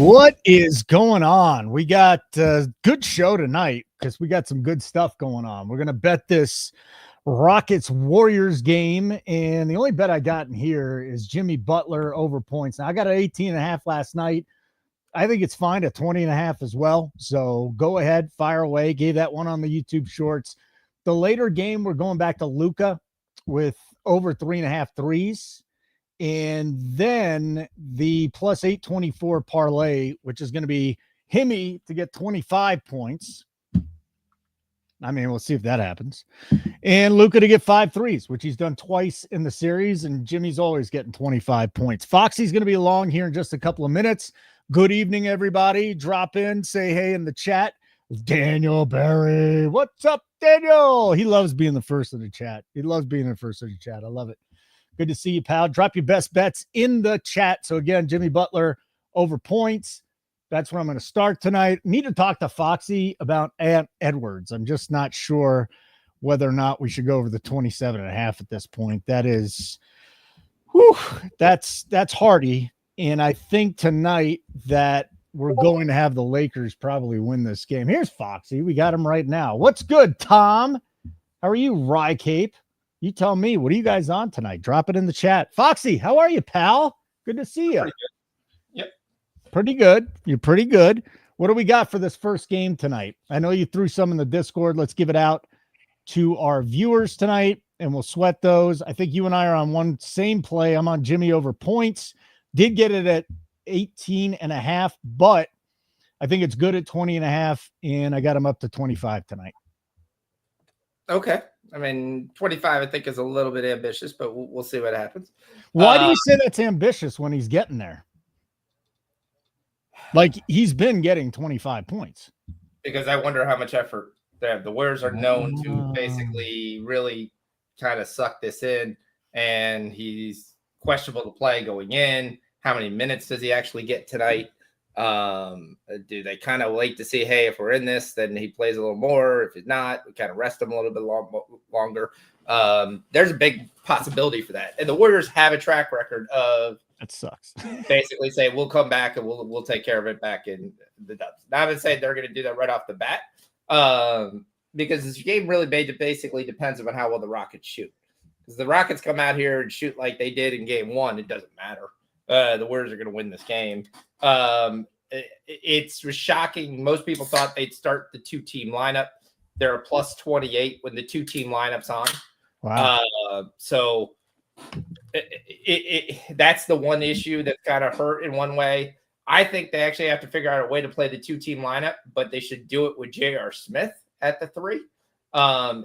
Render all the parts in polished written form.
What is going on? We got a good show tonight because we got some good stuff going on. We're going to bet this Rockets Warriors game, and the only bet I got in here is Jimmy Butler over points. Now, I got an 18.5 last night. I think it's fine at 20.5 as well. So go ahead, fire away. Gave that one on the YouTube shorts. The later game, we're going back to Luka with over 3.5 threes. And then the plus 824 parlay, which is going to be Himmy to get 25 points. I mean, we'll see if that happens. And Luka to get 5 threes, which he's done twice in the series. And Jimmy's always getting 25 points. Foxy's going to be along here in just a couple of minutes. Good evening, everybody. Drop in, say hey in the chat. Daniel Barry. What's up, Daniel? He loves being the first of the chat. He loves being the first of the chat. I love it. Good to see you, pal. Drop your best bets in the chat. So, again, Jimmy Butler over points. That's where I'm going to start tonight. Need to talk to Foxy about Ant Edwards. I'm just not sure whether or not we should go over the 27.5 at this point. That is, that's hardy. And I think tonight that we're going to have the Lakers probably win this game. Here's Foxy. We got him right now. What's good, Tom? How are you, Rye Cape? You tell me, what are you guys on tonight? Drop it in the chat. Foxy, how are you, pal? Good to see you. Pretty good. Yep. Pretty good. You're pretty good. What do we got for this first game tonight? I know you threw some in the Discord. Let's give it out to our viewers tonight, and we'll sweat those. I think you and I are on one same play. I'm on Jimmy over points. Did get it at 18.5, but I think it's good at 20.5, and I got him up to 25 tonight. Okay. I mean, 25, I think, is a little bit ambitious, but we'll see what happens. Why do you say that's ambitious when he's getting there? Like, he's been getting 25 points. Because I wonder how much effort they have. The Warriors are known to basically really kind of suck this in, and he's questionable to play going in. How many minutes does he actually get tonight? Do they kind of wait to see, hey, if we're in this, then he plays a little more. If he's not, we kind of rest him a little bit longer. There's a big possibility for that. And the Warriors have a track record of that sucks. Basically say we'll come back and we'll take care of it back in the dubs. Not to say they're going to do that right off the bat, because this game really basically depends on how well the Rockets shoot. Because the Rockets come out here and shoot like they did in game one, it doesn't matter. The Warriors are going to win this game. It's shocking. Most people thought they'd start the two-team lineup. They're a plus 28 when the two-team lineup's on. Wow. So that's the one issue that's kind of hurt in one way. I think they actually have to figure out a way to play the two-team lineup, but they should do it with J.R. Smith at the 3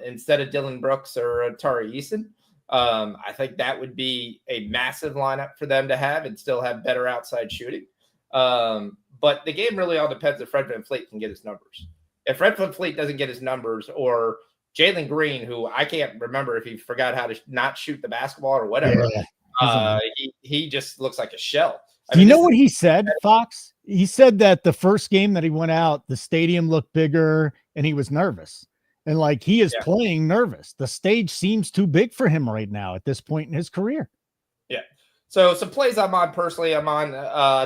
instead of Dylan Brooks or Tari Eason. I think that would be a massive lineup for them to have and still have better outside shooting. But the game really all depends if Fred VanVleet can get his numbers. If Fred VanVleet doesn't get his numbers, or Jalen Green, who I can't remember if he forgot how to not shoot the basketball or whatever, he just looks like a shell. Do you know what he said, Fox? He said that the first game that he went out, the stadium looked bigger and he was nervous. And like he is playing nervous. The stage seems too big for him right now at this point in his career. Yeah. So some plays I'm on personally. I'm on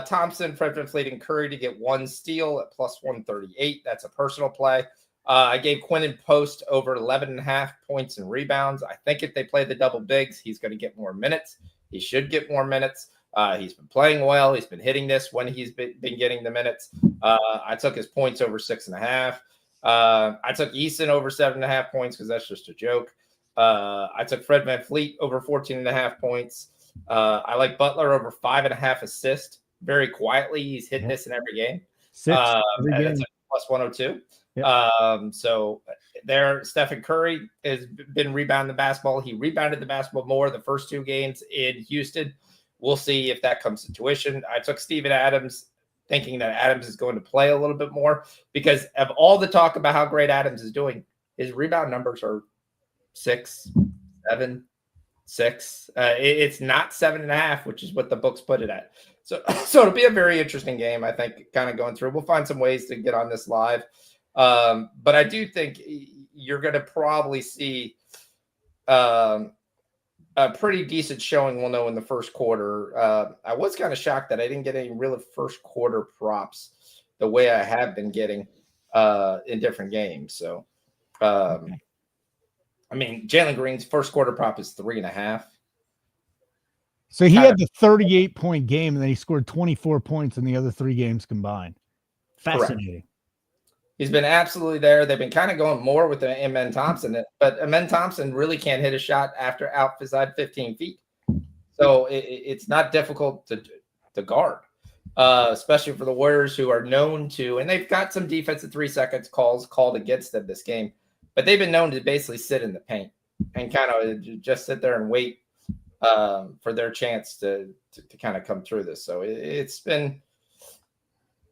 Thompson, Fred VanVleet, and Curry to get 1 steal at plus 138. That's a personal play. I gave Quinn Post over 11.5 points and rebounds. I think if they play the double bigs, he's going to get more minutes. He should get more minutes. He's been playing well. He's been hitting this when he's been getting the minutes. I took his points over 6.5. I took Eason over 7.5 points because that's just a joke. I took Fred VanVleet over 14.5 points. I like Butler over 5.5 assists. Very quietly, he's hitting this in every game. That's a plus 102. So there, Stephen Curry has been rebounding the basketball. He rebounded the basketball more the first 2 games in Houston. We'll see if that comes to tuition. I took Steven Adams, thinking that Adams is going to play a little bit more because of all the talk about how great Adams is doing. His rebound numbers are 6, 7, 6. It's not 7.5, which is what the books put it at. So it'll be a very interesting game, I think, kind of going through. We'll find some ways to get on this live. But I do think you're going to probably see a pretty decent showing, we'll know in the first quarter. I was kind of shocked that I didn't get any real first quarter props the way I have been getting in different games. So, I mean, Jalen Green's first quarter prop is 3.5. So he had the 38-point game, and then he scored 24 points in the other 3 games combined. Fascinating. Correct. He's been absolutely there. They've been kind of going more with the Amen Thompson, but Amen Thompson really can't hit a shot after outside 15 feet. So it's not difficult to guard, especially for the Warriors, who are known to, and they've got some defensive 3 seconds calls called against them this game, but they've been known to basically sit in the paint and kind of just sit there and wait for their chance to kind of come through this. So it's been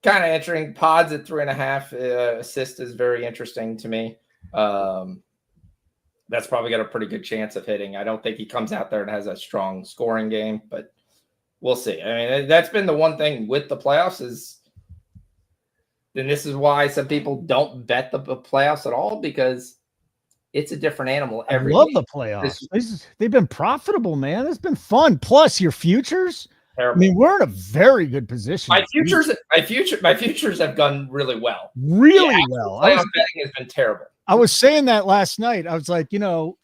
kind of entering pods at 3.5. Assist is very interesting to me. That's probably got a pretty good chance of hitting. I don't think he comes out there and has a strong scoring game, but we'll see. I mean, that's been the one thing with the playoffs and this is why some people don't bet the playoffs at all, because it's a different animal every I love game. the playoffs. They've been profitable, man. It's been fun. Plus your futures. Terrible. I mean, we're in a very good position. My futures have gone really well. Really well. Playoff betting has been terrible. I was saying that last night. I was like,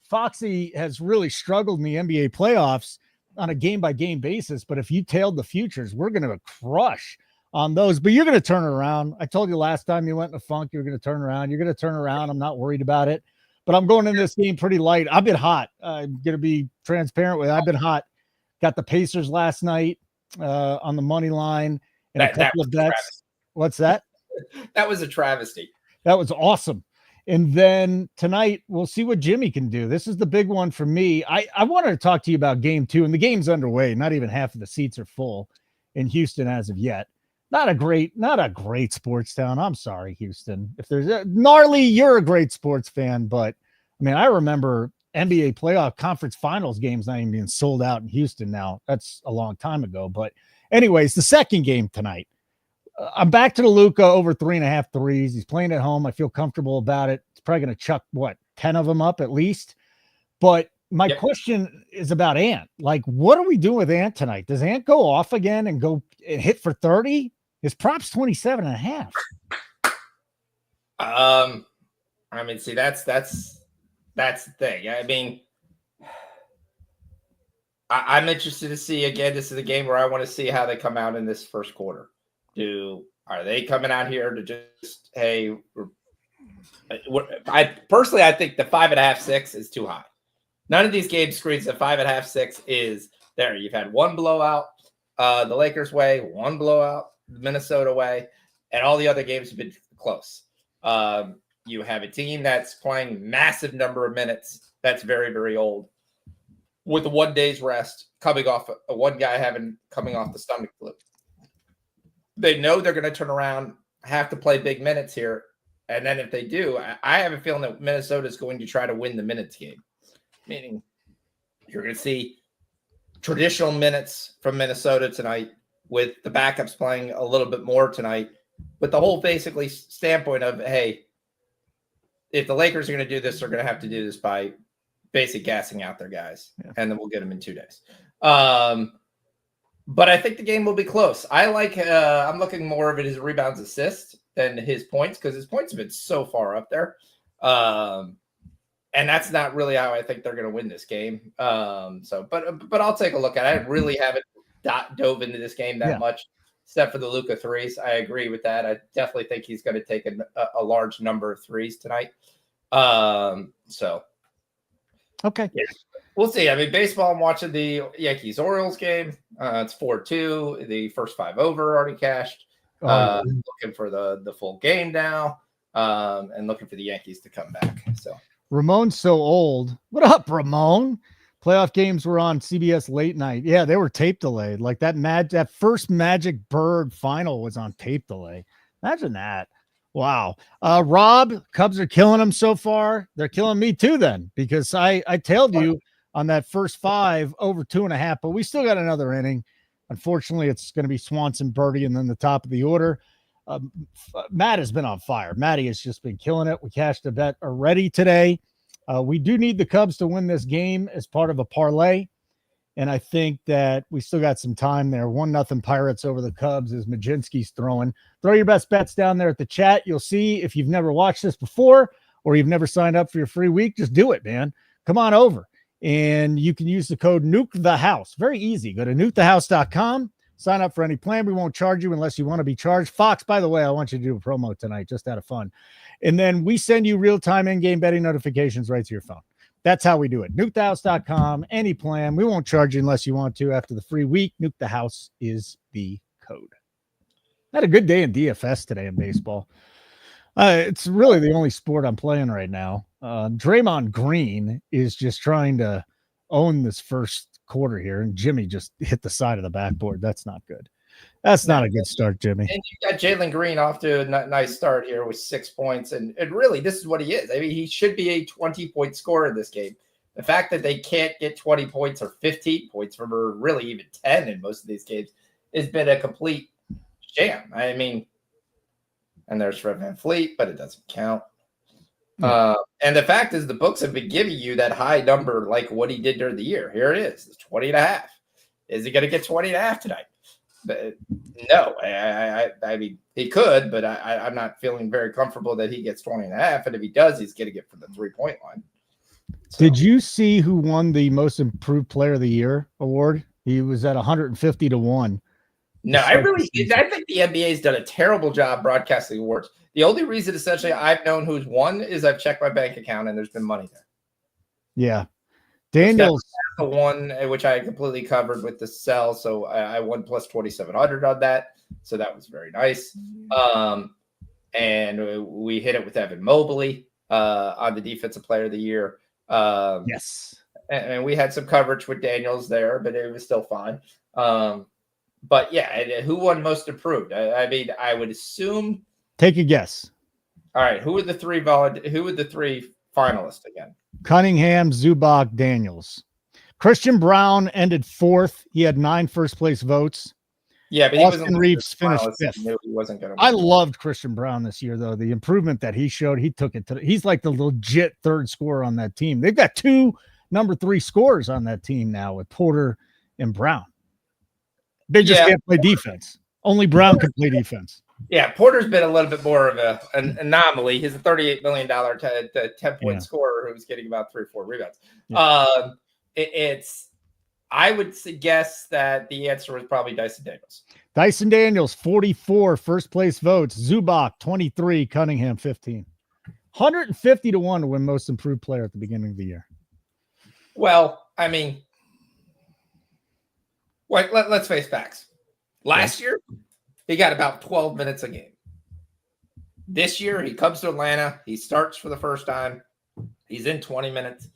Foxy has really struggled in the NBA playoffs on a game-by-game basis. But if you tailed the futures, we're going to crush on those. But you're going to turn it around. I told you last time you went in a funk, you're going to turn around. You're going to turn around. I'm not worried about it. But I'm going in this game pretty light. I've been hot. I'm going to be transparent with you. I've been hot. Got the Pacers last night on the money line and a couple of bets. What's that? That was a travesty. That was awesome. And then tonight, we'll see what Jimmy can do. This is the big one for me. I wanted to talk to you about game 2, and the game's underway. Not even half of the seats are full in Houston as of yet. Not a great sports town. I'm sorry, Houston. If there's Gnarly, you're a great sports fan, but I mean, I remember NBA playoff conference finals games not even being sold out in Houston now. That's a long time ago. But anyways, the second game tonight, I'm back to the Luka over 3.5 threes. He's playing at home. I feel comfortable about it. He's probably going to chuck 10 of them up at least. But my question is about Ant. Like, what are we doing with Ant tonight? Does Ant go off again and go and hit for 30? His prop's 27.5. I mean, see, that's the thing. I mean, I'm interested to see, again, this is a game where I want to see how they come out in this first quarter. Are they coming out here to just, hey, I think the 5.5, 6 is too high. None of these games screens the 5.5, 6 is there. You've had one blowout the Lakers way, one blowout the Minnesota way, and all the other games have been close. You have a team that's playing massive number of minutes. That's very, very old. With 1 day's rest, coming off one guy coming off the stomach flu. They know they're going to turn around, have to play big minutes here. And then if they do, I have a feeling that Minnesota is going to try to win the minutes game. Meaning you're going to see traditional minutes from Minnesota tonight with the backups playing a little bit more tonight, with the whole basically standpoint of, hey, if the Lakers are going to do this, they're going to have to do this by basic gassing out their guys, and then we'll get them in 2 days. But I think the game will be close. I'm looking more of it as rebounds assist than his points, because his points have been so far up there. And that's not really how I think they're going to win this game. But I'll take a look at it. I really haven't dove into this game that much, except for the Luka threes. I agree with that. I definitely think he's going to take a large number of threes tonight. Okay. Yeah. We'll see. I mean, baseball, I'm watching the Yankees-Orioles game. It's 4-2. The first 5 over already cashed. Looking for the full game now, and looking for the Yankees to come back. So Ramon's so old. What up, Ramon? Playoff games were on CBS late night. Yeah, they were tape delayed. Like that first Magic Bird final was on tape delay. Imagine that. Wow. Rob, Cubs are killing them so far. They're killing me too then, because I tailed you on that first 5 over 2.5, but we still got another inning. Unfortunately, it's going to be Swanson, Birdie, and then the top of the order. Matt has been on fire. Matty has just been killing it. We cashed a bet already today. We do need the Cubs to win this game as part of a parlay. And I think that we still got some time there. 1-0 Pirates over the Cubs as Majinski's throwing. Throw your best bets down there at the chat. You'll see if you've never watched this before or you've never signed up for your free week, just do it, man. Come on over. And you can use the code Nuke the House. Very easy. Go to nukethehouse.com. Sign up for any plan. We won't charge you unless you want to be charged. Fox, by the way, I want you to do a promo tonight, just out of fun. And then we send you real-time in-game betting notifications right to your phone. That's how we do it. nukethehouse.com, any plan. We won't charge you unless you want to. After the free week, Nuke the House is the code. Had a good day in DFS today in baseball. It's really the only sport I'm playing right now. Draymond Green is just trying to own this first quarter here, and Jimmy just hit the side of the backboard. That's not good. That's not a good start, Jimmy. And you got Jalen Green off to a nice start here with 6 points. And really, this is what he is. I mean, he should be a 20-point scorer in this game. The fact that they can't get 20 points or 15 points or really even 10 in most of these games has been a complete sham. I mean, and there's Fred VanVleet, but it doesn't count. And the fact is the books have been giving you that high number like what he did during the year. Here it is. It's 20.5. Is he going to get 20.5 tonight? But no, I mean, he could, but I'm not feeling very comfortable that he gets 20.5. And if he does, he's going to get from the 3-point line. So. Did you see who won the most improved player of the year award? He was at 150-1. No, I think the NBA's done a terrible job broadcasting awards. The only reason essentially I've known who's won is I've checked my bank account and there's been money there. Yeah. Daniels, the one which I completely covered with the sell, so I won plus 2,700 on that, so that was very nice. And we hit it with Evan Mobley on the defensive player of the year. Yes, and we had some coverage with Daniels there, but it was still fine. But yeah, who won most improved? I mean, I would assume. Take a guess. All right, who were the three finalists again? Cunningham, Zubac, Daniels. Christian Brown ended 4th. He had 9 first-place votes. Yeah, but Austin Reeves finished 5th. He wasn't going to. I loved Christian Brown this year, though. The improvement that he showed, he took it to. He's like the legit third scorer on that team. They've got 2 number 3 scorers on that team now with Porter and Brown. They just can't play defense. Only Brown can play defense. Yeah, Porter's been a little bit more of an anomaly. He's a $38 million 10-point scorer who's getting about 3 or 4 rebounds. Yeah. I would guess that the answer was probably Dyson Daniels. Dyson Daniels, 44 first-place votes. Zubac, 23. Cunningham, 15. 150-1 to win most improved player at the beginning of the year. Well, I mean, let's face facts. Last year, he got about 12 minutes a game. This year, he comes to Atlanta. He starts for the first time. He's in 20 minutes.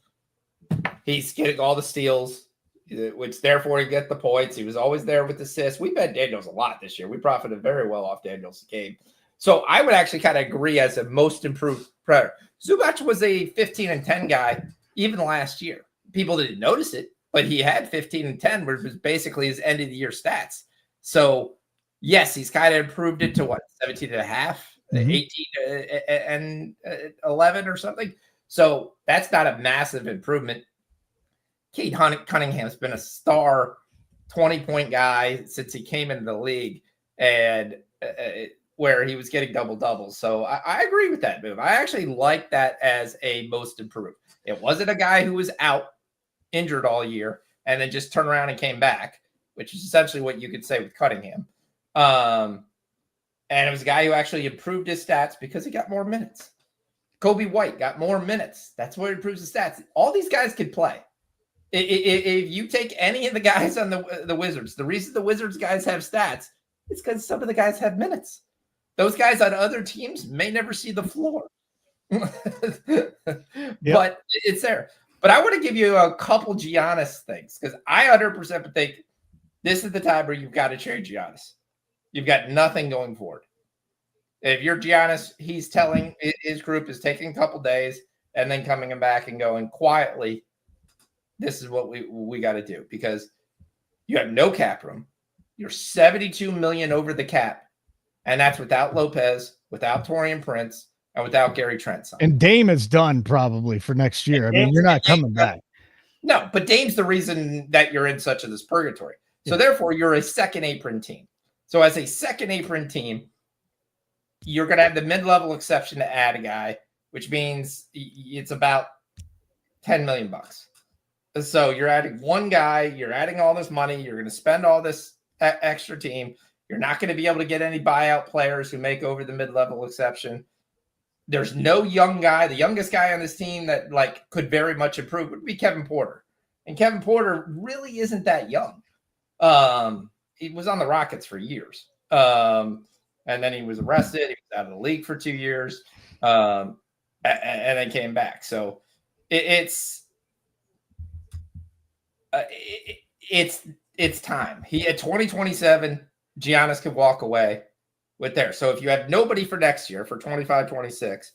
He's getting all the steals, which therefore he gets the points. He was always there with assists. We bet Daniels a lot this year. We profited very well off Daniels' game. So I would actually kind of agree as a most improved player. Zubac was a 15-10 guy even last year. People didn't notice it, but he had 15-10, which was basically his end of the year stats. So yes, he's kind of improved it to 17.5, 18 and 11 or something. So that's not a massive improvement. Cade Cunningham's been a star 20-point guy since he came into the league, and where he was getting double-doubles. So I agree with that move. I actually like that as a most improved. It wasn't a guy who was out injured all year and then just turned around and came back, which is essentially what you could say with Cunningham. And it was a guy who actually improved his stats because he got more minutes. Kobe White got more minutes. That's what improves his stats. All these guys could play. If you take any of the guys on the Wizards, the reason the Wizards guys have stats is because some of the guys have minutes. Those guys on other teams may never see the floor. But it's there. But I want to give you a couple Giannis things because I 100% think this is the time where you've got to trade Giannis. You've got nothing going forward. If you're Giannis, he's telling his group is taking a couple days and then coming back and going quietly, this is what we got to do because you have no cap room. You're $72 million over the cap, and that's without Lopez, without Taurean Prince, and without Gary Trent. And Dame is done probably for next year. I mean, you're not coming back. No, but Dame's the reason that you're in such of this purgatory. So therefore, you're a second apron team. So as a second apron team, you're going to have the mid-level exception to add a guy, which means it's about $10 million. So you're adding one guy, you're adding all this money, you're going to spend all this extra team. You're not going to be able to get any buyout players who make over the mid-level exception. There's no young guy. The youngest guy on this team that like could very much improve would be Kevin Porter. And Kevin Porter really isn't that young. He was on the Rockets for years. And then he was arrested. He was out of the league for 2 years. And then came back. So it's time. He at 2027, Giannis could walk away with there. So if you have nobody for next year for 25-26,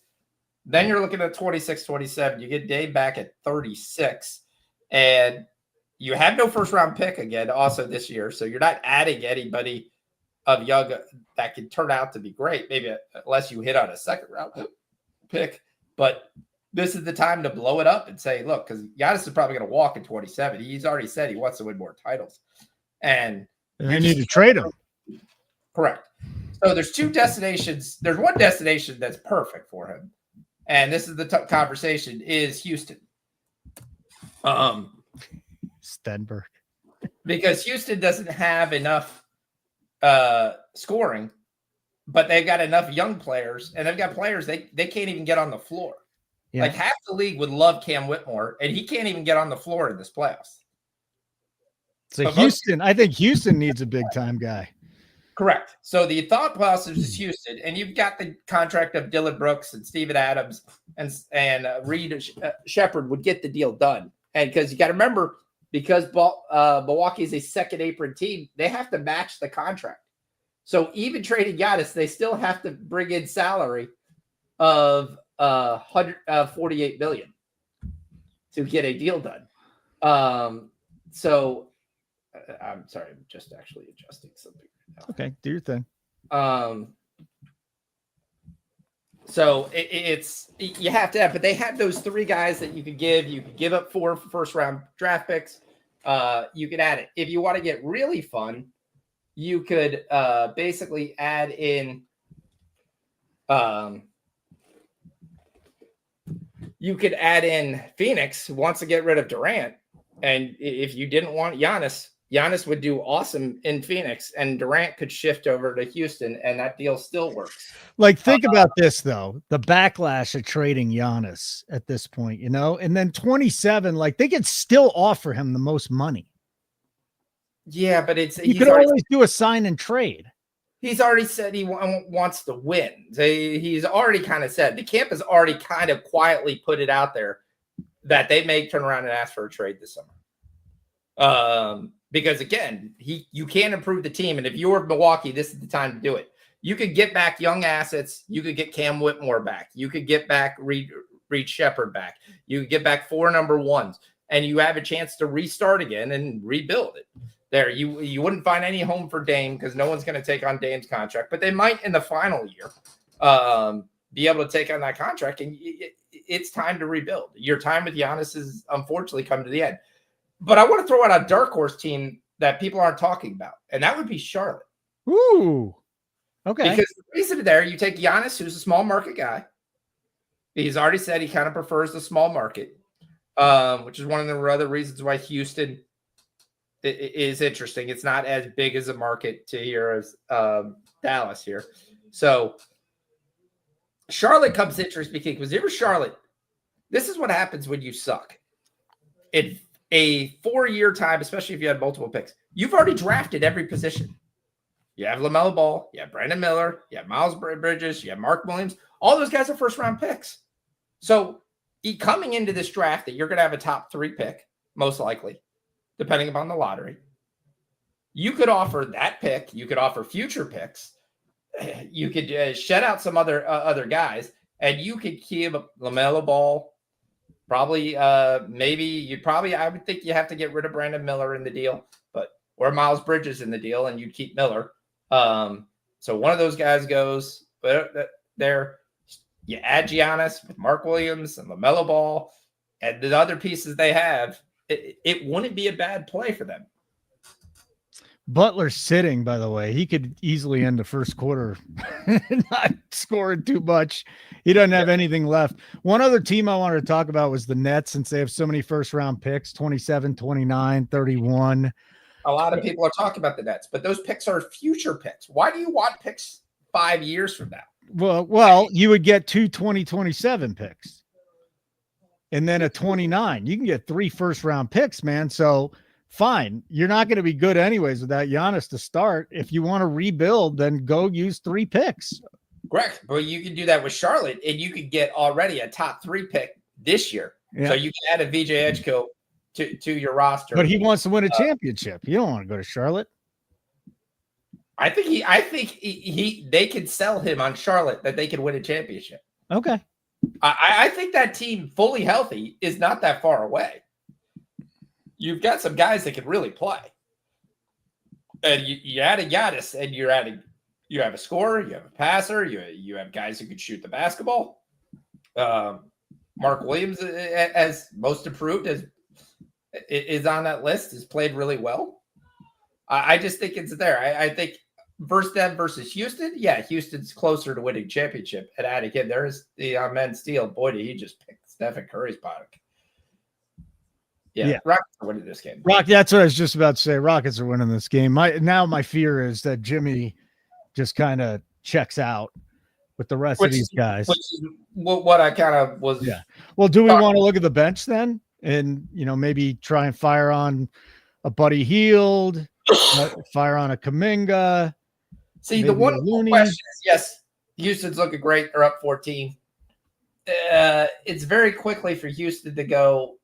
then you're looking at 26-27. You get Dave back at 36, and you have no first round pick again also this year. So you're not adding anybody of young that could turn out to be great, maybe unless you hit on a second round pick. But this is the time to blow it up and say, look, because Giannis is probably going to walk in 27. He's already said he wants to win more titles. And they need to trade him. Correct. So there's two destinations. There's one destination that's perfect for him. And this is the conversation is Houston. Stenberg. Because Houston doesn't have enough scoring, but they've got enough young players, and they've got players they can't even get on the floor. Yeah. Like half the league would love Cam Whitmore, and he can't even get on the floor in this playoffs. So but Houston, I think Houston needs a big time guy. Correct. So the thought process is Houston, and you've got the contract of Dylan Brooks and Steven Adams and Reed Shepard would get the deal done. And because you got to remember, because Milwaukee is a second apron team, they have to match the contract. So even trading Giannis, they still have to bring in salary of $148 million to get a deal done. So I'm sorry, I'm just actually adjusting something right now. Okay, do your thing. So it's you have to have, but they have those three guys that you could give. You could give up 4 first round draft picks. You could add it. If you want to get really fun, you could basically add in Phoenix, who wants to get rid of Durant. And if you didn't want Giannis would do awesome in Phoenix, and Durant could shift over to Houston, and that deal still works. Like, think about this, though. The backlash of trading Giannis at this point, you know, and then 27, like, they could still offer him the most money. Yeah, but you could always do a sign and trade. He's already said he wants to win. He's already kind of said, the camp has already kind of quietly put it out there that they may turn around and ask for a trade this summer. Because again, you can improve the team. And if you're Milwaukee, this is the time to do it. You could get back young assets. You could get Cam Whitmore back. You could get back Reed Shepard back. You could get back 4 number ones, and you have a chance to restart again and rebuild it. There, you wouldn't find any home for Dame because no one's going to take on Dame's contract, but they might in the final year be able to take on that contract, and it's time to rebuild. Your time with Giannis has unfortunately come to the end. But I want to throw out a dark horse team that people aren't talking about, and that would be Charlotte. Ooh, okay. Because the reason there, you take Giannis, who's a small market guy. He's already said he kind of prefers the small market, which is one of the other reasons why Houston is interesting. It's not as big as a market to here as Dallas here. So Charlotte comes interesting because if you're Charlotte, this is what happens when you suck. In a 4-year time, especially if you had multiple picks, you've already drafted every position. You have LaMelo Ball, you have Brandon Miller, you have Miles Bridges, you have Mark Williams. All those guys are first-round picks. So coming into this draft that you're going to have a top 3 pick, most likely, depending upon the lottery, you could offer that pick. You could offer future picks. You could shed out some other guys, and you could keep LaMelo Ball. Probably, I would think you have to get rid of Brandon Miller in the deal, or Miles Bridges in the deal, and you'd keep Miller. So one of those guys goes there. You add Giannis with Mark Williams and LaMelo Ball, and the other pieces they have. it wouldn't be a bad play for them. Butler's sitting, by the way. He could easily end the first quarter not scoring too much. He doesn't have anything left. One other team I wanted to talk about was the Nets, since they have so many first-round picks, 27, 29, 31. A lot of people are talking about the Nets, but those picks are future picks. Why do you want picks 5 years from now? Well, you would get 2 2027 picks and then a 29. You can get 3 first-round picks, man. So fine. You're not going to be good anyways without Giannis to start. If you want to rebuild, then go use 3 picks. Correct. But you can do that with Charlotte, and you could get already a top 3 pick this year. Yeah. So you can add a VJ Edgeco to your roster. But he wants to win a championship. You don't want to go to Charlotte. I think they could sell him on Charlotte that they could win a championship. Okay. I think that team fully healthy is not that far away. You've got some guys that can really play. And you add a Giannis, and you have a scorer, you have a passer, you have guys who can shoot the basketball. Mark Williams, as most improved, is on that list, has played really well. I just think it's there. I think versus Houston, Houston's closer to winning championship. And adding in, there's the men's steal. Boy, did he just pick Stephen Curry's product. Yeah, Rockets are winning this game. That's what I was just about to say. Rockets are winning this game. My fear is that Jimmy just kind of checks out with the rest of these guys. Which is what I kind of was. Yeah. Well, do we want to look at the bench then, and maybe try and fire on a Buddy Hield, fire on a Kuminga? See, the one question is, yes, Houston's looking great. They're up 14. It's very quickly for Houston to go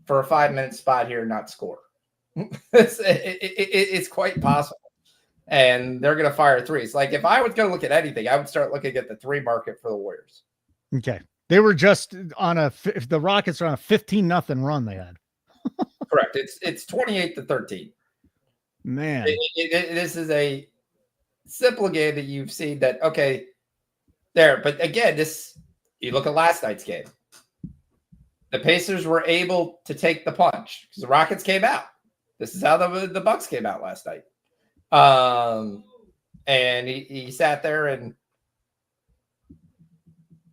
for a 5-minute spot here and not score. It's quite possible. And they're going to fire threes. Like, if I was going to look at anything, I would start looking at the 3 market for the Warriors. Okay. They were just on if the Rockets are on a 15-0 run they had. Correct. It's 28-13. Man. This is a simple game that you've seen that, okay, there. But again, you look at last night's game. The Pacers were able to take the punch because the Rockets came out. This is how the Bucks came out last night. And he sat there, and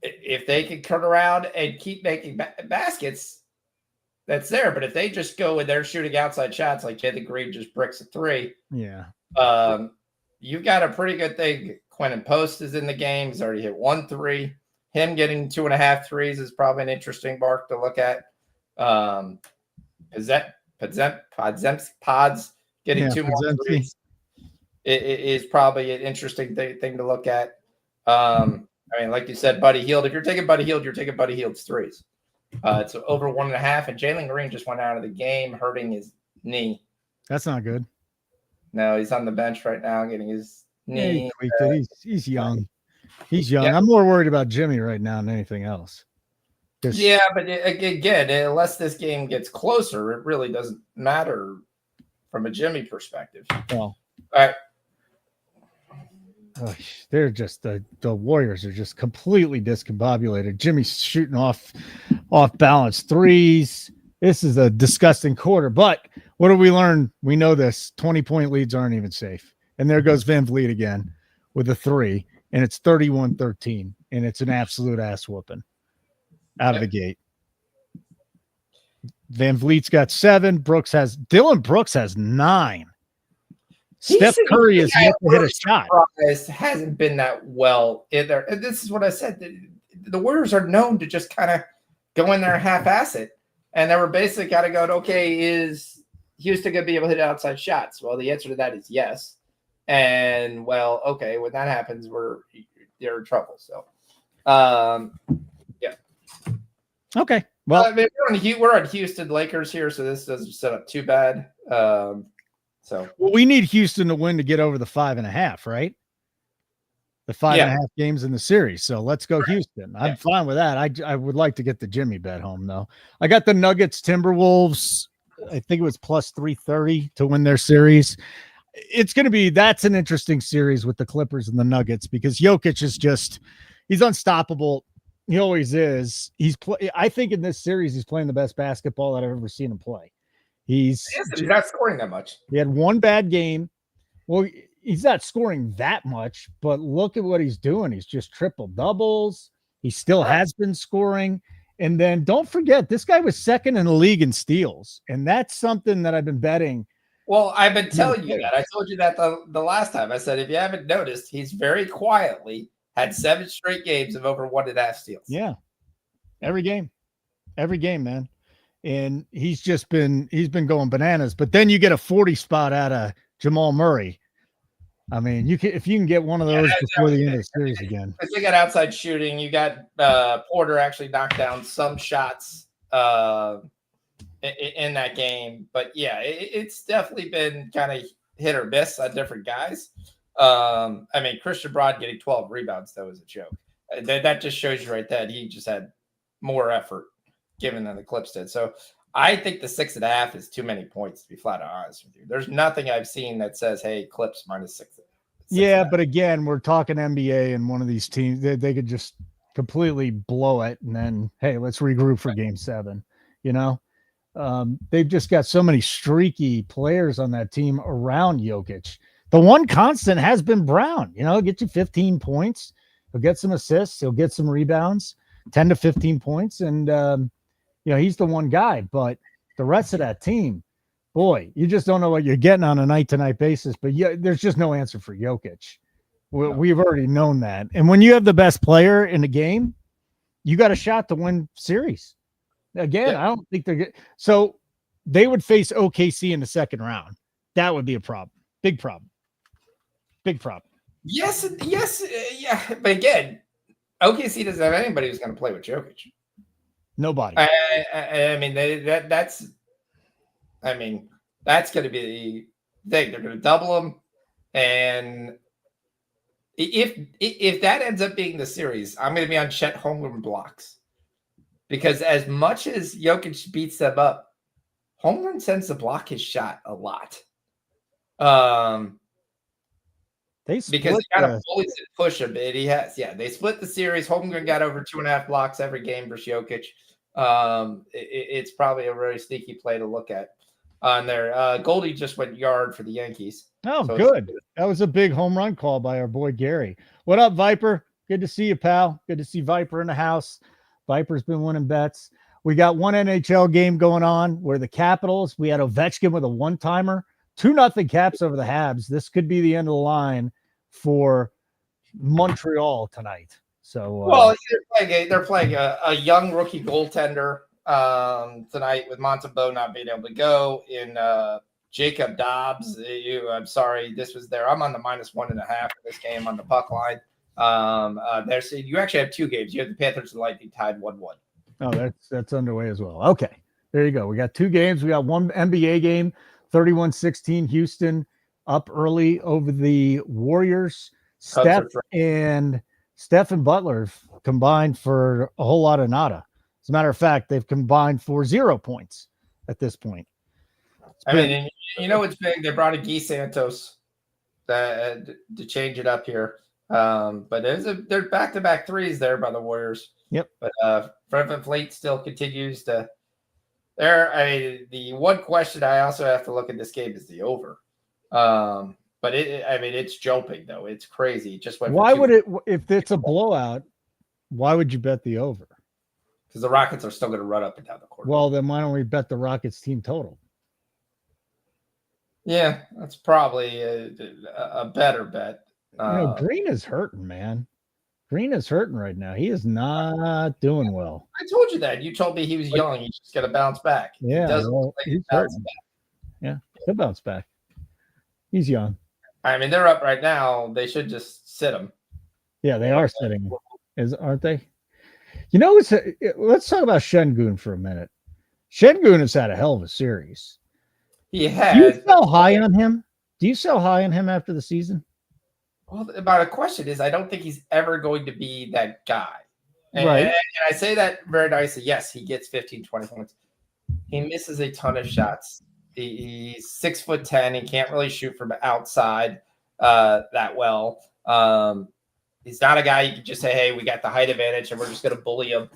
if they can turn around and keep making baskets, that's there. But if they just go and they're shooting outside shots like Jalen Green just bricks a 3, you've got a pretty good thing. Quentin Post is in the game. He's already hit 1 3. Him getting 2.5 threes is probably an interesting mark to look at. Pods getting 2 more threes is probably an interesting thing to look at. Like you said, Buddy Hield. If you're taking Buddy Hield, you're taking Buddy Hield's threes. It's over 1.5, and Jalen Green just went out of the game hurting his knee. That's not good. No, he's on the bench right now getting his knee. He's young. He's young. Yeah. I'm more worried about Jimmy right now than anything else. Yeah, but again, unless this game gets closer, it really doesn't matter from a Jimmy perspective. Well, all right. They're just the Warriors are just completely discombobulated. Jimmy's shooting off balance threes. This is a disgusting quarter. But what do we learn? We know this: 20-point leads aren't even safe. And there goes Van Vliet again with a 3. And it's 31-13, and it's an absolute ass whooping out of the gate. Van Vliet's got 7. Dylan Brooks has 9. Steph Curry is yet to hit a shot. Hasn't been that well either. And this is what I said. The Warriors are known to just kind of go in there half-ass it. And they were basically got to go, okay, is Houston going to be able to hit outside shots? Well, the answer to that is yes. And well, okay, when that happens, they're in trouble. So, yeah. Okay. Well, we're on Houston Lakers here, so this doesn't set up too bad. We need Houston to win to get over the 5.5, right? The 5.5 games in the series. So let's go Houston. I'm fine with that. I would like to get the Jimmy bet home though. I got the Nuggets Timberwolves. I think it was plus 330 to win their series. That's an interesting series with the Clippers and the Nuggets because Jokic is he's unstoppable. He always is. I think in this series, he's playing the best basketball that I've ever seen him play. He's not scoring that much. He had one bad game. Well, he's not scoring that much, but look at what he's doing. He's just triple doubles. He still has been scoring. And then don't forget, this guy was second in the league in steals. And that's something that I've been betting. Well, I've been telling you that. I told you that the last time. I said, if you haven't noticed, he's very quietly had 7 straight games of over 1.5 steals. Yeah. Every game, man. And he's been going bananas. But then you get a 40 spot out of Jamal Murray. I mean, if you can get one of those before the end of the series again. Because they got outside shooting. You got Porter actually knocked down some shots in that game. But yeah, it's definitely been kind of hit or miss on different guys. I mean, Christian Broad getting 12 rebounds, though, is a joke. That just shows you right there. He just had more effort given than the Clips did. So I think the 6.5 is too many points, to be flat out honest with you. There's nothing I've seen that says, hey, Clips minus 6. Yeah, but again, we're talking NBA, and one of these teams, they could just completely blow it, and then, hey, let's regroup for Game 7. You know, they've just got so many streaky players on that team around Jokic. The one constant has been Brown. You know, he'll get you 15 points. He'll get some assists. He'll get some rebounds, 10 to 15 points, and you know, he's the one guy. But the rest of that team, boy, you just don't know what you're getting on a night-to-night basis. But yeah, there's just no answer for Jokic. We've already known that. And when you have the best player in the game, you got a shot to win series. Again, I don't think they're good. So they would face OKC in the second round. That would be a problem. Big problem. Big problem. Yes, yeah. But again, OKC doesn't have anybody who's going to play with Jokic. Nobody. I mean, that's going to be the thing. They're going to double him, and if that ends up being the series, I'm going to be on Chet Holmgren blocks, because as much as Jokic beats them up, Holmgren tends to block his shot a lot. Because he kind of bullies and push a bit. They split the series. Holmgren got over 2.5 blocks every game versus Jokic. It's probably a very sneaky play to look at on there. Goldie just went yard for the Yankees. Oh, so good. That was a big home run call by our boy Gary. What up, Viper? Good to see you, pal. Good to see Viper in the house. Viper's been winning bets. We got one NHL game going on where the Capitals, we had Ovechkin with a one-timer, 2-0 Caps over the Habs. This could be the end of the line for Montreal tonight. So, they're playing a young rookie goaltender tonight with Montembeault not being able to go in Jacob Dobbs. I'm sorry, this was there. I'm on the -1.5 for this game on the puck line. So you actually have 2 games. You have the Panthers and Lightning tied 1-1. Oh, that's underway as well. Okay, there you go. We got 2 games. We got one NBA game, 31-16 Houston up early over the Warriors. Steph and Butler combined for a whole lot of nada. As a matter of fact, they've combined for 0 points at this point. I mean, you know what's big? They brought in Guy Santos to change it up here. But they're back-to-back threes there by the Warriors. Yep. But Fred VanVleet still continues to there. The one question I also have to look at this game is the over. But it's jumping though. It's crazy. It just went. Why would it? If it's a blowout, why would you bet the over? Because the Rockets are still going to run up and down the court. Well, then why don't we bet the Rockets team total? Yeah, that's probably a better bet. Green is hurting, man. Green is hurting right now. He is not doing well. I told you that. You told me he was young. He's just going to bounce back. Yeah, he's bounce back. Yeah, he'll bounce back. He's young. I mean, they're up right now. They should just sit him. Yeah, they are sitting. Aren't they? Let's talk about Şengün for a minute. Şengün has had a hell of a series. He has. Do you sell high on him? Do you sell high on him after the season? Well, the question is, I don't think he's ever going to be that guy. Right. And I say that very nicely. Yes, he gets 15, 20 points. He misses a ton of shots. He's 6'10". He can't really shoot from outside that well. He's not a guy you can just say, hey, we got the height advantage and we're just going to bully him.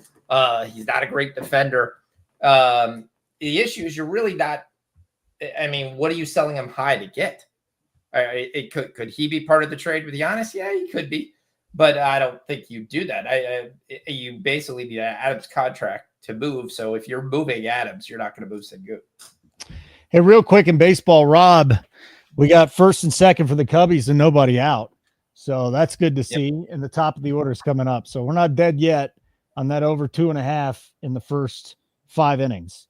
He's not a great defender. The issue is you're really not. I mean, what are you selling him high to get? Could he be part of the trade with Giannis? Yeah, he could be, but I don't think you do that. You basically need Adams' contract to move. So if you're moving Adams, you're not going to move Sengun. Hey, real quick in baseball, Rob, we got first and second for the Cubbies and nobody out. So that's good to see. And the top of the order is coming up. So we're not dead yet on that over 2.5 in the first 5 innings.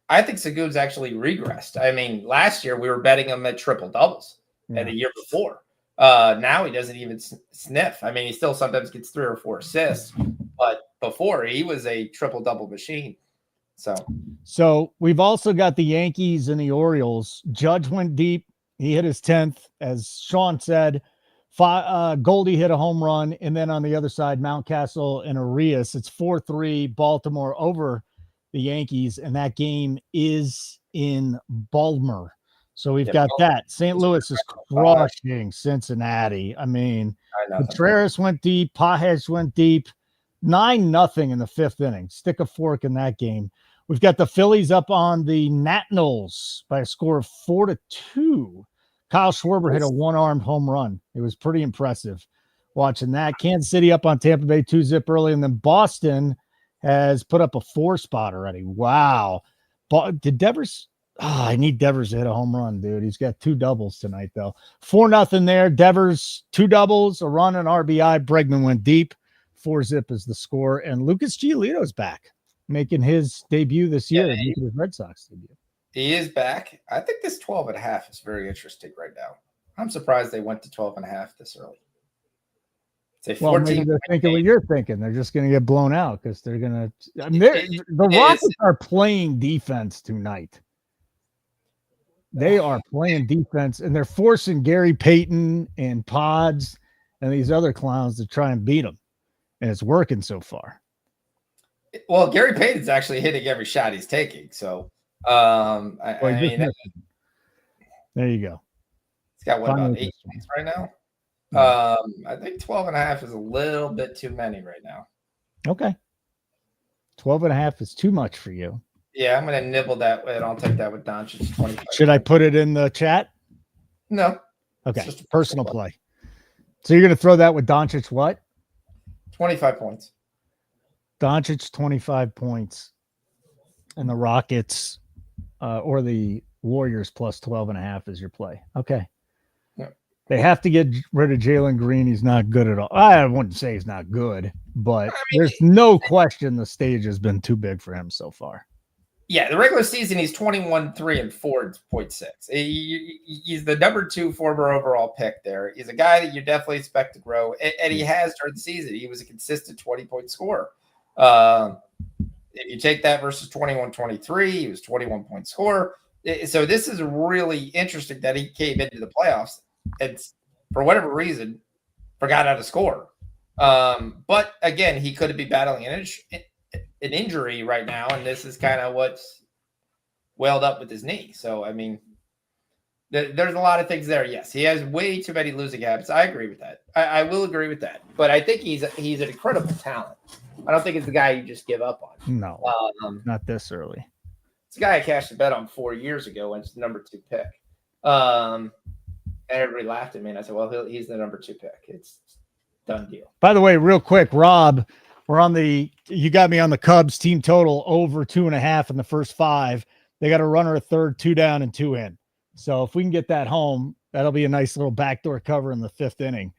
I think Sengun's actually regressed. I mean, last year we were betting him at triple doubles, and the year before. Now he doesn't even sniff. I mean, he still sometimes gets 3 or 4 assists, but before he was a triple double machine. So we've also got the Yankees and the Orioles. Judge went deep. He hit his 10th, as Sean said. Goldie hit a home run, and then on the other side, Mountcastle and Arias. It's 4-3 Baltimore over the Yankees, and that game is in Baltimore. So we've got that. St. Louis is crushing Cincinnati. I mean, Contreras went deep. Pages went deep. 9-0 in the 5th inning. Stick a fork in that game. We've got the Phillies up on the Nationals by a score of 4-2. Kyle Schwarber hit a one-armed home run. It was pretty impressive watching that. Kansas City up on Tampa Bay 2-zip early, and then Boston has put up a 4-spot already. Wow. Did Devers? Oh, I need Devers to hit a home run, dude. He's got 2 doubles tonight, though. 4-0 there. Devers, 2 doubles, a run, and RBI. Bregman went deep. 4-zip is the score. And Lucas Giolito's back, making his debut this year. Making his Red Sox debut. He is back. I think this 12.5 is very interesting right now. I'm surprised they went to 12.5 this early. Well, maybe they're thinking what you're thinking. They're just going to get blown out because they're going to. I mean, the Rockets are playing defense tonight. They are playing defense, and they're forcing Gary Payton and Pods and these other clowns to try and beat them, and it's working so far. Well, Gary Payton's actually hitting every shot he's taking. So, there you go. He's got about 8 points right now. I think 12.5 is a little bit too many right now. Okay. 12.5 is too much for you. Yeah, I'm going to nibble that, and I'll take that with Doncic 25. Should I put it in the chat? No. Okay. Just a personal play. So you're going to throw that with Doncic what? 25 points. Doncic 25 points. And the Rockets or the Warriors plus 12.5 is your play. Okay. They have to get rid of Jalen Green. He's not good at all. I wouldn't say he's not good, but there's no question the stage has been too big for him so far. Yeah, the regular season, he's 21-3 and 4.6. He's the number 2 former overall pick there. He's a guy that you definitely expect to grow, and he has during the season. He was a consistent 20-point scorer. If you take that versus 21-23, he was 21-point scorer. So this is really interesting that he came into the playoffs and for whatever reason forgot how to score. But again, he could be battling an injury right now, and this is kind of what's welled up with his knee. So, I mean, there's a lot of things there. Yes, he has way too many losing habits. I agree with that. I will agree with that. But I think he's an incredible talent. I don't think it's the guy you just give up on. No, not this early. It's a guy I cashed a bet on 4 years ago, and it's the number 2 pick. And everybody laughed at me, and I said, well, he's the number 2 pick. It's done deal. By the way, real quick, Rob, you got me on the Cubs team total over 2.5 in the first 5. They got a runner at third, 2 down and 2 in. So if we can get that home, that'll be a nice little backdoor cover in the 5th inning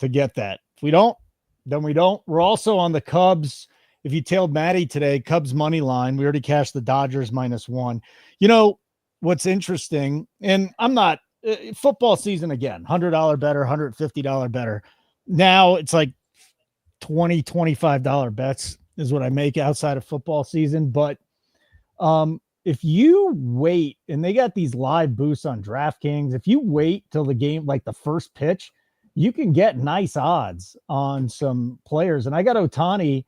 to get that. If we don't, then we don't. We're also on the Cubs. If you tailed Maddie today, Cubs money line, we already cashed the Dodgers -1. You know, what's interesting, and I'm not football season again, $100 better, $150 better. Now it's like $20, $25 bets is what I make outside of football season. But if you wait, and they got these live boosts on DraftKings, if you wait till the game, like the first pitch, you can get nice odds on some players. And I got Ohtani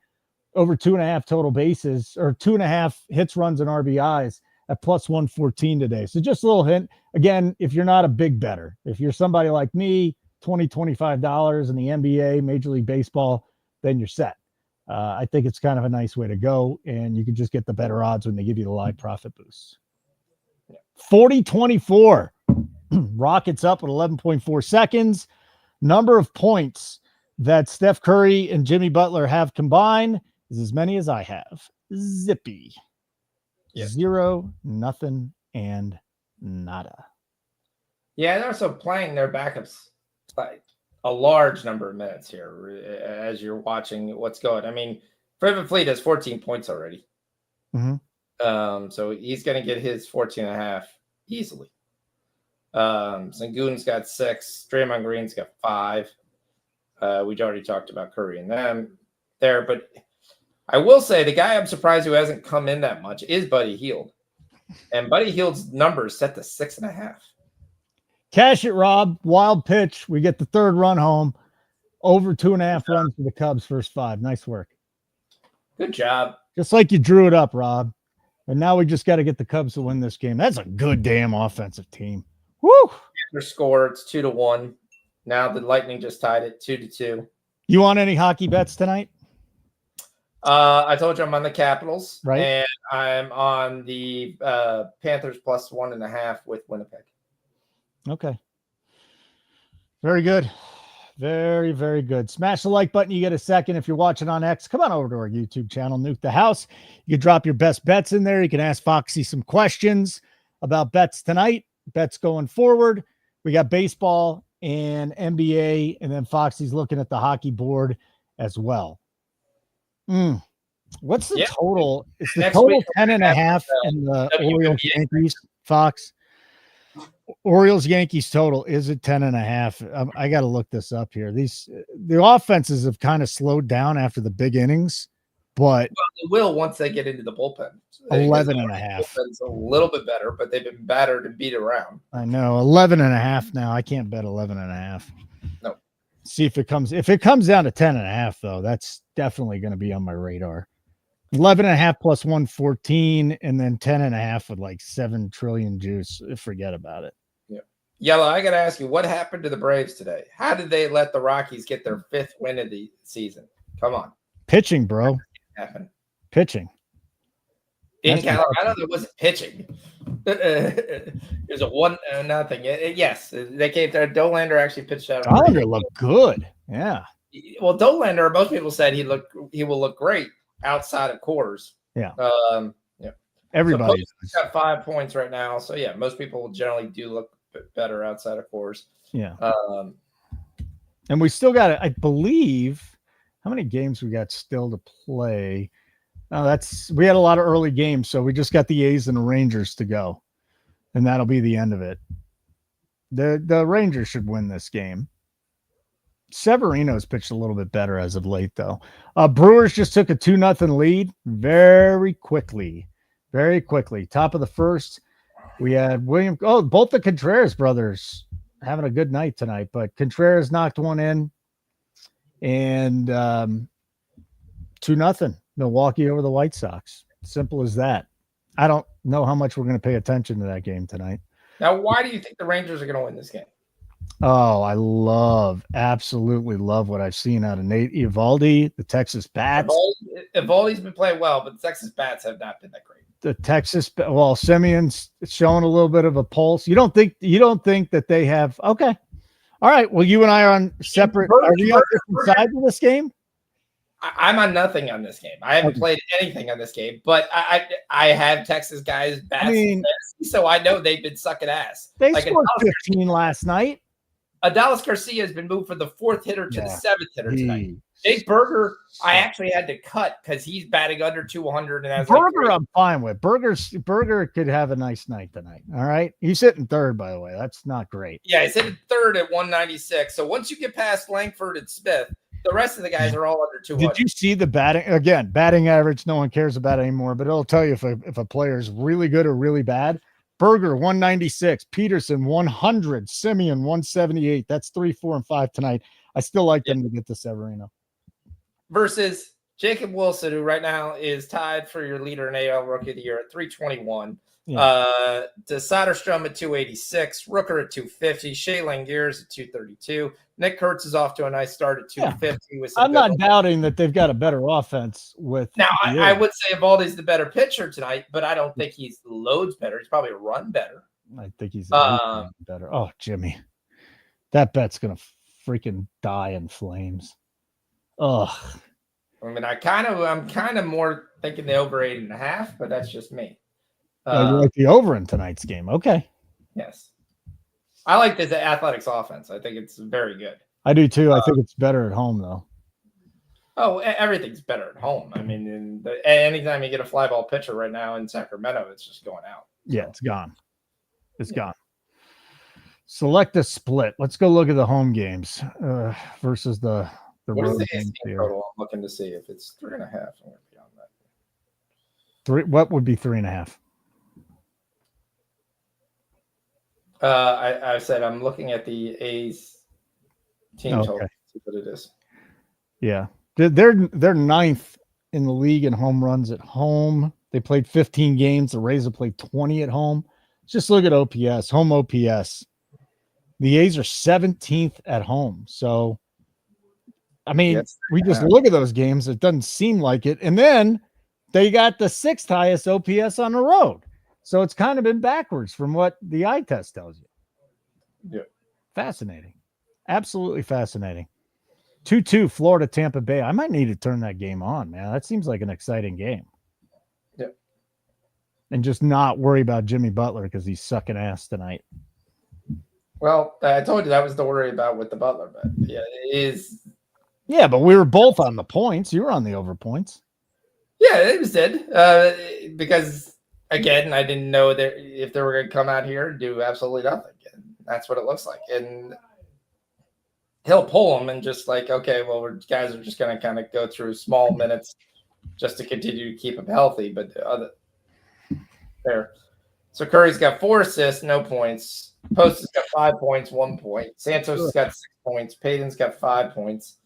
over 2.5 total bases or 2.5 hits, runs, and RBIs at +114 today. So just a little hint. Again, if you're not a big bettor, if you're somebody like me, $20, $25 in the NBA, Major League Baseball, then you're set. I think it's kind of a nice way to go, and you can just get the better odds when they give you the live profit boosts. 40-24. Rockets up with 11.4 seconds. Number of points that Steph Curry and Jimmy Butler have combined is as many as I have. Zippy. 0, nothing, and nada. Yeah, they're also playing their backups like a large number of minutes here as you're watching what's going. I mean, Fleet has 14 points already. Mm-hmm. So he's going to get his 14.5 easily. Sengun's got 6. Draymond Green's got 5. We already talked about Curry and them there, but I will say the guy I'm surprised who hasn't come in that much is Buddy Hield. And Buddy Hield's number is set to 6.5. Cash it, Rob. Wild pitch. We get the third run home. Over 2.5 runs for the Cubs first 5. Nice work. Good job. Just like you drew it up, Rob. And now we just got to get the Cubs to win this game. That's a good damn offensive team. Woo! Their score, it's 2-1. Now the Lightning just tied it 2-2. You want any hockey bets tonight? I told you I'm on the Capitals, right? And I'm on the Panthers plus 1.5 with Winnipeg. Okay. Very good. Very, very good. Smash the like button. You get a second. If you're watching on X, come on over to our YouTube channel, Nuke the House. You can drop your best bets in there. You can ask Foxy some questions about bets tonight, bets going forward. We got baseball and NBA, and then Foxy's looking at the hockey board as well. What's the total? Is the total 10.5 in the Orioles Yankees, Fox? Orioles Yankees total, is it 10.5? I got to look this up here. The offenses have kind of slowed down after the big innings, but they will once they get into the bullpen. 11.5. Bullpen's a little bit better, but they've been battered and beat around. I know 11.5 now. I can't bet 11.5. No. See if it comes down to 10.5 though. That's definitely going to be on my radar. 11.5 plus 114, and then 10.5 with like 7 trillion juice. Forget about it. Yeah. Yellow, I got to ask you, what happened to the Braves today? How did they let the Rockies get their 5th win of the season? Come on. Pitching, bro. Pitching. In Colorado, there wasn't pitching. There's a 1-0. Yes, they came there. Dolander actually pitched out. Dolander looked good. Yeah. Well, Dolander, most people said he will look great outside of Coors. Yeah. Yeah. Everybody's got 5 points right now. So yeah, most people generally do look better outside of Coors. Yeah. And we still got, I believe, how many games we got still to play? We had a lot of early games, so we just got the A's and the Rangers to go, and that'll be the end of it. The Rangers should win this game. Severino's pitched a little bit better as of late, though. Brewers just took a 2-0 lead very quickly. Top of the first, we had both the Contreras brothers having a good night tonight, but Contreras knocked one in, and 2-0 Milwaukee over the White Sox. Simple as that. I don't know how much we're going to pay attention to that game tonight. Now, why do you think the Rangers are going to win this game? Oh, I absolutely love what I've seen out of Nate Eovaldi, the Texas Bats. Eovaldi's been playing well, but the Texas Bats have not been that great. Simeon's showing a little bit of a pulse. You don't think that they have? Okay. All right. Well, you and I are on separate. Are we on different sides of this game? I'm on nothing on this game. I haven't played anything on this game, but I have Texas guys bats, so I know they've been sucking ass. They scored 15 last night. Adalis Garcia has been moved from the 4th hitter to the 7th hitter tonight. Jake Berger, I actually had to cut because he's batting under 200. And Berger, I'm fine with. Berger could have a nice night tonight. All right. He's hitting 3rd, by the way. That's not great. Yeah, he's hitting 3rd at 196. So once you get past Langford and Smith, the rest of the guys are all under 200. Did you see the batting average? No one cares about anymore, but it'll tell you if a player is really good or really bad. Berger 196, Peterson 100, Simeon 178. That's 3, 4, and 5 tonight. I still like them to get to Severino. Versus Jacob Wilson, who right now is tied for your leader in AL Rookie of the Year at 321. Yeah. To Soderstrom at 286, Rooker at 250, Shea Langieres at 232. Nick Kurtz is off to a nice start at 250. With some I'm not doubting that they've got a better offense with. Now, I would say Evaldi's the better pitcher tonight, but I don't think he's loads better. He's probably a run better. I think he's better. Oh, Jimmy, that bet's gonna freaking die in flames. Ugh. I mean, I'm kind of more thinking the over 8.5, but that's just me. You like the over in tonight's game? Okay. Yes, I like the Athletics offense. I think it's very good. I do too. I think it's better at home though. Oh, everything's better at home. I mean, anytime you get a fly ball pitcher right now in Sacramento, it's just going out. Yeah, it's gone. It's gone. Select a split. Let's go look at the home games versus the road games. Total? I'm looking to see if it's 3.5. I'm going to be on that. What would be 3.5? I said I'm looking at the A's team total. See what it is. Yeah, they're ninth in the league in home runs at home. They played 15 games. The Rays have played 20 at home. Just look at OPS, home OPS. The A's are 17th at home. So, I mean, we just look at those games. It doesn't seem like it. And then they got the 6th highest OPS on the road. So it's kind of been backwards from what the eye test tells you. Yeah. Fascinating. Absolutely fascinating. 2-2 Florida, Tampa Bay. I might need to turn that game on, man. That seems like an exciting game. Yeah. And just not worry about Jimmy Butler because he's sucking ass tonight. Well, I told you that was the worry about with the Butler, but yeah, it is. Yeah, but we were both on the points. You were on the over points. Yeah, it was dead. Because again, I didn't know that if they were going to come out here and do absolutely nothing. And that's what it looks like. And he'll pull them and just like, okay, well, guys are just going to kind of go through small minutes just to continue to keep them healthy. But there. So Curry's got 4 assists, no points. Post has got 5 points, 1 point. Santos has got 6 points. Payton's got 5 points.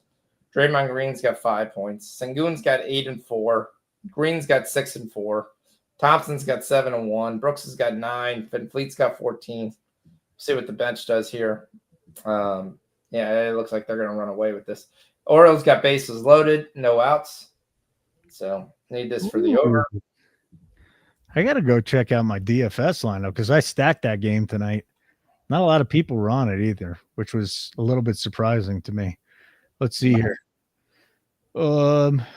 Draymond Green's got 5 points. Sengun's got 8 and 4. Green's got 6 and 4. Thompson's got 7 and 1. Brooks has got 9. VanVleet's got 14. See what the bench does here. Yeah, it looks like they're going to run away with this. Orioles got bases loaded, no outs. So need this for the over. I got to go check out my DFS lineup because I stacked that game tonight. Not a lot of people were on it either, which was a little bit surprising to me. Let's see here. Evaldi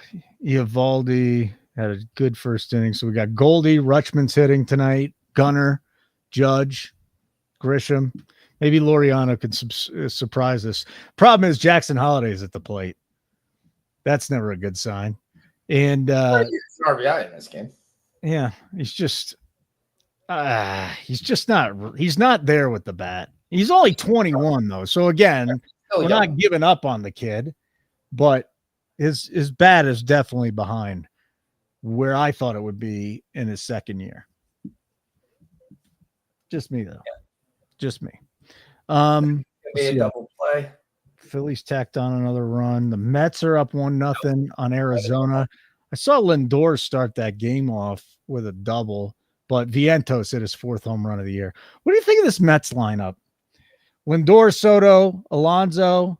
had a good first inning. So we got Goldie, Rutschman's hitting tonight, Gunner, Judge, Grisham. Maybe Laureano could surprise us. Problem is Jackson Holliday's at the plate. That's never a good sign. And RBI in this game. Yeah, he's not there with the bat. He's only 21 though. So again, we're not giving up on the kid, but his bat is definitely behind where I thought it would be in his second year. Just me though. Yeah. Just me. Be a double play. Phillies tacked on another run. The Mets are up 1-0 on Arizona. I saw Lindor start that game off with a double, but Vientos hit his 4th home run of the year. What do you think of this Mets lineup? Lindor, Soto, Alonso,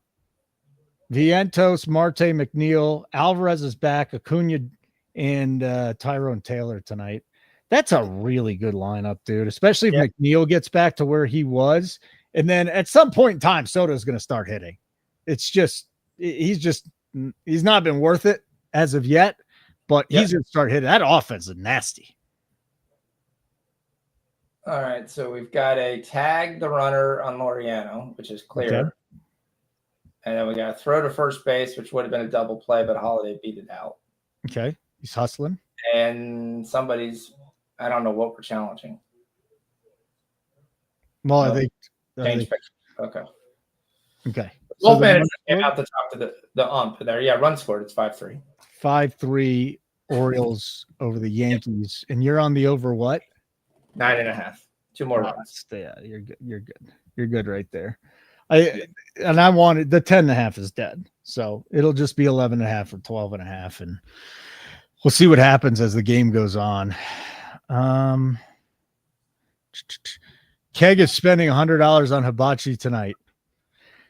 Vientos, Marte, McNeil, Alvarez is back, Acuna, and Tyrone Taylor tonight. That's a really good lineup, dude, especially if McNeil gets back to where he was. And then at some point in time, Soto's going to start hitting. It's just, he's not been worth it as of yet, but he's going to start hitting. That offense is nasty. All right. So we've got a tag the runner on Laureano, which is clear. Okay. And then we got a throw to first base, which would have been a double play, but Holiday beat it out. Okay. He's hustling. And I don't know what we're challenging. Well, I think. Change picture. Okay. Okay. Both managers came out to talk to the ump there. Yeah, run scored. It's 5-3. 5-3 Orioles over the Yankees. And you're on the over what? 9.5. 2 more runs. Yeah, you're good. You're good right there. I wanted the 10.5 is dead. So it'll just be 11.5 or 12.5. And we'll see what happens as the game goes on. Keg is spending $100 on hibachi tonight.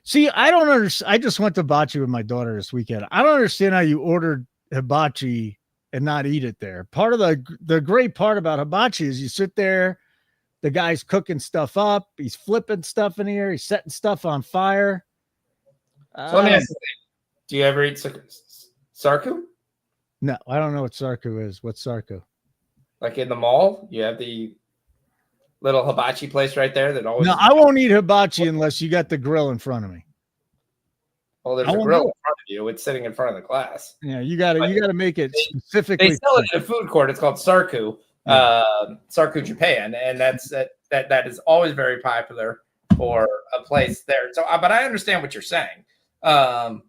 See, I don't understand. I just went to hibachi with my daughter this weekend. I don't understand how you ordered hibachi and not eat it there. Part of the great part about hibachi is you sit there, the guy's cooking stuff up, he's flipping stuff in here, he's setting stuff on fire. So let me ask you, do you ever eat sarku? No, I don't know what sarku is. What's sarku? Like in the mall, you have the little hibachi place right there that always. No, I won't eat hibachi unless you got the grill in front of me. Well, there's a grill in front of you. It's sitting in front of the glass. Yeah, you got to make it specifically. They sell it in a food court. It's called sarku, Sarku Japan, and that is always very popular for a place there. So, but I understand what you're saying. And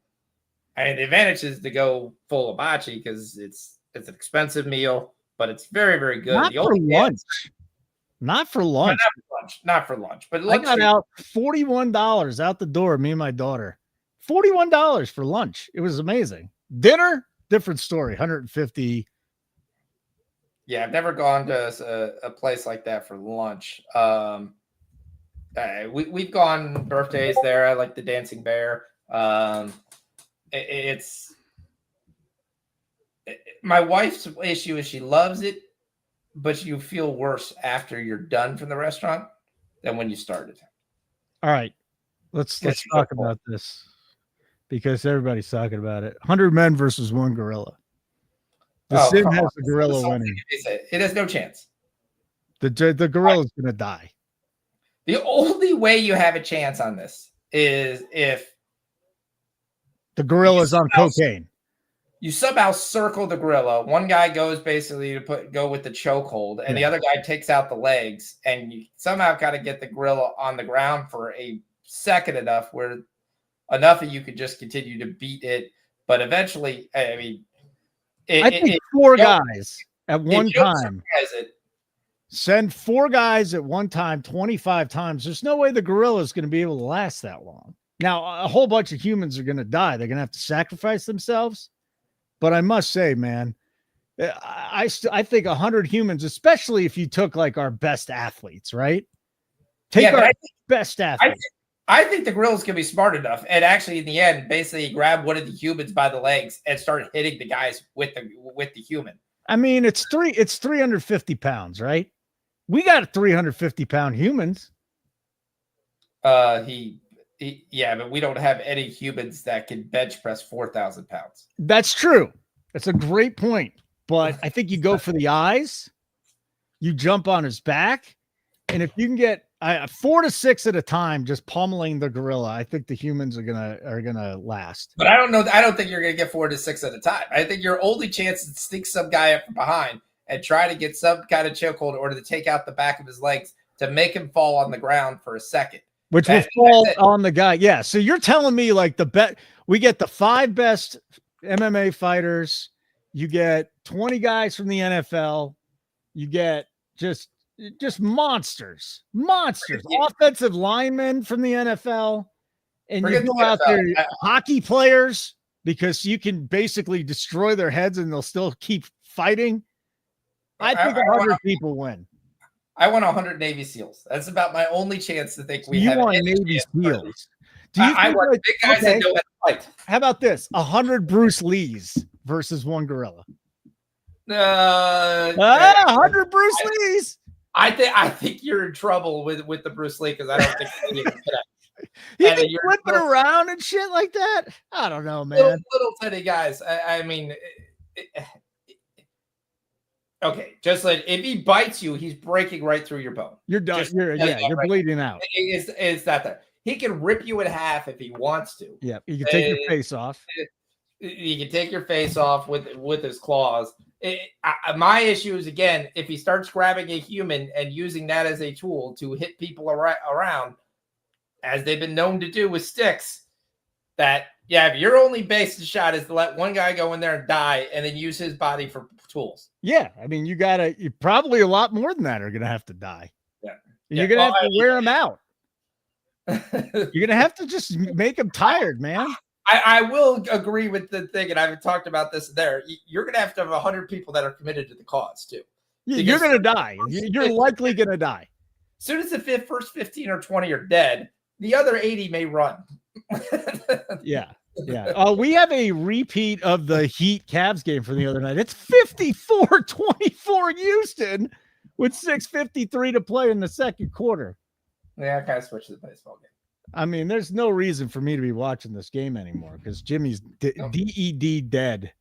the advantage is to go full hibachi because it's an expensive meal, but it's very, very good. Not for lunch. Not for lunch. Not for lunch. But lunch, I got out $41 out the door, me and my daughter. $41 for lunch. It was amazing. Dinner, different story, 150. Yeah, I've never gone to a place like that for lunch. We've gone birthdays there. I like the Dancing Bear. My wife's issue is she loves it, but you feel worse after you're done from the restaurant than when you started. All right, let's talk about this because everybody's talking about it. 100 men versus one gorilla. The Sim has the gorilla winning. It has no chance. The gorilla's going to die. The only way you have a chance on this is if the gorilla's on cocaine. You somehow circle the gorilla. One guy goes basically to go with the chokehold, and the other guy takes out the legs, and you somehow got to get the gorilla on the ground for a second enough of you could just continue to beat it. But eventually, I mean, I think four guys at one time. Send four guys at one time 25 times. There's no way the gorilla is going to be able to last that long. Now, a whole bunch of humans are going to die. They're going to have to sacrifice themselves. But I must say, man, I think 100 humans, especially if you took like our best athletes, right? Best athletes. I think the gorilla's going to be smart enough. And actually, in the end, basically grab one of the humans by the legs and start hitting the guys with the human. I mean, it's 350 pounds, right? We got 350-pound humans. Yeah, but we don't have any humans that can bench press 4,000 pounds. That's true. That's a great point. But I think you go for the eyes, you jump on his back, and if you can get 4 to 6 at a time, just pummeling the gorilla, I think the humans are gonna last. But I don't know. I don't think you're gonna get 4 to 6 at a time. I think your only chance is to sneak some guy up from behind and try to get some kind of chokehold or to take out the back of his legs to make him fall on the ground for a second. Which will fall on the guy. Yeah. So you're telling me like we get the 5 best MMA fighters. You get 20 guys from the NFL. You get just monsters, offensive linemen from the NFL. And you go out there, hockey players, because you can basically destroy their heads and they'll still keep fighting. I think 100 people win. I want 100 Navy SEALs. That's about my only chance to think we have. You want Navy SEAls? Do you? I want big guys that know how to fight. How about this? 100 Bruce Lees versus one gorilla. 100 Bruce Lees. I think you're in trouble with the Bruce Lee because I don't think you can connect. He can flip it around and shit like that. I don't know, man. Little tiny guys. I mean. Okay, just like if he bites you, he's breaking right through your bone. You're done. You're bleeding out. It's that there. He can rip you in half if he wants to. Yeah, you can take your face off. You can take your face off with his claws. My issue is, again, if he starts grabbing a human and using that as a tool to hit people around, as they've been known to do with sticks, if your only base shot is to let one guy go in there and die and then use his body for tools. Yeah, I mean, you probably a lot more than that are going to have to die. Yeah. You're going to have to wear them out. You're gonna have to just make them tired, man. I will agree with the thing, and I've talked about this there. You're going to have 100 people that are committed to the cause, too. You're going to die. You're likely going to die. As soon as the first 15 or 20 are dead, the other 80 may run. Yeah. We have a repeat of the Heat Cavs game from the other night. It's 54-24 Houston with 6:53 to play in the second quarter. Yeah, I kind of switched to the baseball game. I mean, there's no reason for me to be watching this game anymore because Jimmy's DED dead.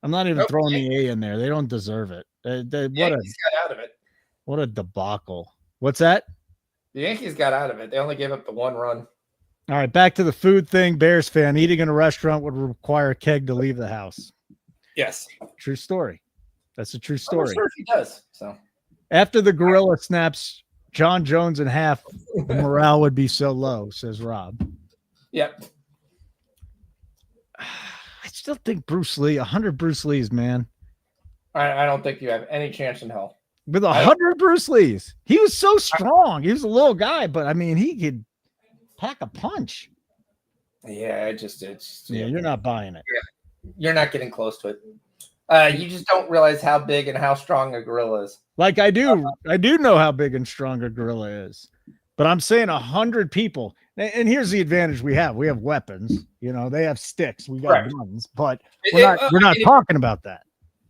I'm not even throwing the A in there. They don't deserve it. Yankees got out of it. What a debacle. What's that? The Yankees got out of it. They only gave up the 1 run. All right, back to the food thing. Bears fan, eating in a restaurant would require a keg to leave the house. Yes. True story. That's a true story. I'm sure he does. So after the gorilla snaps John Jones in half, the morale would be so low, says Rob. Yep. I still think Bruce Lee, 100 Bruce Lees, man. I don't think you have any chance in hell. With 100 Bruce Lees. He was so strong. He was a little guy, but I mean, he could pack a punch. Yeah, it's you're not buying it. Yeah, you're not getting close to it. You just don't realize how big and how strong a gorilla is. Like I do know how big and strong a gorilla is, but I'm saying 100 people. And here's the advantage we have: we have weapons. You know, they have sticks. We got guns, but we're not talking about that.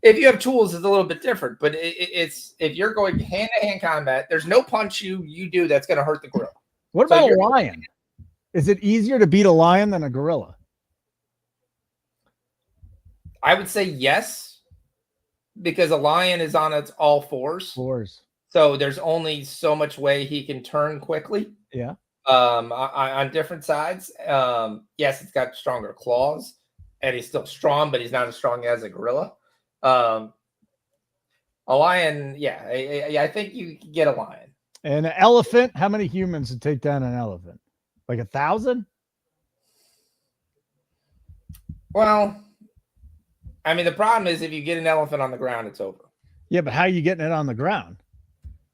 If you have tools, it's a little bit different. But it's if you're going hand-to-hand combat, there's no punch you do that's going to hurt the gorilla. What about a lion? Is it easier to beat a lion than a gorilla? I would say yes, because a lion is on its all fours. So there's only so much way he can turn quickly. Yeah. On different sides. Yes, it's got stronger claws, and he's still strong, but he's not as strong as a gorilla. A lion, yeah, I think you can get a lion. And an elephant, how many humans would take down an elephant? Like 1,000? Well, I mean, the problem is if you get an elephant on the ground, it's over. Yeah, but how are you getting it on the ground?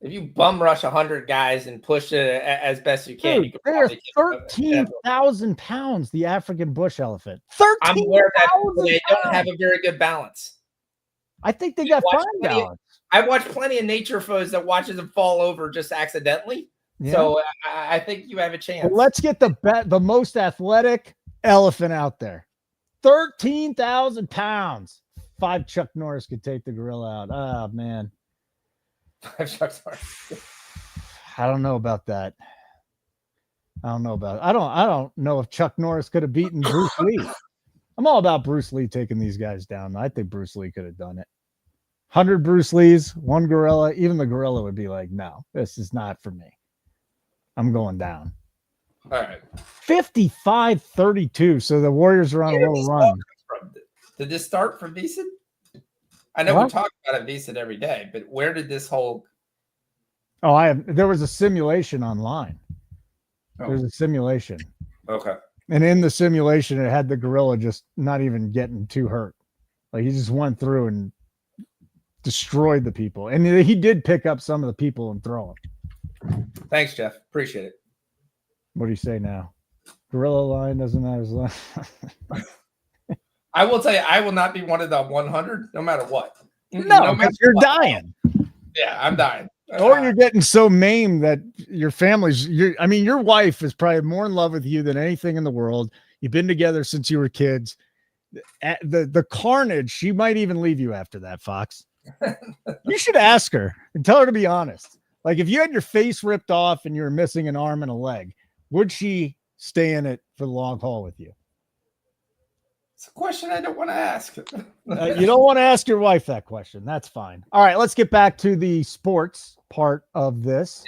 If you bum rush 100 guys and push it as best you can, you can they're 13,000 pounds, the African bush elephant. 13,000 I'm aware that they don't have a very good balance. I think they got fine balance. I've watched plenty of nature photos that watches them fall over just accidentally. Yeah. So I think you have a chance. Well, let's get the most athletic elephant out there. 13,000 pounds. 5 Chuck Norris could take the gorilla out. Oh, man. 5 Chuck Norris. I don't know about that. I don't know if Chuck Norris could have beaten Bruce Lee. I'm all about Bruce Lee taking these guys down. I think Bruce Lee could have done it. 100 Bruce Lees, 1 gorilla. Even the gorilla would be like, no, this is not for me. I'm going down. All right. 55-32. So the Warriors are on a little run. Did this start from VSiN? I know we talk about it VSiN every day, but where did this whole... there was a simulation online. There's a simulation. Okay. And in the simulation, it had the gorilla just not even getting too hurt. Like he just went through and destroyed the people. And he did pick up some of the people and throw them. Thanks, Jeff. Appreciate it. What do you say now? Gorilla line doesn't have his line. I will tell you, I will not be one of the 100, no matter what. No, because you're dying. Yeah, I'm dying. Or you're getting so maimed that your your wife is probably more in love with you than anything in the world. You've been together since you were kids. The carnage, she might even leave you after that, Fox. You should ask her and tell her to be honest. Like if you had your face ripped off and you were missing an arm and a leg, would she stay in it for the long haul with you? It's a question I don't want to ask. You don't want to ask your wife that question. That's fine. All right, let's get back to the sports part of this.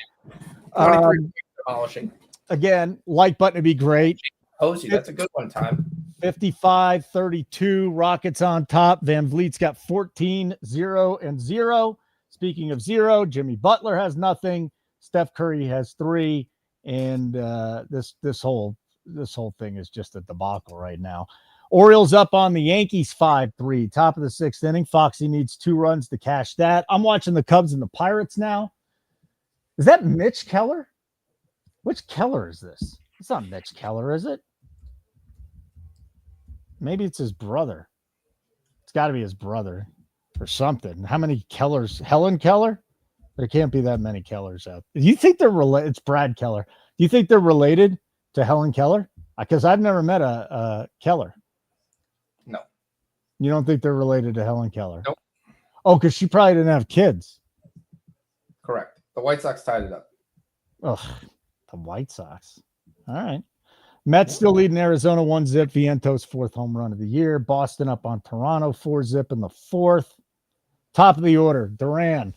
Demolishing. Again, like button would be great. Posey, that's a good one, time. 55-32, Rockets on top. Van Vliet's got 14, 0, and 0. Speaking of 0, Jimmy Butler has nothing. Steph Curry has 3, and this whole thing is just a debacle right now. Orioles up on the Yankees 5-3, top of the 6th inning. Foxy needs 2 runs to cash that. I'm watching the Cubs and the Pirates now. Is that Mitch Keller? Which Keller is this? It's not Mitch Keller, is it? Maybe it's his brother. It's got to be his brother or something. How many Kellers? Helen Keller? There can't be that many Kellers out. Do you think they're related? It's Brad Keller. Do you think they're related to Helen Keller? Because I've never met a Keller. No. You don't think they're related to Helen Keller? Nope. Oh, because she probably didn't have kids. Correct. The White Sox tied it up. Ugh, the White Sox. All right. Mets still leading Arizona 1-0. Vientos 4th home run of the year. Boston up on Toronto 4-0 in the 4th. Top of the order, Duran.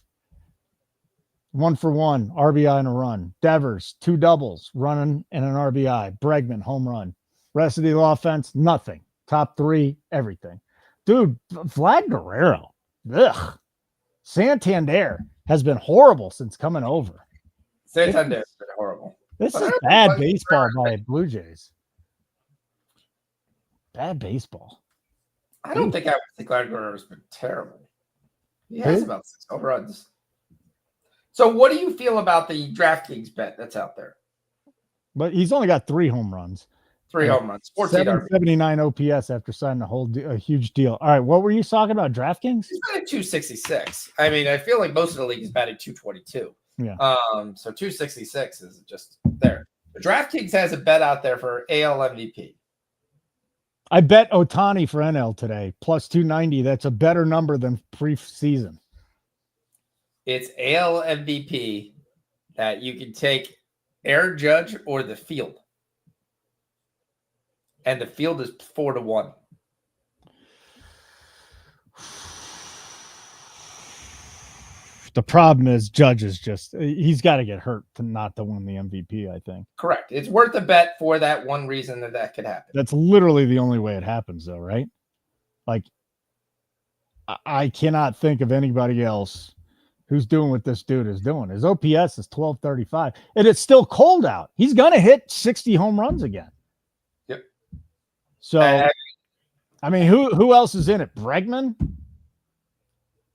1-for-1, RBI and a run. Devers, 2 doubles, running and an RBI. Bregman, home run. Rest of the offense, nothing. Top 3, everything. Dude, Vlad Guerrero. Ugh. Santander has been horrible since coming over. Santander has been horrible. This is bad baseball by Blue Jays. Bad baseball. I don't think Vlad Guerrero's been terrible. He has about 6 home runs. So what do you feel about the DraftKings bet that's out there? But he's only got 3 home runs. 3 home runs. 779 OPS after signing a huge deal. All right, what were you talking about? DraftKings? He's batting 266. I mean, I feel like most of the league is batting 222. Yeah. So 266 is just there. The DraftKings has a bet out there for AL MVP. I bet Ohtani for NL today, plus 290. That's a better number than pre-season. It's AL MVP that you can take Aaron Judge or the field. And the field is 4-1. The problem is Judge is he's got to get hurt not to win the MVP, I think. Correct. It's worth a bet for that one reason that could happen. That's literally the only way it happens, though, right? Like, I cannot think of anybody else who's doing what this dude is doing. His OPS is 1235, and it's still cold out. He's going to hit 60 home runs again. Yep. So, I mean, who else is in it? Bregman?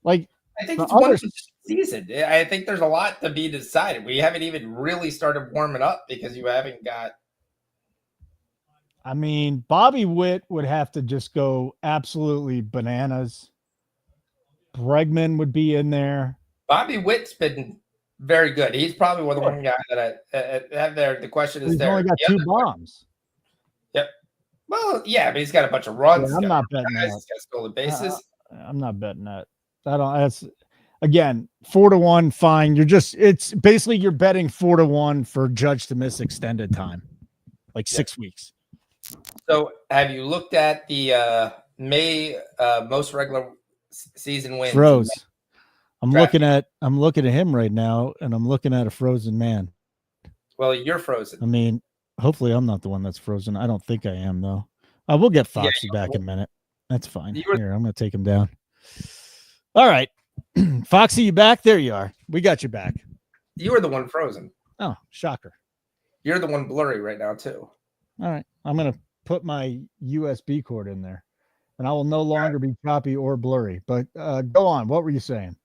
Like, I think it's one season. I think there's a lot to be decided. We haven't even really started warming up because you haven't got. I mean, Bobby Witt would have to just go absolutely bananas. Bregman would be in there. Bobby Witt's been very good. He's probably one guy that I have there. The question is, he's only got 2 bombs. Yep. Well, yeah, but he's got a bunch of runs. Yeah, I'm not betting that. He's got stolen bases. I'm not betting that. That's again 4-1. Fine. It's basically you're betting 4-1 for Judge to miss extended time, like 6 weeks. So, have you looked at the May most regular season wins? Froze. I'm looking at him right now, and I'm looking at a frozen man. Well, you're frozen. I mean, hopefully I'm not the one that's frozen. I don't think I am, though. We'll get Foxy back in a minute. That's fine. Here, I'm going to take him down. All right. Foxy, you back? There you are. We got you back. You were the one frozen. Oh, shocker. You're the one blurry right now, too. All right. I'm going to put my USB cord in there, and I will no longer be choppy or blurry. But go on. What were you saying?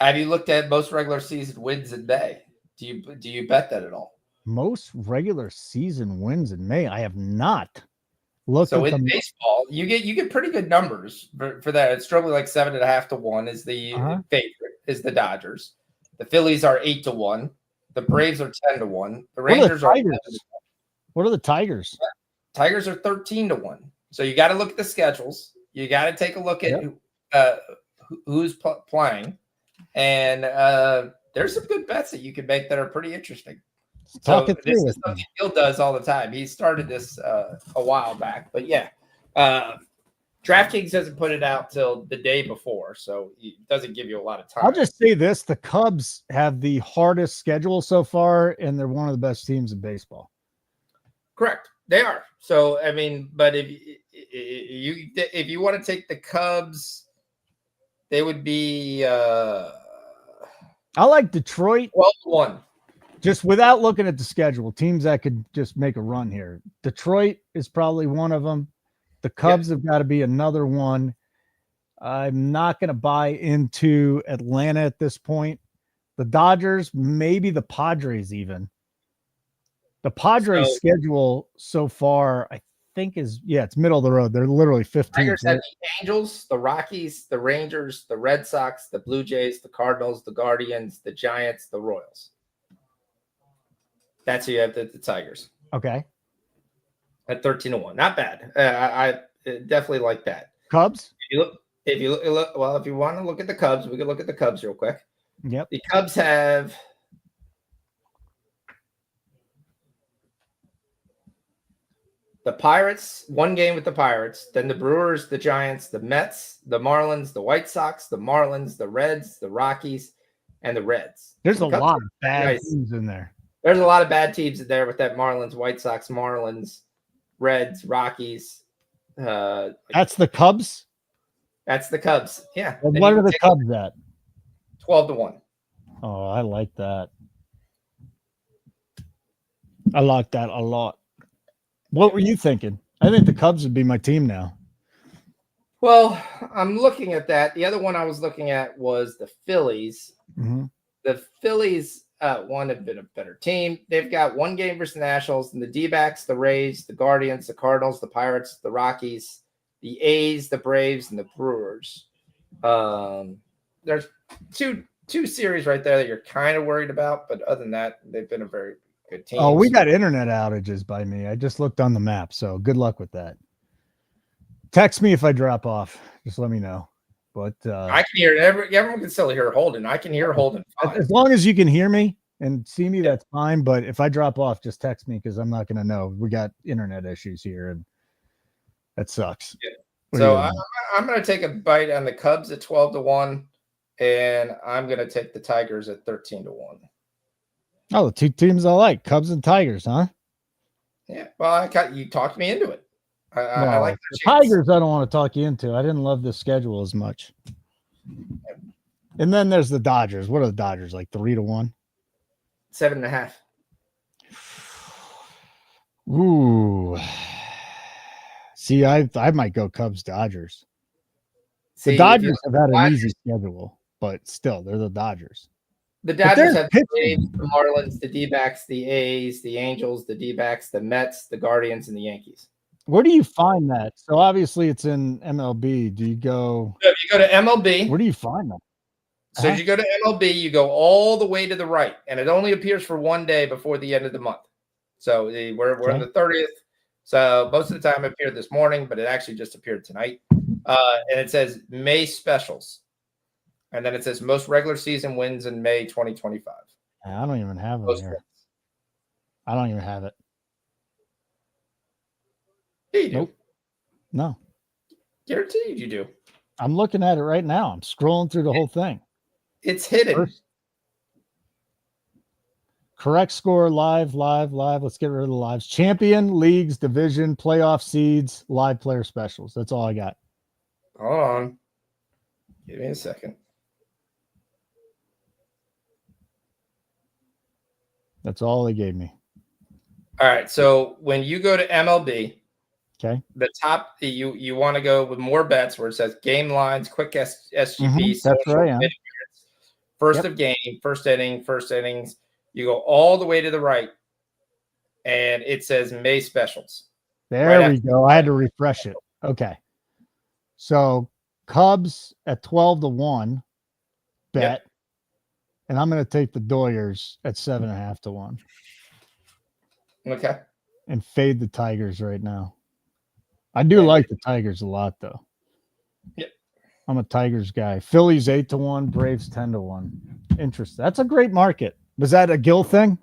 Have you looked at most regular season wins in May? Do you bet that at all? Most regular season wins in May? I have not. So in baseball, you get pretty good numbers for that. It's probably like 7.5 to 1 is the favorite, is the Dodgers. The Phillies are 8 to 1. The Braves are 10 to 1. The Rangers are 11 to 1. What are the Tigers? Tigers are 13 to 1. So you got to look at the schedules. You got to take a look at who's playing, and there's some good bets that you can make that are pretty interesting. So this is something Gil does all the time. He started this a while back, but yeah, DraftKings doesn't put it out till the day before, so it doesn't give you a lot of time. I'll just say this: the Cubs have the hardest schedule so far, and they're one of the best teams in baseball. Correct, they are. So I mean, but if you want to take the Cubs, they would be. I like Detroit. 12-1. Just without looking at the schedule, teams that could just make a run here. Detroit is probably one of them. The Cubs have got to be another one. I'm not going to buy into Atlanta at this point. The Dodgers, maybe the Padres even. The Padres' So schedule so far, I think, it's middle of the road. They're literally 15th. Tigers have the Angels, the Rockies, the Rangers, the Red Sox, the Blue Jays, the Cardinals, the Guardians, the Giants, the Royals. That's who you have the Tigers. Okay. At 13-1. Not bad. I definitely like that. Cubs? If you look, well, if you want to look at the Cubs, we can look at the Cubs real quick. Yep. The Cubs have the Pirates, one game with the Pirates, then the Brewers, the Giants, the Mets, the Marlins, the White Sox, the Marlins, the Reds, the Rockies, and the Reds. There's a lot of bad teams in there. There's a lot of bad teams in there with that Marlins, White Sox, Marlins, Reds, Rockies. That's the Cubs? That's the Cubs. Yeah. Well, what are the Cubs at? 12-1. Oh, I like that. I like that a lot. What were you thinking? I think the Cubs would be my team now. Well, I'm looking at that. The other one I was looking at was the Phillies. Mm-hmm. The Phillies, one, have been a better team. They've got one game versus the Nationals, and the D-backs, the Rays, the Guardians, the Cardinals, the Pirates, the Rockies, the A's, the Braves, and the Brewers. There's two series right there that you're kind of worried about, but other than that, they've been a very good team. Oh, we got internet outages by me. I just looked on the map, so good luck with that. Text me if I drop off. Just let me know. But I can hear it. Everyone can still hear Holden. I can hear Holden fine. As long as you can hear me and see me, that's fine. But if I drop off, just text me because I'm not going to know. We got internet issues here, and that sucks. Yeah. So I'm going to take a bite on the Cubs at 12-1, and I'm going to take the Tigers at 13-1. Oh, the two teams I like, Cubs and Tigers, huh? Yeah. Well, you talked me into it. I like the Tigers. I don't want to talk you into. I didn't love the schedule as much. And then there's the Dodgers. What are the Dodgers, like 3-1? 7.5. Ooh. See, I might go Cubs Dodgers. The Dodgers have had an easy schedule, but still, they're the Dodgers. The Dodgers have the Braves, the Marlins, the D-backs, the A's, the Angels, the D-backs, the Mets, the Guardians, and the Yankees. Where do you find that? So obviously it's in MLB. Do you go? So if you go to MLB, where do you find that? So as you go to MLB, you go all the way to the right, and it only appears for one day before the end of the month. So we're on the 30th. So most of the time it appeared this morning, but it actually just appeared tonight. And it says May specials. And then it says most regular season wins in May 2025. I don't even have it here. I don't even have it. Yeah, you do. Nope. No. Guaranteed you do. I'm looking at it right now. I'm scrolling through the whole thing. It's hidden. Correct score, live. Let's get rid of the lives. Champion, leagues, division, playoff seeds, live player specials. That's all I got. Hold on. Give me a second. That's all they gave me. All right. So when you go to MLB, okay, the top you want to go with more bets where it says game lines, quick SGP, that's right. First of game, first inning, first innings. You go all the way to the right, and it says May specials. There we go. I had to refresh it. Okay. So Cubs at 12-1 bet. And I'm going to take the Doyers at 7.5-1. Okay. And fade the Tigers right now. I do like the Tigers a lot, though. Yeah. I'm a Tigers guy. Phillies 8-1, Braves 10-1. Interesting. That's a great market. Was that a Gill thing?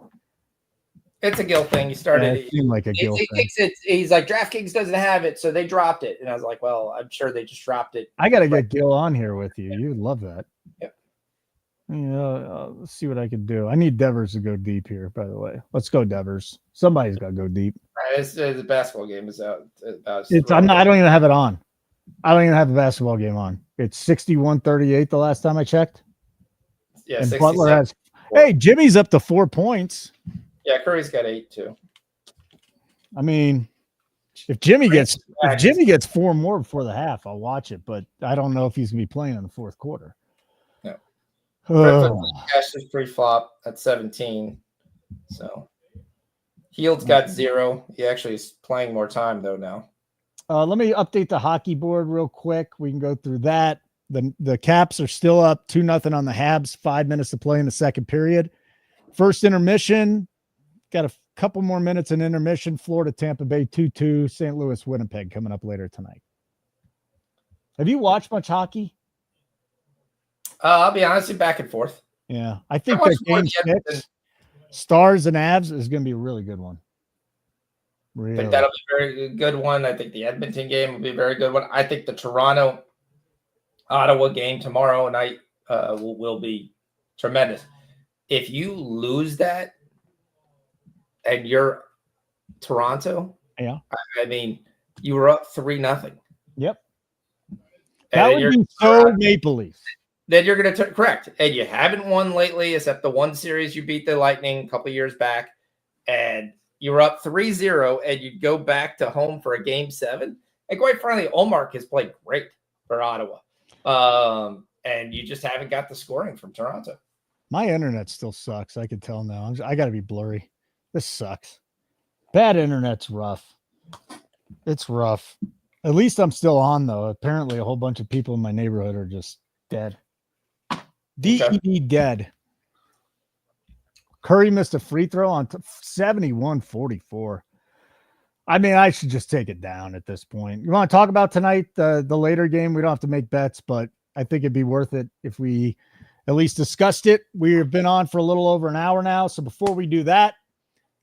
It's a Gill thing. You started. It seemed like a Gill thing. He's like, DraftKings doesn't have it, so they dropped it. And I was like, well, I'm sure they just dropped it. I got to get Gill on here with you. You would love that. Yep. Let's see what I can do. I need Devers to go deep here, by the way. Let's go Devers. Somebody's got to go deep. The basketball game is out. I don't even have it on. I don't even have the basketball game on. It's 61-38 the last time I checked. Yeah, and Butler has. Hey, Jimmy's up to 4 points. Yeah, Curry's got 8 too. I mean, if Jimmy gets 4 more before the half, I'll watch it. But I don't know if he's gonna be playing in the fourth quarter. No. Cash is pre-flop at 17. So Hield's got 0. He actually is playing more time though now. Let me update the hockey board real quick. We can go through that. The Caps are still up 2-0 on the Habs. 5 minutes to play in the second period. First intermission. Got a couple more minutes in intermission. Florida, Tampa Bay 2-2. St. Louis, Winnipeg coming up later tonight. Have you watched much hockey? I'll be honest, back and forth. Yeah, I think that game 6, Stars and Avs, is going to be a really good one. Really. I think that'll be a very good one. I think the Edmonton game will be a very good one. I think the Toronto-Ottawa game tomorrow night will be tremendous. If you lose that and you're Toronto, yeah, I mean, you were up 3-0. Yep. That would be so Maple Leafs. Then you're going to correct. And you haven't won lately, except the one series you beat the Lightning a couple years back. And you were up 3-0, and you go back to home for a game 7. And quite frankly, Omar has played great for Ottawa. And you just haven't got the scoring from Toronto. My internet still sucks. I can tell now. I got to be blurry. This sucks. Bad internet's rough. It's rough. At least I'm still on, though. Apparently, a whole bunch of people in my neighborhood are just dead. DED dead. Curry missed a free throw on 71-44. I mean, I should just take it down at this point. You want to talk about tonight, the later game? We don't have to make bets, but I think it'd be worth it if we at least discussed it. We've been on for a little over an hour now. So before we do that,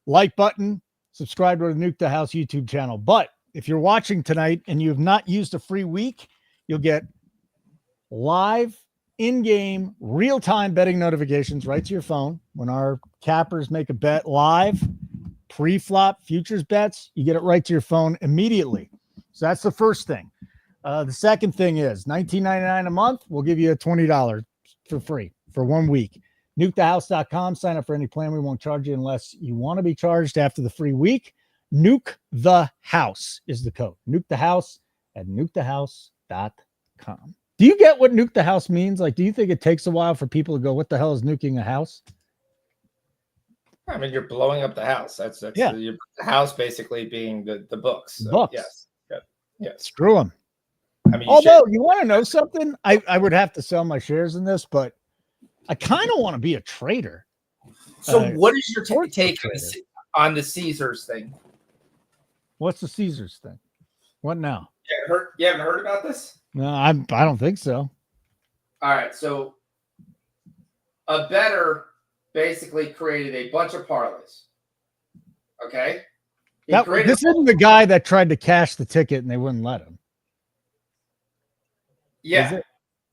like button, subscribe to the Nuke the House YouTube channel. But if you're watching tonight and you have not used a free week, you'll get live in-game real-time betting notifications right to your phone. When our cappers make a bet live, pre-flop futures bets, you get it right to your phone immediately. So that's the first thing. The second thing is $19.99 a month. We'll give you a $20 for free for 1 week. NukeTheHouse.com. Sign up for any plan. We won't charge you unless you want to be charged after the free week. Nuke the House is the code. Nuke the House at NukeTheHouse.com. Do you get what Nuke the House means? Like, do you think it takes a while for people to go, what the hell is nuking a house? I mean, you're blowing up the house. That's yeah. The house basically being the books. So, books. Yes. Yes. Screw them. I mean, although you want to know something, I would have to sell my shares in this, but I kind of want to be a trader. So what is your take on the Caesars thing? What's the Caesars thing? What now? You haven't heard about this? No, I don't think so. All right. So a bettor basically created a bunch of parlays. Okay. This isn't the guy that tried to cash the ticket and they wouldn't let him. Yeah.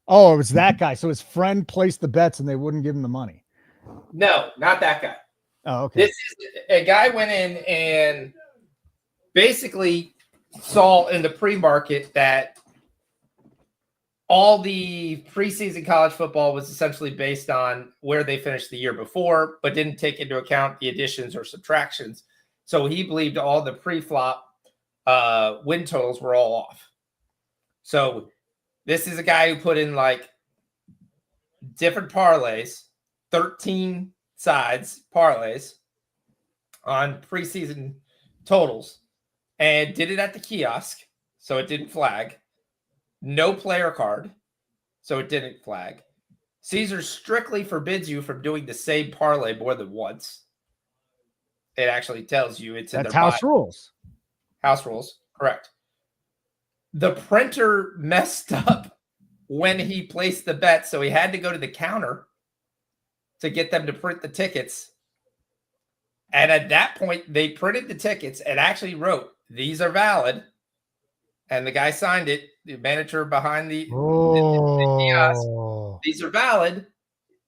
Oh, it was that guy. So his friend placed the bets and they wouldn't give him the money. No, not that guy. Oh, okay. This is a guy went in and basically saw in the pre-market that all the preseason college football was essentially based on where they finished the year before, but didn't take into account the additions or subtractions. So he believed all the pre-flop win totals were all off. So this is a guy who put in like different parlays, 13 sides parlays on preseason totals, and did it at the kiosk, so it didn't flag. No player card, so it didn't flag. Caesars strictly forbids you from doing the same parlay more than once. It actually tells you it's in That's their house rules. House rules, correct. The printer messed up when he placed the bet, so he had to go to the counter to get them to print the tickets. And at that point, they printed the tickets and actually wrote, "These are valid." And the guy signed it, the manager behind the kiosk. "These are valid,"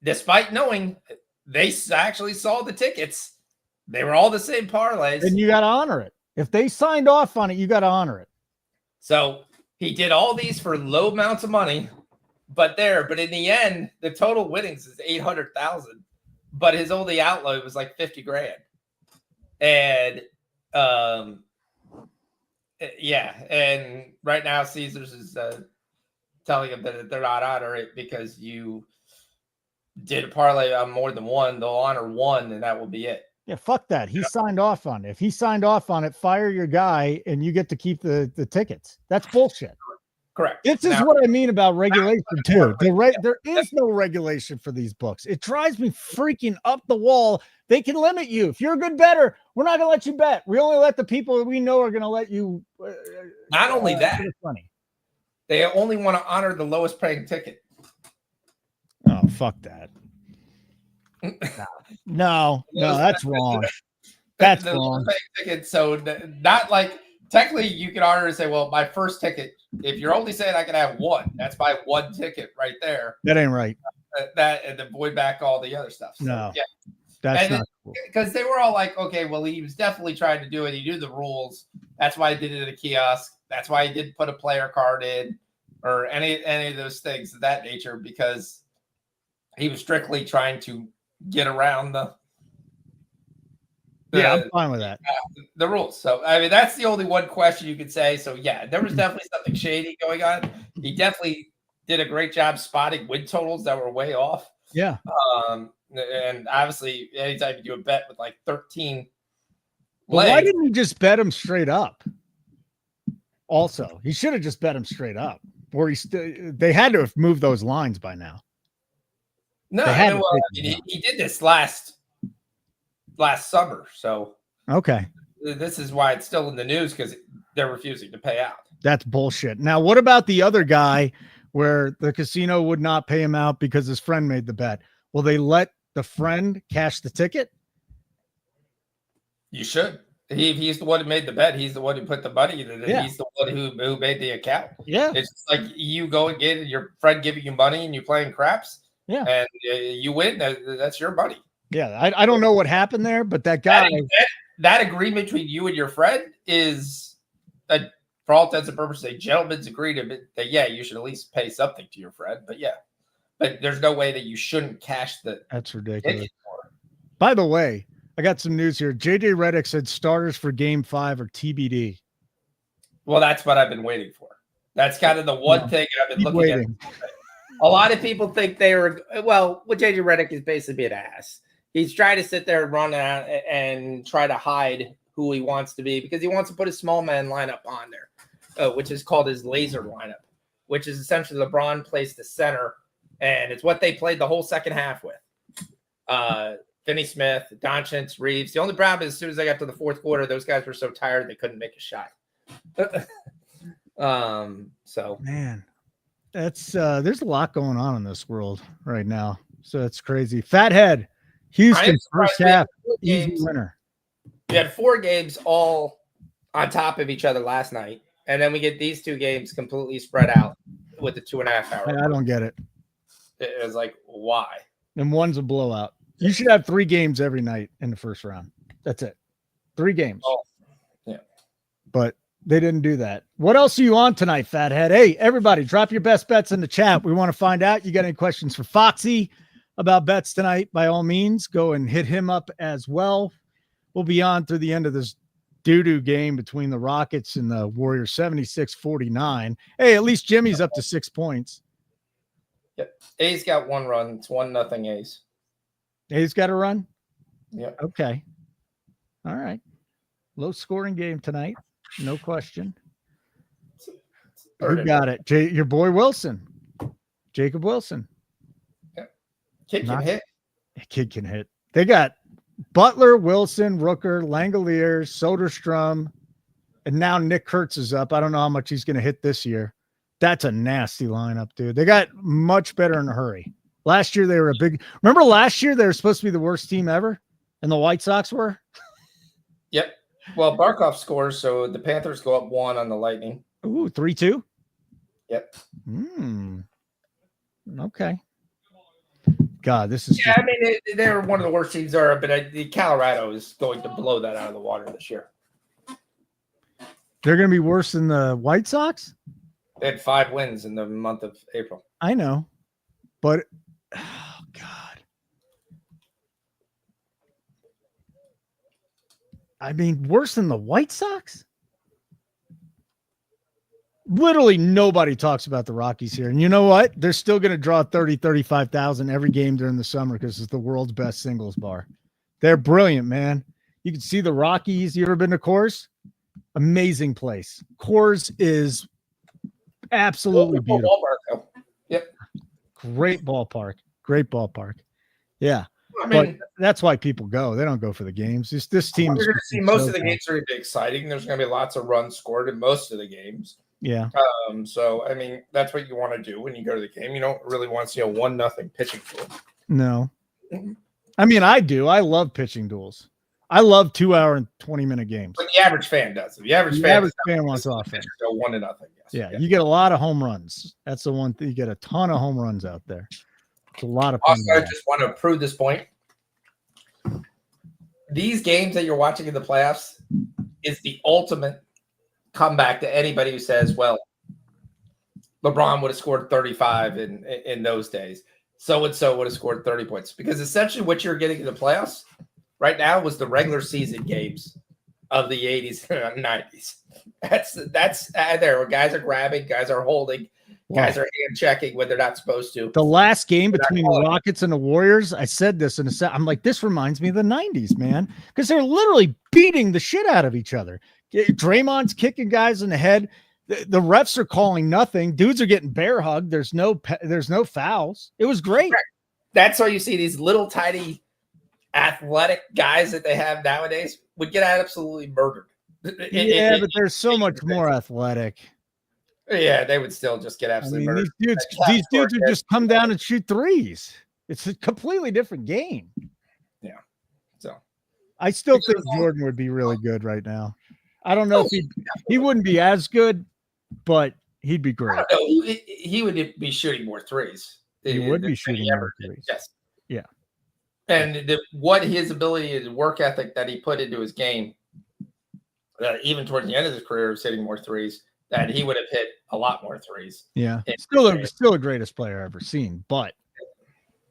despite knowing they actually saw the tickets. They were all the same parlays. And you got to honor it. If they signed off on it, you got to honor it. So he did all these for low amounts of money, but in the end, the total winnings is 800,000, but his only outlay was like 50 grand. And and right now Caesars is telling him that they're not honor it because you did a parlay on more than one. They'll honor one, and that will be it. Yeah, fuck that. He signed off on it. If he signed off on it, fire your guy and you get to keep the tickets. That's bullshit. Correct. This is what I mean about regulation too. There is no regulation for these books. It drives me freaking up the wall. They can limit you. If you're a good bettor, we're not going to let you bet. We only let the people that we know are going to let you. Not only that, they only want to honor the lowest paying ticket. Oh, fuck that. No, that's wrong. That's wrong. Ticket, so not like technically you can honor and say, well, my first ticket, if you're only saying I can have one, that's my one ticket right there. That ain't right. That and then void back all the other stuff. So, no. Yeah. That's not cool. Because they were all like, okay, well, he was definitely trying to do it. He knew the rules. That's why he did it at a kiosk. That's why he didn't put a player card in or any of those things of that nature, because he was strictly trying to get around the yeah, I'm fine with that. The rules. So, I mean, that's the only one question you could say. So, yeah, there was definitely something shady going on. He definitely did a great job spotting win totals that were way off. Yeah. And obviously, anytime you do a bet with like 13 legs, why didn't he just bet him straight up? Also, he should have just bet him straight up. Or they had to have moved those lines by now. No, he did this last summer. So okay, this is why it's still in the news, because they're refusing to pay out. That's bullshit. Now, what about the other guy where the casino would not pay him out because his friend made the bet? Will they let the friend cash the ticket? You should. He's the one who made the bet. He's the one who put the money in it. Yeah. He's the one who made the account. Yeah. It's just like you go and get your friend giving you money and you playing craps. Yeah. And you win. That's your money. Yeah. I don't know what happened there, but that guy. That agreement between you and your friend is, for all intents and purposes, a gentleman's agreement that, yeah, you should at least pay something to your friend. But yeah. But there's no way that you shouldn't cash the. That's ridiculous. By the way, I got some news here. JJ Redick said starters for Game 5 are TBD. Well, that's what I've been waiting for. That's kind of the one thing I've been looking at. A lot of people think they were what JJ Redick is basically being an ass. He's trying to sit there and run out and try to hide who he wants to be, because he wants to put a small man lineup on there, which is called his laser lineup, which is essentially LeBron plays the center. And it's what they played the whole second half with. Finney Smith, Doncic, Reeves. The only problem is as soon as they got to the fourth quarter, those guys were so tired they couldn't make a shot. So man, that's there's a lot going on in this world right now. So it's crazy. Fathead, Houston first half, easy winner. We had 4 games all on top of each other last night, and then we get these 2 games completely spread out with the 2.5 hour. I don't get it. It was like, why? And one's a blowout. You should have 3 games every night in the first round. That's it. 3 games. Oh, yeah. But they didn't do that. What else are you on tonight, Fathead? Hey, everybody, drop your best bets in the chat. We want to find out. You got any questions for Foxy about bets tonight? By all means, go and hit him up as well. We'll be on through the end of this doo-doo game between the Rockets and the Warriors, 76-49. Hey, at least Jimmy's up to 6 points. Yep. A's got 1 run. It's 1-0 A's. A's got a run? Yeah. Okay. All right. Low scoring game tonight. No question. Who got it? Your boy Wilson. Jacob Wilson. Yeah. Kid can hit. Kid can hit. They got Butler, Wilson, Rooker, Langoliers, Soderstrom, and now Nick Kurtz is up. I don't know how much he's going to hit this year. That's a nasty lineup, dude. They got much better in a hurry. Last year, they were a big – remember last year they were supposed to be the worst team ever? And the White Sox were? Yep. Well, Barkov scores, so the Panthers go up 1 on the Lightning. Ooh, 3-2? Yep. Okay. God, this is – yeah, I mean, they're one of the worst teams there, but Colorado is going to blow that out of the water this year. They're going to be worse than the White Sox? They had 5 wins in the month of April. I know, but oh God, I mean, worse than the White Sox? Literally nobody talks about the Rockies here. And you know what? They're still going to draw 30, 35,000 every game during the summer because it's the world's best singles bar. They're brilliant, man. You can see the Rockies. You ever been to Coors? Amazing place. Coors is absolutely beautiful. Yep. Great ballpark. Great ballpark. Yeah. I mean, but that's why people go. They don't go for the games. This team is going to see most of the games are going to be exciting. There's going to be lots of runs scored in most of the games. Yeah. So I mean, that's what you want to do when you go to the game. You don't really want to see a 1-0 pitching duel. No. I mean, I do. I love pitching duels. I love 2-hour and 20-minute games. But the average fan does. The average fan wants offense. Go 1-0. Yes. Yeah, you get a lot of home runs. That's the one thing. You get a ton of home runs out there. It's a lot of fun. Also, I just want to prove this point. These games that you're watching in the playoffs is the ultimate comeback to anybody who says, well, LeBron would have scored 35 in those days. So-and-so would have scored 30 points. Because essentially what you're getting in the playoffs right now was the regular season games of the 80s and 90s. That's there where guys are grabbing, guys are holding, guys are hand checking when they're not supposed to. The last game between the Rockets and the Warriors, I said this in a set. I'm like, this reminds me of the 90s, man, because they're literally beating the shit out of each other. Draymond's kicking guys in the head. The refs are calling nothing. Dudes are getting bear hugged. There's no fouls. It was great. That's why you see these little tiny athletic guys that they have nowadays would get absolutely murdered. Yeah, but they're so much more athletic. Yeah, they would still just get absolutely murdered. These dudes would just come down and shoot threes. It's a completely different game. Yeah. So I still think Jordan would be really good right now. I don't know if he wouldn't be as good, but he'd be great. He would be shooting more threes. He would be shooting more threes. Yes. Yeah. And what his ability and work ethic that he put into his game, even towards the end of his career, was hitting more threes, that he would have hit a lot more threes. Yeah. Still the greatest player I've ever seen. But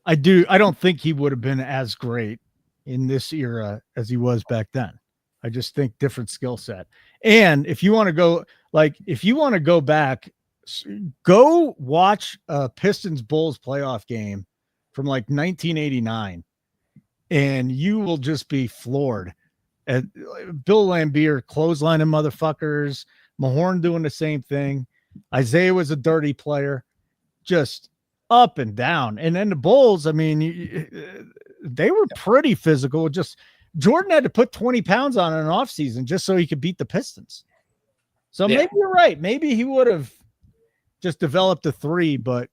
I don't think he would have been as great in this era as he was back then. I just think different skill set. And if you want to go back, go watch a Pistons Bulls playoff game from like 1989, and you will just be floored at Bill Laimbeer clotheslining motherfuckers, Mahorn doing the same thing. Isaiah was a dirty player, just up and down. And then the Bulls, I mean, they were pretty physical. Just Jordan had to put 20 pounds on in an offseason just so he could beat the Pistons. So maybe you're right. Maybe he would have just developed a three, but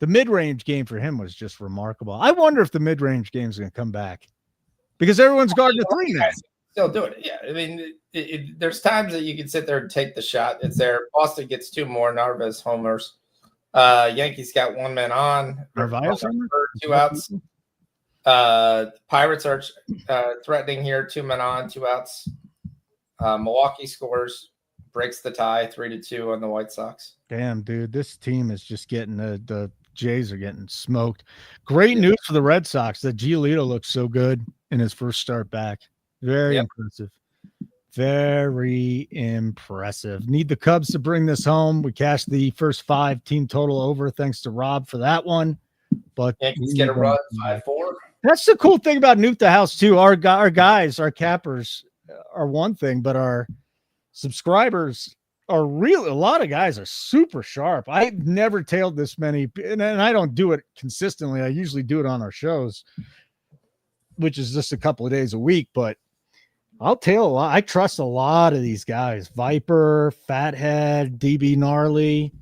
the mid-range game for him was just remarkable. I wonder if the mid-range game is going to come back because everyone's guarding the three now. Still doing it. Yeah. I mean, there's times that you can sit there and take the shot. It's there. Boston gets 2 more. Narvaez homers. Yankees got 1 man on. Narvaez 2 outs. Pirates are threatening here. 2 men on, 2 outs. Milwaukee scores, breaks the tie 3-2 on the White Sox. Damn, dude, this team is just getting the Jays are getting smoked. Great news for the Red Sox that Giolito looks so good in his first start back. Very impressive. Very impressive. Need the Cubs to bring this home. We cashed the first 5 team total over. Thanks to Rob for that one. But Yankees get a run 5-4. That's the cool thing about Nuke the House too. Our guys, our cappers are one thing, but our subscribers are really, a lot of guys are super sharp. I've never tailed this many, and I don't do it consistently. I usually do it on our shows, which is just a couple of days a week, but I'll tail a lot. I trust a lot of these guys. Viper, Fathead, DB Gnarly.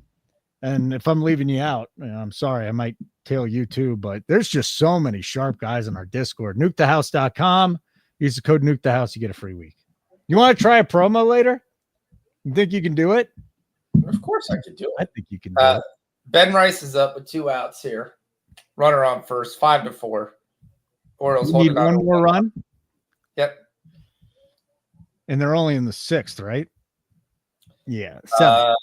And if I'm leaving you out, I'm sorry, I might tail you too, but there's just so many sharp guys in our Discord. NukeTheHouse.com. Use the code NukeTheHouse, you get a free week. You want to try a promo later? You think you can do it? Of course I can do it. I think you can do it. Ben Rice is up with 2 outs here. Runner on first, 5-4. Orioles need one more run? Yep. And they're only in the 6th, right? Yeah. 7th.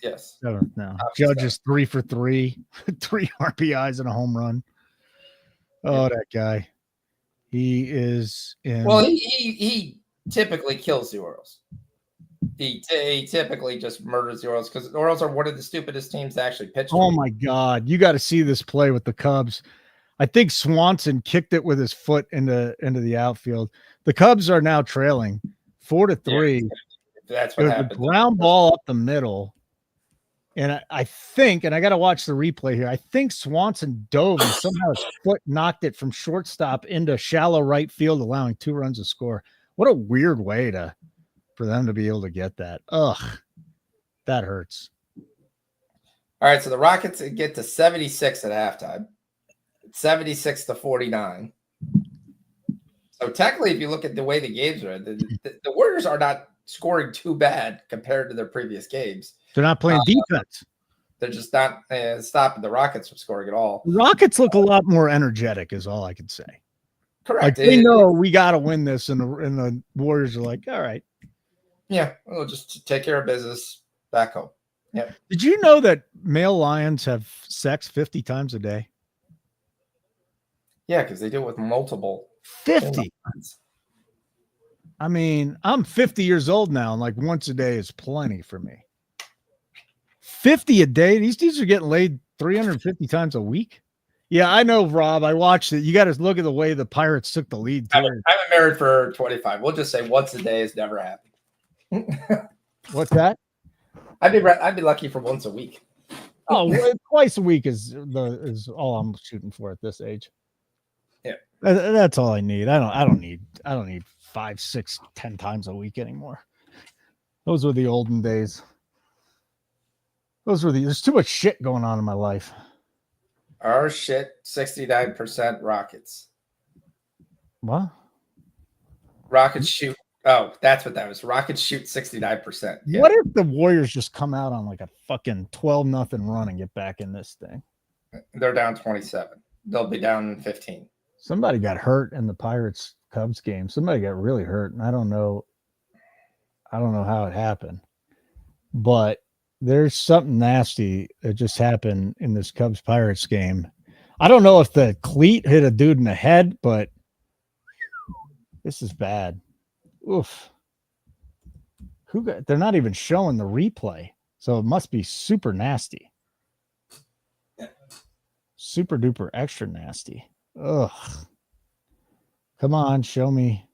Yes. 7th now. Judge is 3 for 3, 3 RBIs and a home run. Oh, that guy. He is in. Well, he typically kills the Orioles. He typically just murders the Orioles because the Orioles are one of the stupidest teams to actually pitch. Oh my God. You got to see this play with the Cubs. I think Swanson kicked it with his foot into the outfield. The Cubs are now trailing 4-3. Yeah, that's It what was a happened. ground ball up the middle. And I think, and I got to watch the replay here, I think Swanson dove and somehow his foot knocked it from shortstop into shallow right field, allowing 2 runs to score. What a weird way for them to be able to get that. Ugh, that hurts. All right, so the Rockets get to 76 at halftime. 76-49. So technically, if you look at the way the games are, the Warriors are not scoring too bad compared to their previous games. They're not playing defense. They're just not stopping the Rockets from scoring at all. The Rockets look a lot more energetic, is all I can say. Correct. Like they know we got to win this, and the Warriors are like, all right. Yeah, we'll just take care of business back home. Yeah. Did you know that male lions have sex 50 times a day? Yeah, because they do it with multiple. 50. I mean, I'm 50 years old now, and like once a day is plenty for me. 50 a day? These dudes are getting laid 350 times a week? Yeah, I know, Rob. I watched it. You got to look at the way the Pirates took the lead. I've been married for 25. We'll just say once a day has never happened. What's that? I'd be lucky for once a week. Oh, twice a week is all I'm shooting for at this age. Yeah, that's all I need. I don't need 5, 6, 10 times a week anymore. Those were the olden days. There's too much shit going on in my life. Our shit, 69% Rockets. What? Rockets shoot. Oh, that's what that was. Rockets shoot 69%. Yeah. What if the Warriors just come out on like a fucking 12-0 run and get back in this thing? They're down 27. They'll be down 15. Somebody got hurt in the Pirates Cubs game. Somebody got really hurt, and I don't know how it happened. But there's something nasty that just happened in this Cubs Pirates game. I don't know if the cleat hit a dude in the head, but this is bad. Oof. They're not even showing the replay, so it must be super nasty. Super duper extra nasty. Ugh. Come on, show me.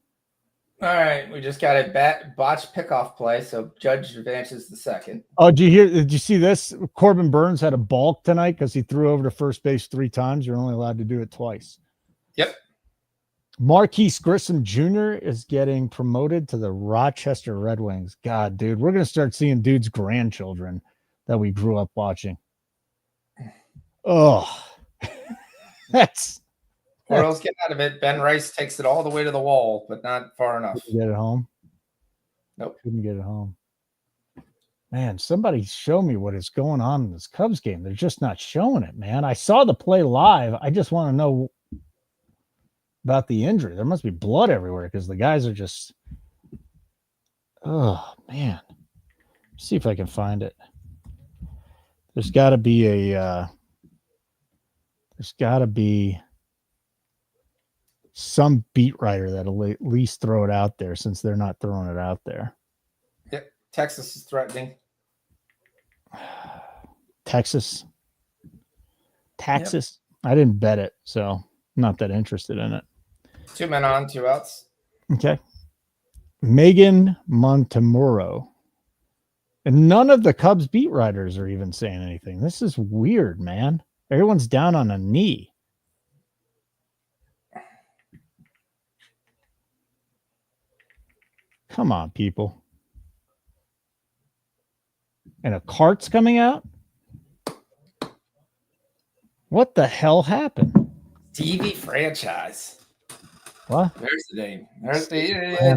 All right, we just got a botched pickoff play, so Judge advances the second. Oh, did you see this? Corbin Burns had a balk tonight because he threw over to first base 3 times. You're only allowed to do it twice. Yep. Marquise Grissom Jr. is getting promoted to the Rochester Red Wings. God, dude, we're going to start seeing dudes' grandchildren that we grew up watching. Oh, Or else get out of it. Ben Rice takes it all the way to the wall, but not far enough. Couldn't get it home? Nope. Couldn't get it home. Man, somebody show me what is going on in this Cubs game. They're just not showing it, man. I saw the play live. I just want to know about the injury. There must be blood everywhere because the guys are just, oh, man. Let's see if I can find it. There's got to be some beat writer that'll at least throw it out there since they're not throwing it out there. Yep. Texas is threatening. Texas. Yep. I didn't bet it, so I'm not that interested in it. 2 men on, 2 outs. Okay. Megan Montemuro. And none of the Cubs beat writers are even saying anything. This is weird, man. Everyone's down on a knee. Come on, people. And a cart's coming out? What the hell happened? TV franchise. What? There's the name.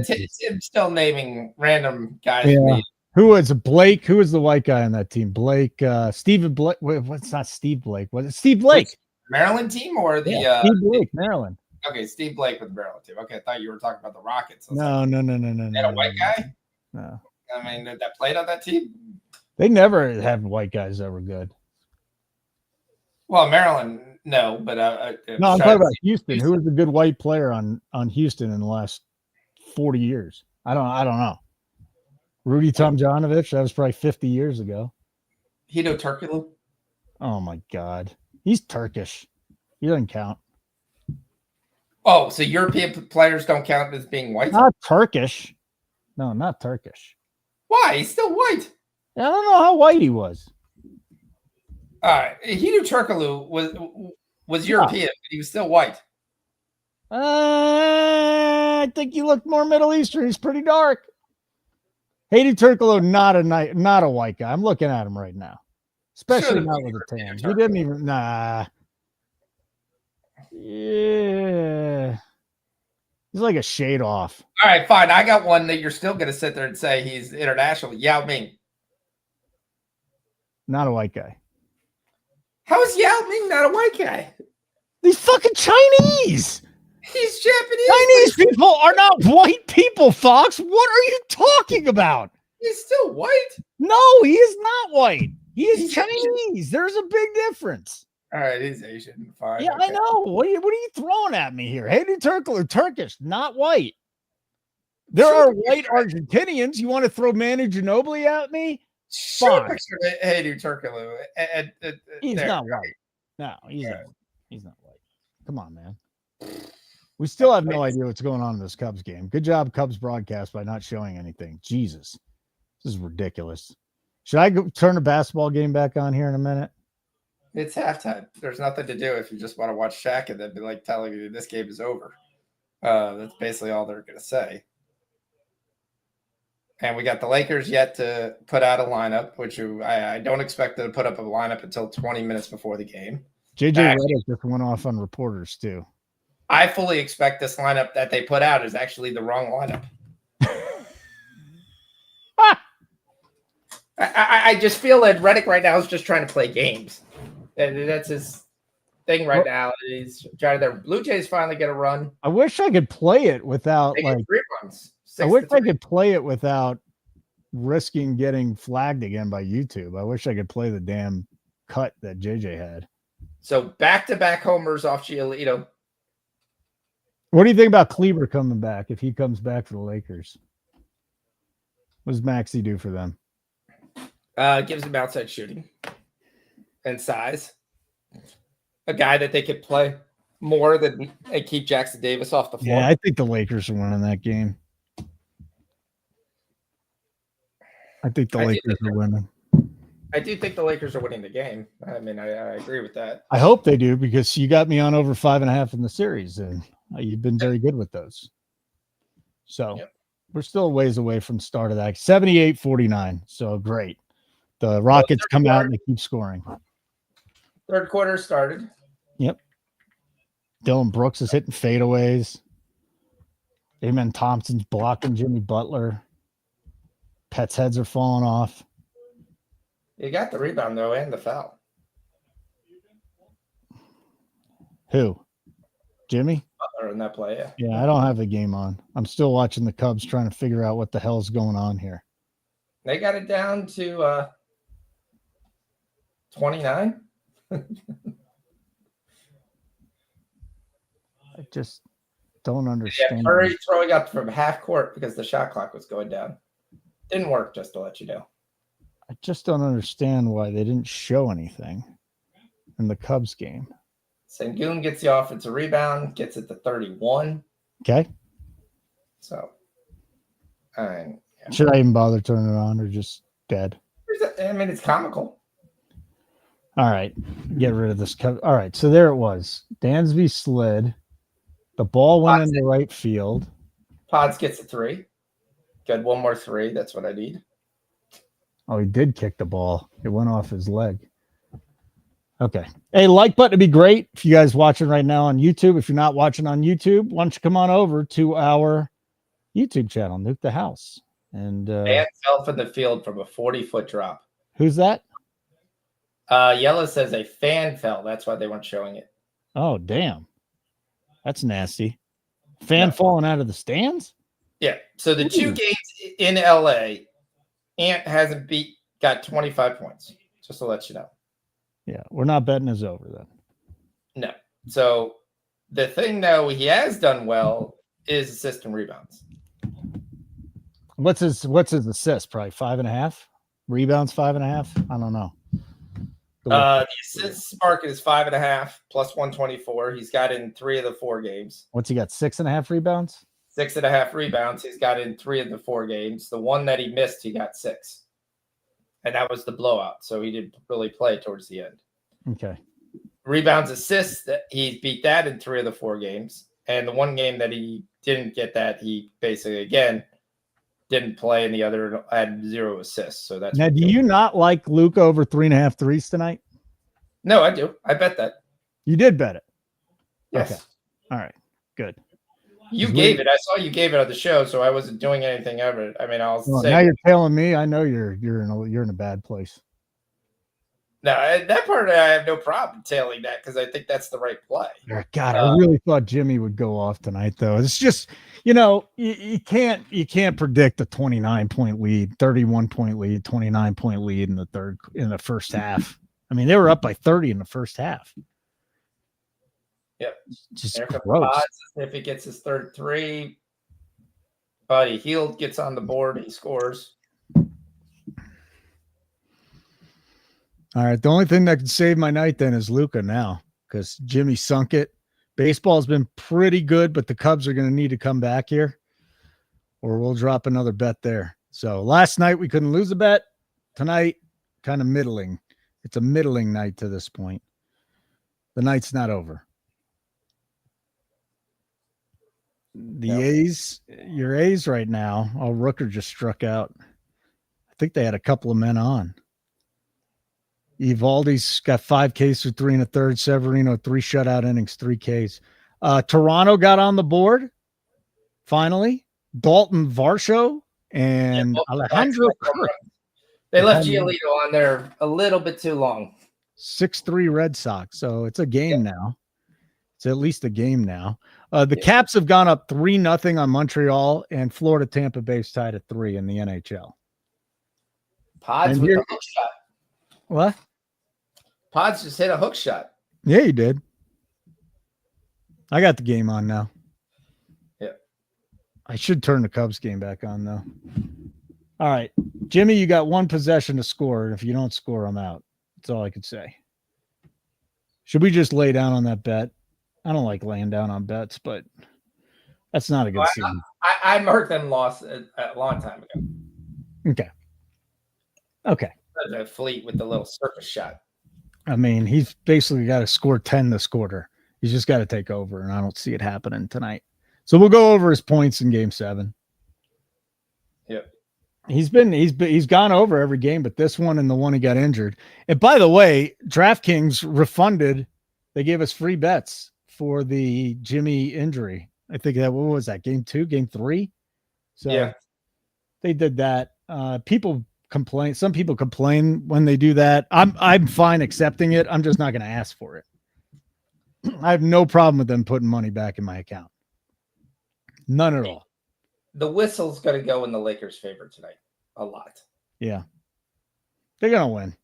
Tim's still naming random guys. Yeah. Who was Blake? Who was the white guy on that team? Blake, Stephen Blake. What's not Steve Blake? Was it Steve Blake? Maryland team or the Steve Blake, Maryland. Okay, Steve Blake with the Maryland team. Okay, I thought you were talking about the Rockets. No. They had a white guy? No. I mean, that played on that team? They never have white guys that were good. Well, Maryland, no, but no, I'm talking about Houston. Who was a good white player on Houston in the last 40 years? I don't know. Rudy Tomjanovich, that was probably 50 years ago. Hito Turkoglu? Oh my God. He's Turkish. He doesn't count. Oh, so European players don't count as being white? Not Turkish. No, not Turkish. Why? He's still white. I don't know how white he was. All right. Hidu Turkoglu was European, but he was still white. I think he looked more Middle Eastern. He's pretty dark. Hidu Turkoglu, not a white guy. I'm looking at him right now. Especially not with a tan. He didn't even, nah. Yeah. He's like a shade off. All right, fine. I got one that you're still going to sit there and say he's international. Yao Ming. Not a white guy. How is Yao Ming not a white guy? He's fucking Chinese. He's Japanese. Chinese people are not white people, Fox. What are you talking about? He's still white. No, he is not white. He is Chinese. Asian. There's a big difference. All right, he's Asian. Fine. Yeah, okay. I know. What are you throwing at me here? Hidu Turkoglu, Turkish, not white. There are white Argentinians. You want to throw Manu Ginobili at me? Sure, picture Hidu Turkoglu. He's not white. No, he's not. He's not white. Come on, man. We still have no idea what's going on in this Cubs game. Good job, Cubs broadcast, by not showing anything. Jesus, this is ridiculous. Should I turn the basketball game back on here in a minute? It's halftime. There's nothing to do if you just want to watch Shaq and then be like telling you this game is over. That's basically all they're going to say. And we got the Lakers yet to put out a lineup, which I don't expect them to put up a lineup until 20 minutes before the game. JJ Redick just went off on reporters too. I fully expect this lineup that they put out is actually the wrong lineup. I just feel that Redick right now is just trying to play games. And that's his thing right now. He's trying to. Blue Jays finally get a run. I wish I could play it without they like 3 runs. I wish I could play it without risking getting flagged again by YouTube. I wish I could play the damn cut that JJ had. So back-to-back homers off Giolito. What do you think about Kleber coming back if he comes back for the Lakers? What does Maxey do for them? Gives him outside shooting and size. A guy that they could play more than keep Jackson Davis off the floor. Yeah, I think the Lakers are winning that game. I think the Lakers are winning. I do think the Lakers are winning the game. I mean, I agree with that. I hope they do because you got me on over 5.5 in the series, and you've been very good with those. So we're still a ways away from start of that. 78-49. So great. The Rockets come out and they keep scoring. Third quarter started. Yep. Dylan Brooks is hitting fadeaways. Amen Thompson's blocking Jimmy Butler. Pets' heads are falling off. You got the rebound, though, and the foul. Who? Jimmy? Butler in that play, yeah. Yeah, I don't have the game on. I'm still watching the Cubs trying to figure out what the hell's going on here. They got it down to 29. I just don't understand. Yeah, Murray throwing up from half court because the shot clock was going down. Didn't work, just to let you know. I just don't understand why they didn't show anything in the Cubs game. Sengun gets the offensive rebound, gets it to 31. Okay. So, should I even bother turning it on or just dead? I mean, it's comical. All right. Get rid of this. All right. So there it was. Dansby slid. The ball went into right field. Pods gets a 3. Good. One more 3. That's what I need. Oh, he did kick the ball. It went off his leg. Okay. Hey, like button would be great if you guys watching right now on YouTube. If you're not watching on YouTube, why don't you come on over to our YouTube channel, Nuke the House. And man fell from the field from a 40-foot drop. Who's that? Yellow says a fan fell. That's why they weren't showing it. Oh, damn. That's nasty. Fan falling out of the stands? Yeah. So the 2 games in LA, Ant hasn't got 25 points, just to let you know. Yeah, we're not betting is over then. No. So the thing, though, he has done well is assist and rebounds. What's his assist? Probably 5.5. Rebounds 5.5. I don't know. The assist market is 5.5 plus 124. He's got in 3 of the 4 games. What's he got? 6.5 rebounds? 6.5 rebounds. He's got in 3 of the 4 games. The one that he missed, he got 6. And that was the blowout. So he didn't really play towards the end. Okay. Rebounds, assists, he beat that in 3 of the 4 games. And the one game that he didn't get that, he basically, again, didn't play, and the other had 0 assists. So that's now. Do you not like Luka over 3.5 threes tonight? No, I do. I bet that. You did bet it. Yes. Okay. All right. Good. You gave it. I saw you gave it on the show, so I wasn't doing anything of it. I mean, I'll say now you're telling me. I know you're in a bad place. No, that part I have no problem tailing that because I think that's the right play. God, I really thought Jimmy would go off tonight, though. It's just, you can't predict a 29-point lead, 31-point lead, 29-point lead in the first half. I mean, they were up by 30 in the first half. Yep. Just there gross. Odds, if he gets his third 3, Buddy Hield gets on the board, he scores. All right. The only thing that can save my night then is Luka now, because Jimmy sunk it. Baseball's been pretty good, but the Cubs are going to need to come back here, or we'll drop another bet there. So last night we couldn't lose a bet. Tonight, kind of middling. It's a middling night to this point. The night's not over. A's, your A's right now. Oh, Rooker just struck out. I think they had a couple of men on. Evaldi's got 5 Ks for 3 1/3. Severino, 3 shutout innings, 3 Ks. Toronto got on the board. Finally, Dalton Varsho and Alejandro Kirk. They left Giolito on there a little bit too long. 6-3 Red Sox. So it's a game now. It's at least a game now. The Caps have gone up 3-0 on Montreal, and Florida Tampa Bay's tied at 3 in the NHL. Pods with the hook shot. What? Pods just hit a hook shot. Yeah, he did. I got the game on now. Yeah. I should turn the Cubs game back on, though. All right. Jimmy, you got 1 possession to score. And if you don't score, I'm out. That's all I could say. Should we just lay down on that bet? I don't like laying down on bets, but that's not a good scene. I marked them lost a long time ago. Okay. The Fleet with the little surface shot. I mean, he's basically got to score 10 this quarter. He's just got to take over, and I don't see it happening tonight. So we'll go over his points in Game 7. Yep. He's gone over every game, but this one and the one he got injured. And by the way, DraftKings refunded. They gave us free bets for the Jimmy injury. I think what was that? Game 2, Game 3. So yeah, they did that. People complain. Some people complain when they do that. I'm fine accepting it. I'm just not going to ask for it. I have no problem with them putting money back in my account. None at all. The whistle's going to go in the Lakers' favor tonight. A lot. Yeah. They're going to win.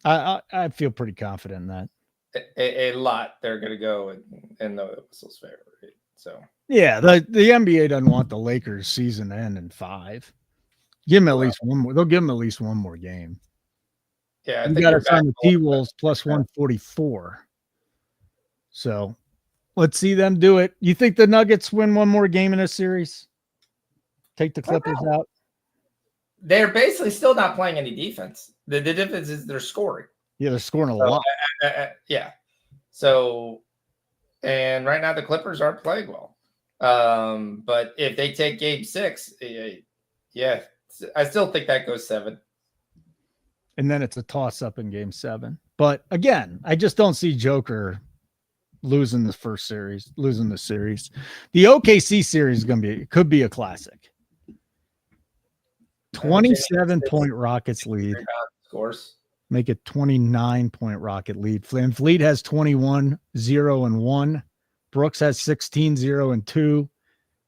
I feel pretty confident in that. A lot. They're going to go in the whistle's favor. Right? So yeah, the NBA doesn't want the Lakers season to end in 5. Give them at least one more. They'll give them at least one more game. Yeah, I think you got us on the T-Wolves plus 144. So let's see them do it. You think the Nuggets win one more game in a series? Take the Clippers out? They're basically still not playing any defense. The difference is they're scoring. Yeah, they're scoring a lot. Yeah. So, and right now the Clippers aren't playing well. But if they take Game 6, yeah, I still think that goes 7. And then it's a toss-up in Game 7. But again, I just don't see Joker losing the series. The OKC series is could be a classic. 27-point Rockets lead. Scores. Make it 29-point Rocket lead. Fleet has 21, 0, and 1. Brooks has 16, 0, and 2.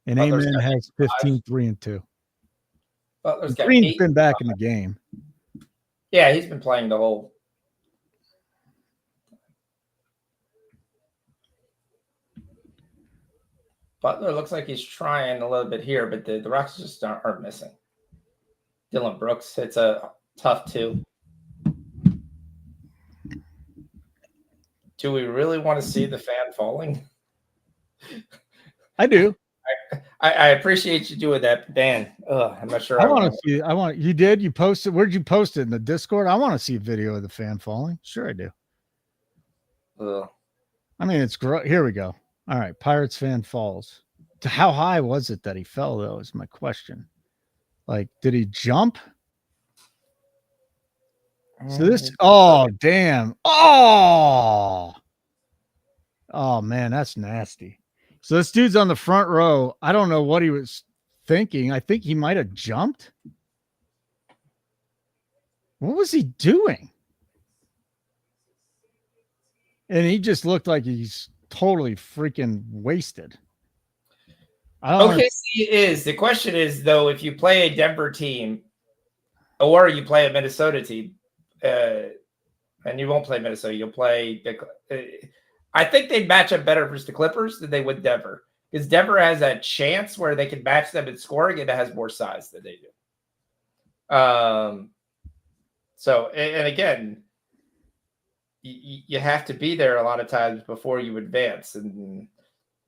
And Amen has 15, 3, and 2. Green's been back in the game. Yeah, he's been playing the whole. Butler looks like he's trying a little bit here, but the Rockets just aren't missing. Dylan Brooks, it's a tough 2. Do we really want to see the fan falling? I do. I appreciate you doing that, Dan. I'm not sure. I want to see. You did. You posted. Where'd you post it in the Discord? I want to see a video of the fan falling. Sure, I do. I mean, it's great. Here we go. All right, Pirates fan falls. How high was it that he fell, though? Is my question. Like, did he jump? So this. Oh, damn. Oh man, that's nasty. So this dude's on the front row. I don't know what he was thinking. I think he might have jumped. What was he doing? And he just looked like he's totally freaking wasted. OKC is. The question is, though, if you play a Denver team or you play a Minnesota team, and you won't play Minnesota, you'll play I think they'd match up better versus the Clippers than they would Denver, because Denver has a chance where they can match them in scoring, and it has more size than they do. So, and again, you have to be there a lot of times before you advance, and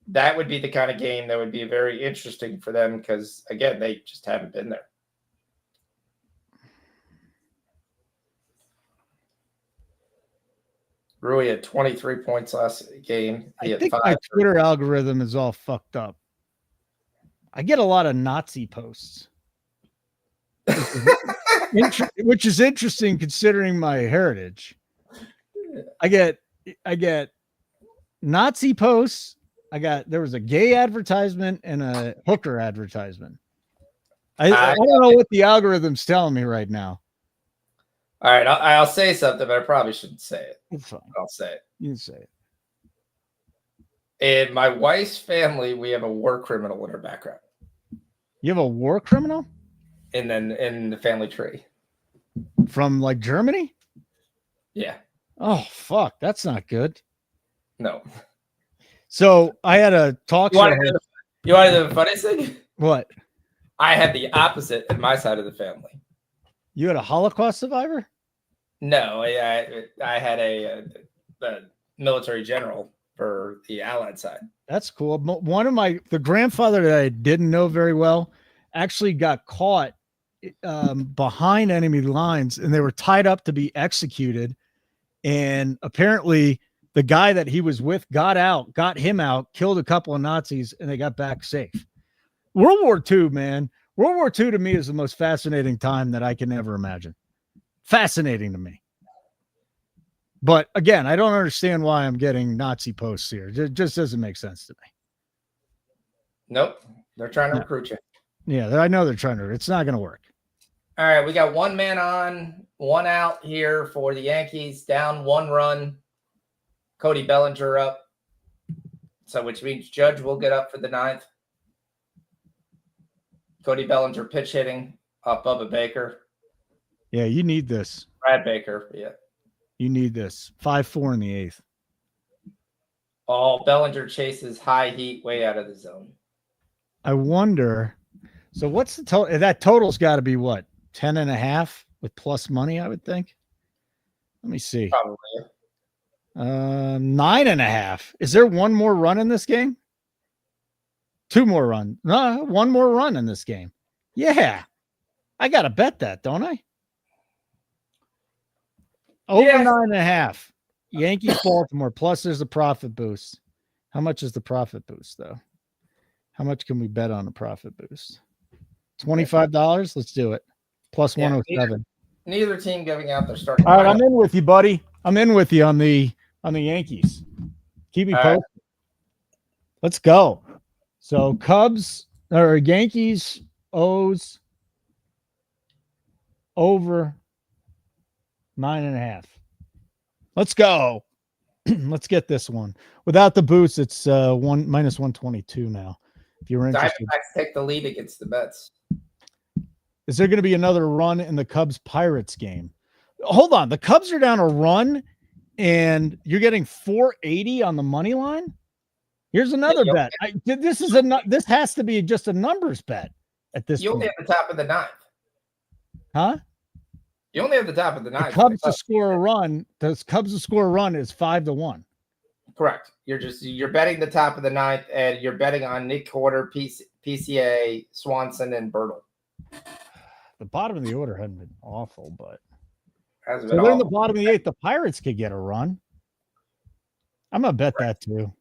that would be the kind of game that would be very interesting for them, because again, they just haven't been there. Rui had 23 points last game. I think my Twitter algorithm is all fucked up. I get a lot of Nazi posts, which is interesting considering my heritage. I get Nazi posts. There was a gay advertisement and a hooker advertisement. I don't know what the algorithm's telling me right now. All right, I'll say something, but I probably shouldn't say it. It's fine. I'll say it. You can say it. In my wife's family, we have a war criminal in her background. You have a war criminal? And then in the family tree. From like Germany? Yeah. Oh, fuck. That's not good. No. So I had a talk. You want to know the funniest thing? What? I had the opposite in my side of the family. You had a Holocaust survivor? No, I had a military general for the Allied side. That's cool. The grandfather that I didn't know very well actually got caught behind enemy lines, and they were tied up to be executed. And apparently the guy that he was with got him out, killed a couple of Nazis, and they got back safe. World War II, man. World War II to me is the most fascinating time that I can ever imagine. Fascinating to me. But again, I don't understand why I'm getting Nazi posts here. It just doesn't make sense to me. Nope. They're trying to recruit you. Yeah, I know they're trying to. It's not going to work. All right, we got one man on, one out here for the Yankees, down 1 run. Cody Bellinger up. So which means Judge will get up for the 9th. Cody Bellinger pitch hitting up Bubba Baker. Yeah, you need this. Brad Baker, yeah. You need this. 5-4 in the 8th. Bellinger chases high heat way out of the zone. I wonder. So what's the total? That total's got to be what? 10.5 with plus money, I would think. Let me see. Probably. 9.5. Is there one more run in this game? 2 more run. No, 1 more run in this game. Yeah. I got to bet that, don't I? Over 9.5. Yankees, Baltimore. Plus there's a profit boost. How much is the profit boost, though? How much can we bet on a profit boost? $25? Let's do it. Plus 107. Neither team giving out their starting. All right, I'm in with you, buddy. I'm in with you on the Yankees. Keep me posted. Let's go. So Cubs or Yankees, O's over 9.5. Let's go. Let's get this one. Without the boost, it's minus 122 now. If you're interested, Diamondbacks take the lead against the Mets. Is there going to be another run in the Cubs Pirates game? Hold on, the Cubs are down a run, and you're getting 480 on the money line. Here's another bet. This has to be just a numbers bet at this point. You only have the top of the 9th. Huh? You only have the top of the 9th. The Cubs to score a run. The Cubs to score a run is 5-1. Correct. You're betting the top of the ninth, and you're betting on Nick Quarter, PCA, Swanson, and Bertle. The bottom of the order hadn't been awful, but Hasn't so been they're in the awful. bottom of the eighth. The Pirates could get a run. I'm gonna bet that too.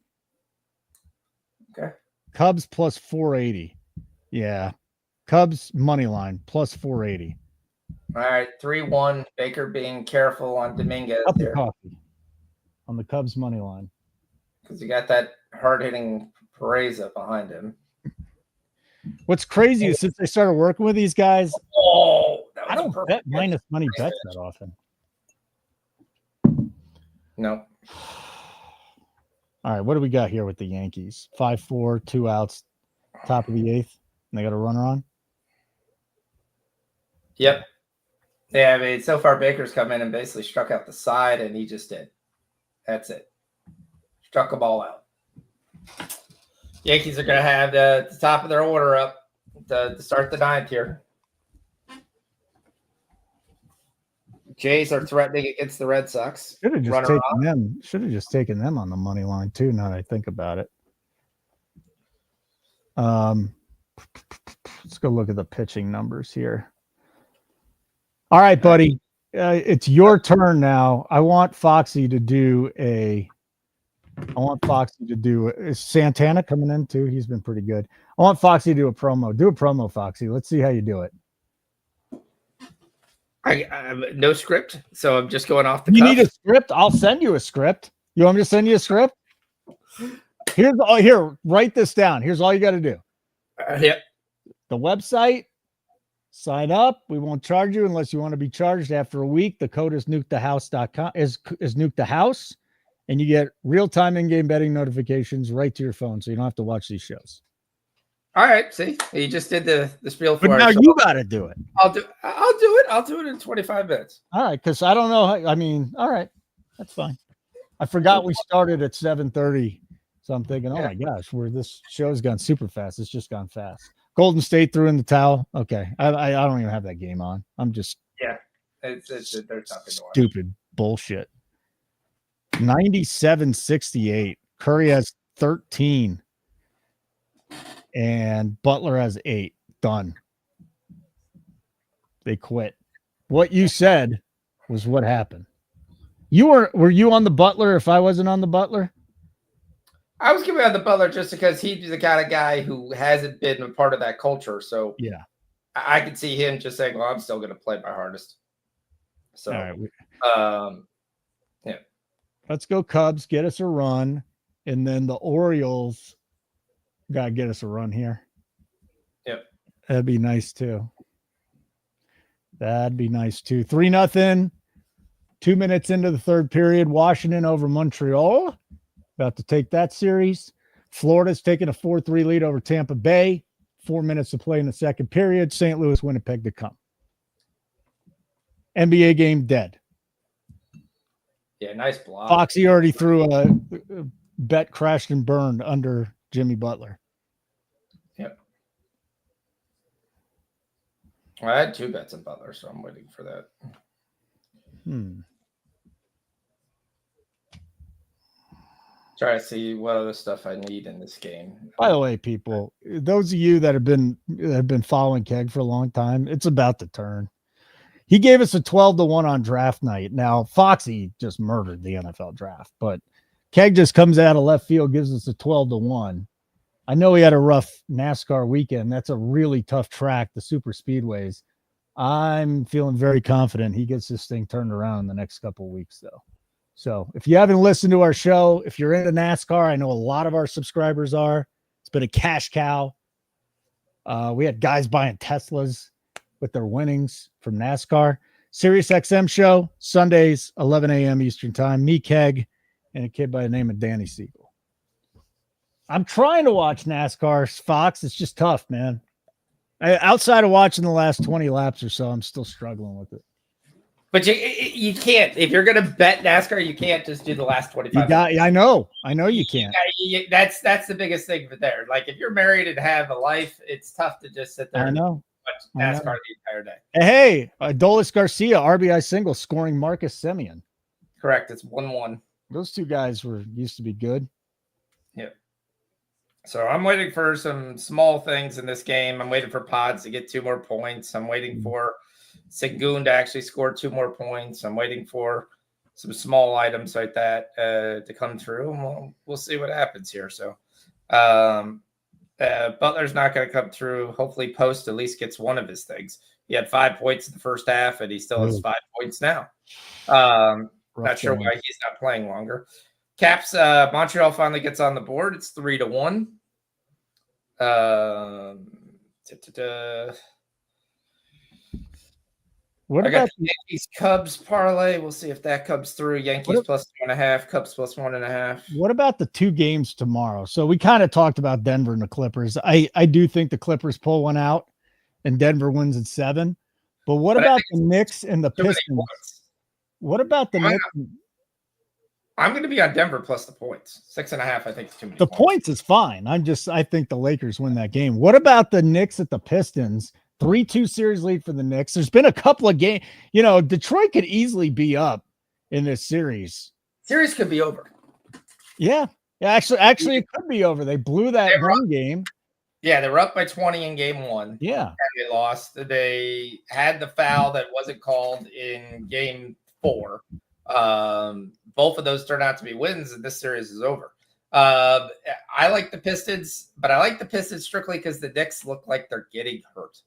Okay. Cubs plus 480. Yeah. Cubs money line plus 480. All right, 3-1. Baker being careful on Dominguez Cup of here coffee on the Cubs money line. because you got that hard-hitting Pereza behind him. What's crazy is since they started working with these guys, That was I don't a perfect bet pitch. minus money bets that often. No. All right, what do we got here with the Yankees? 5-4, 2 outs, top of the eighth, and they got a runner on. Yep. Yeah, I mean, so far Baker's come in and basically struck out the side, and he just did. That's it. Struck a ball out. Yankees are going to have the top of their order up to start the ninth here. Jays are threatening against the Red Sox. Should have just taken them on the money line too. Now that I think about it. Let's go look at the pitching numbers here. All right, buddy. It's your turn now. I want Foxy to do is Santana coming in too? He's been pretty good. I want Foxy to do a promo. Do a promo, Foxy. Let's see how you do it. I no script, so I'm just going off the You cuff. need a script? I'll send you a script. You want me to send you a script? Here, write this down. Here's all you got to do. Yep. The website, sign up. We won't charge you unless you want to be charged after a week. The code is nukethehouse.com is Nuke the House, and you get real-time in-game betting notifications right to your phone, so you don't have to watch these shows. All right. See, you just did the spiel for But now you got to do it. I'll do it. I'll do it in 25 minutes. All right, because I don't know. All right, that's fine. I forgot we started at 7:30, so I'm thinking, oh my gosh, this show's gone super fast. It's just gone fast. Golden State threw in the towel. Okay, I don't even have that game on. I'm just there's nothing to watch. Stupid bullshit. 97-68. Curry has 13. And Butler has 8. Done. They quit. What you said was what happened. Were you on the Butler if I wasn't on the Butler? I was giving out the Butler just because he's the kind of guy who hasn't been a part of that culture. So yeah, I could see him just saying, well, I'm still going to play my hardest. So, all right. Let's go Cubs. Get us a run. And then the Orioles got to get us a run here. Yep. That'd be nice too. 3-0. 2 minutes into the third period. Washington over Montreal. About to take that series. Florida's taking a 4-3 lead over Tampa Bay. 4 minutes to play in the second period. St. Louis, Winnipeg to come. NBA game dead. Yeah, nice block. Foxy already threw a bet crashed and burned under Jimmy Butler. Yep. Well, I had 2 bets on Butler, so I'm waiting for that. Try to see what other stuff I need in this game. By the way, people, those of you that have been following Keg for a long time, it's about to turn. He gave us a 12-1 on draft night. Now, Foxy just murdered the NFL draft, but Keg just comes out of left field, gives us a 12-1. I know he had a rough NASCAR weekend. That's a really tough track, the super speedways. I'm feeling very confident he gets this thing turned around in the next couple of weeks, though. So if you haven't listened to our show, if you're into NASCAR, I know a lot of our subscribers are. It's been a cash cow. We had guys buying Teslas with their winnings from NASCAR. Sirius XM show, Sundays, 11 a.m. Eastern time. Me, Keg, and a kid by the name of Danny Siegel. I'm trying to watch NASCAR, Fox. It's just tough, man. Outside of watching the last 20 laps or so, I'm still struggling with it. But you can't. If you're going to bet NASCAR, you can't just do the last 25 minutes. I know you can't. That's the biggest thing for there. Like, if you're married and have a life, it's tough to just sit there and watch NASCAR the entire day. Hey, Adolis Garcia, RBI single, scoring Marcus Semien. Correct. It's 1-1. Those two guys used to be good. Yeah. So I'm waiting for some small things in this game. I'm waiting for Pods to get 2 more points. I'm waiting for Sengun to actually score 2 more points. I'm waiting for some small items like that to come through, and we'll see what happens here. So Butler's not going to come through. Hopefully Post at least gets one of his things. He had 5 points in the first half, and he still has 5 points now. Not sure why he's not playing longer. Caps, Montreal finally gets on the board. It's 3-1. What I about got the Yankees Cubs parlay? We'll see if that comes through. Yankees plus 2.5, Cubs plus 1.5. What about the 2 games tomorrow? So we kind of talked about Denver and the Clippers. I do think the Clippers pull one out and Denver wins at 7. But what about the Knicks and the Pistons? What about the Knicks? I'm going to be on Denver plus the points. 6.5, I think, is too many. The points is fine. I think the Lakers win that game. What about the Knicks at the Pistons? 3-2 series lead for the Knicks. There's been a couple of games. Detroit could easily be up in this series. Series could be over. Yeah. Actually, it could be over. They blew that one game. Yeah, they were up by 20 in game 1. Yeah. And they lost. They had the foul that wasn't called in game 4. Both of those turned out to be wins, and this series is over. I like the Pistons, but I like the Pistons strictly because the Knicks look like they're getting hurt.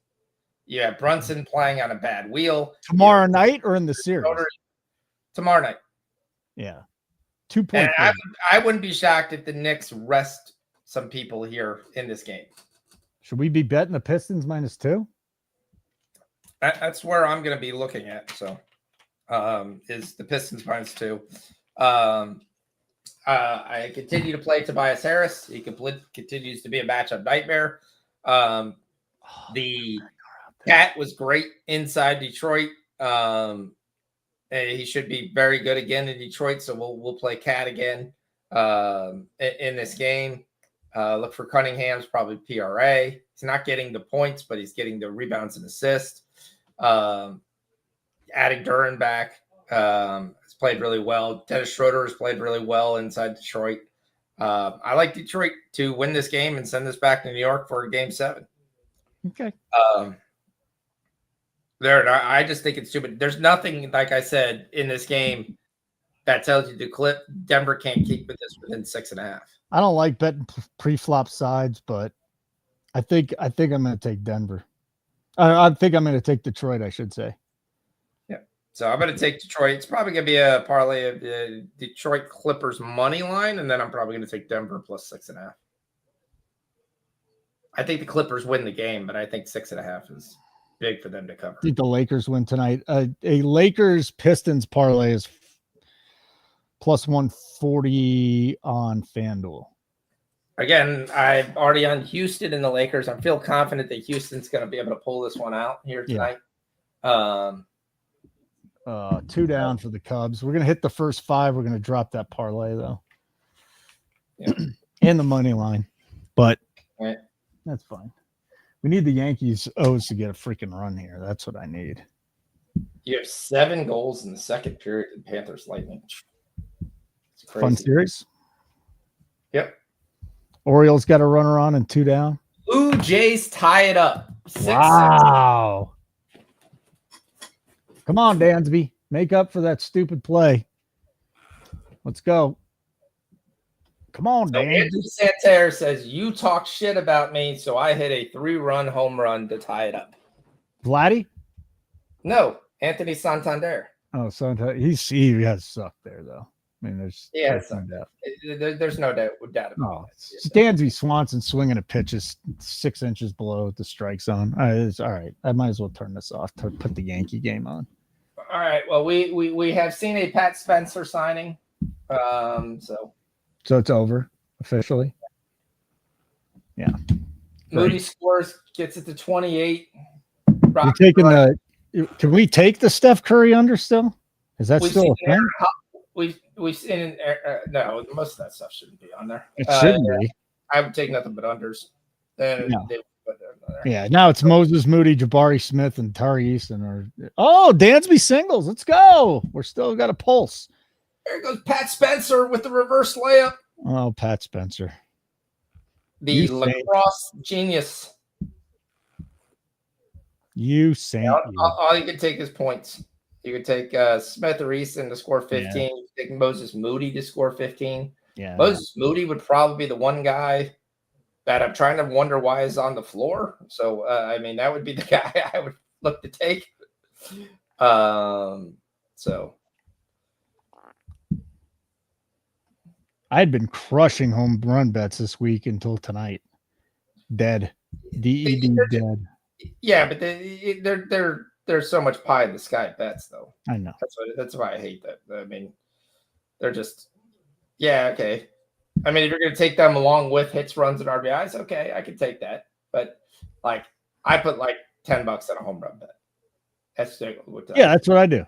You have Brunson playing on a bad wheel. Tomorrow night or in the series? Tomorrow night. Yeah. 2 points. I wouldn't be shocked if the Knicks rest some people here in this game. Should we be betting the Pistons -2? That's where I'm going to be looking at. So is the Pistons -2. I continue to play Tobias Harris. He continues to be a matchup nightmare. The Cat was great inside Detroit. He should be very good again in Detroit, so we'll play Cat again in this game. Look for Cunningham's probably PRA. He's not getting the points, but he's getting the rebounds and assists. Adding Duran back has played really well. Dennis Schroeder has played really well inside Detroit. I like Detroit to win this game and send this back to New York for Game 7. Okay. I just think it's stupid. There's nothing, like I said, in this game that tells you to clip. Denver can't keep this within 6.5. I don't like betting pre-flop sides, but I think I'm going to take Denver. I think I'm going to take Detroit, I should say. Yeah. So I'm going to take Detroit. It's probably going to be a parlay of the Detroit Clippers money line, and then I'm probably going to take Denver plus 6.5. I think the Clippers win the game, but I think 6.5 is big for them to cover. I think the Lakers win tonight. A Lakers Pistons parlay is plus 140 on FanDuel. Again, I'm already on Houston and the Lakers. I feel confident that Houston's going to be able to pull this one out here tonight. Yeah. 2 down for the Cubs. We're going to hit the first 5. We're going to drop that parlay, though. Yeah. And the money line. But right. That's fine. We need the Yankees O's to get a freaking run here. That's what I need. You have 7 goals in the second period in Panthers Lightning. It's crazy. Fun series. Yep. Orioles got a runner on and 2 down. Blue Jays tie it up. 6-6. Wow. Come on, Dansby. Make up for that stupid play. Let's go. Come on, so Dansby. Andrew Santerre says, you talk shit about me, so I hit a 3-run home run to tie it up. Vladdy? No, Anthony Santander. Oh, Santander. He has sucked there, though. I mean, there's no doubt. There's no doubt about it. Dansby Swanson swinging a pitch is 6 inches below the strike zone. It's all right. I might as well turn this off to put the Yankee game on. All right. Well, we have seen a Pat Spencer signing. So it's over officially. Yeah. Moody scores, gets it to 28. You're taking can we take the Steph Curry under still? Is that still a thing? We've seen no, most of that stuff shouldn't be on there. It shouldn't be. I would take nothing but unders. Yeah, now it's Moses Moody, Jabari Smith, and Tari Easton. Dansby singles. Let's go. We're still got a pulse. There goes Pat Spencer with the reverse layup. Oh, Pat Spencer. The lacrosse genius. You saint. All you can take is points. You could take Smith or Easton to score 15. You could take Moses Moody to score 15. Yeah. Moses Moody would probably be the one guy that I'm trying to wonder why is on the floor. So, I mean, that would be the guy I would look to take. So. I had been crushing home run bets this week until tonight. Dead. DED dead. Yeah, but there's so much pie in the sky bets, though. I know. That's why I hate that. I mean, they're just, yeah, okay. I mean, if you're going to take them along with hits, runs, and RBIs, okay, I can take that. But like, I put like $10 on a home run bet. That's that's what I do.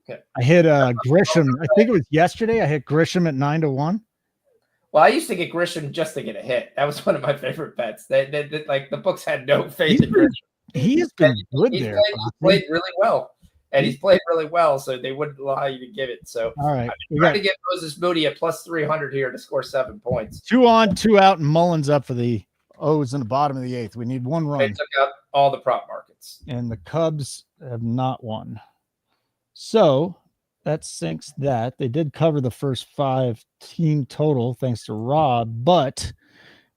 Yeah. I hit Grisham. I think it was yesterday. I hit Grisham at 9-1. Well, I used to get Grisham just to get a hit. That was one of my favorite bets. They like the books had no faith in Grisham. He has been good there. He's played really well. And he's played really well, so they wouldn't allow you to give it. So all right. I'm trying to get Moses Moody at plus 300 here to score 7 points. 2 on, 2 out, and Mullins up for the O's in the bottom of the 8th. We need 1 run. They took out all the prop markets. And the Cubs have not won. So that sinks that. They did cover the first 5 team total thanks to Rob, but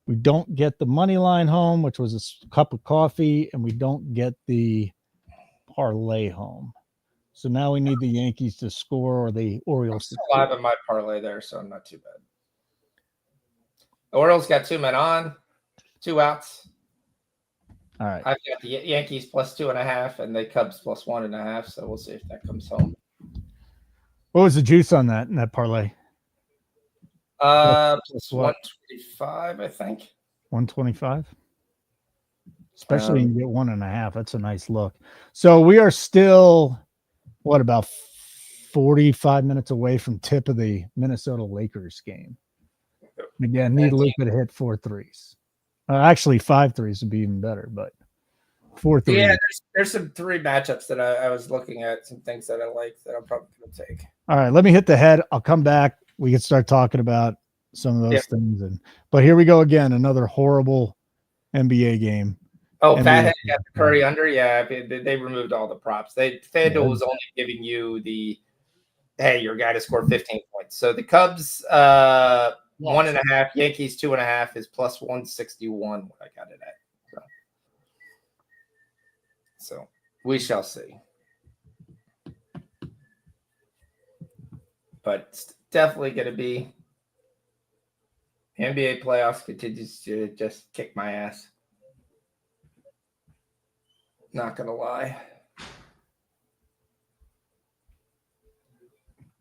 we don't get the money line home, which was a cup of coffee, and we don't get the parlay home. So now we need the Yankees to score or the Orioles. I'm still alive in my parlay there, so I'm not too bad. The Orioles got 2 men on, 2 outs. All right. I've got the Yankees plus 2.5 and the Cubs plus 1.5. So we'll see if that comes home. What was the juice on that in that parlay? Plus 125, I think. 125. Especially when you get 1.5. That's a nice look. So we are still, about 45 minutes away from tip of the Minnesota Lakers game. Again, need Luka to hit 4 threes. Actually, 5 threes would be even better, but 4 threes. Yeah, there's some 3 matchups that I was looking at, some things that I like that I'm probably going to take. All right, let me hit the head. I'll come back. We can start talking about some of those things. But here we go again, another horrible NBA game. Oh, Fathead got the Curry under. Yeah, they removed all the props. FanDuel was only giving you the, hey, your guy to score 15 points. So the Cubs 1.5, Yankees 2.5 is plus 161. What I got it at. So we shall see. But it's definitely going to be NBA playoffs continues to just kick my ass. Not going to lie.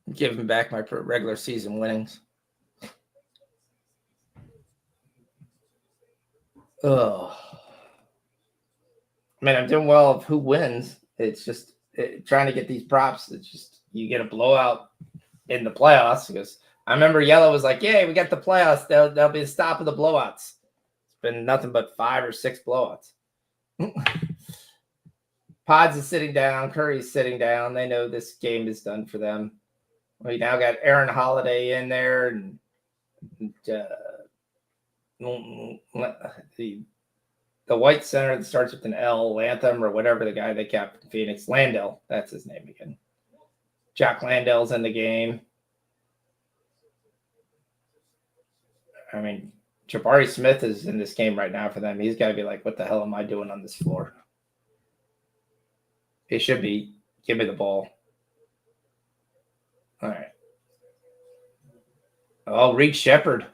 I'm giving back my regular season winnings. Oh. I mean, I'm doing well of who wins. It's just trying to get these props. It's just you get a blowout in the playoffs because I remember Yellow was like, "Yay, we got the playoffs. There'll be a stop of the blowouts." It's been nothing but 5 or 6 blowouts. Pods is sitting down. Curry's sitting down. They know this game is done for them. We now got Aaron Holiday in there and the white center that starts with an L, Latham or whatever the guy they kept in Phoenix. Landell, that's his name again. Jack Landell's in the game. I mean, Jabari Smith is in this game right now for them. He's got to be like, what the hell am I doing on this floor? He should be, give me the ball. All right. Oh, Reed Shepherd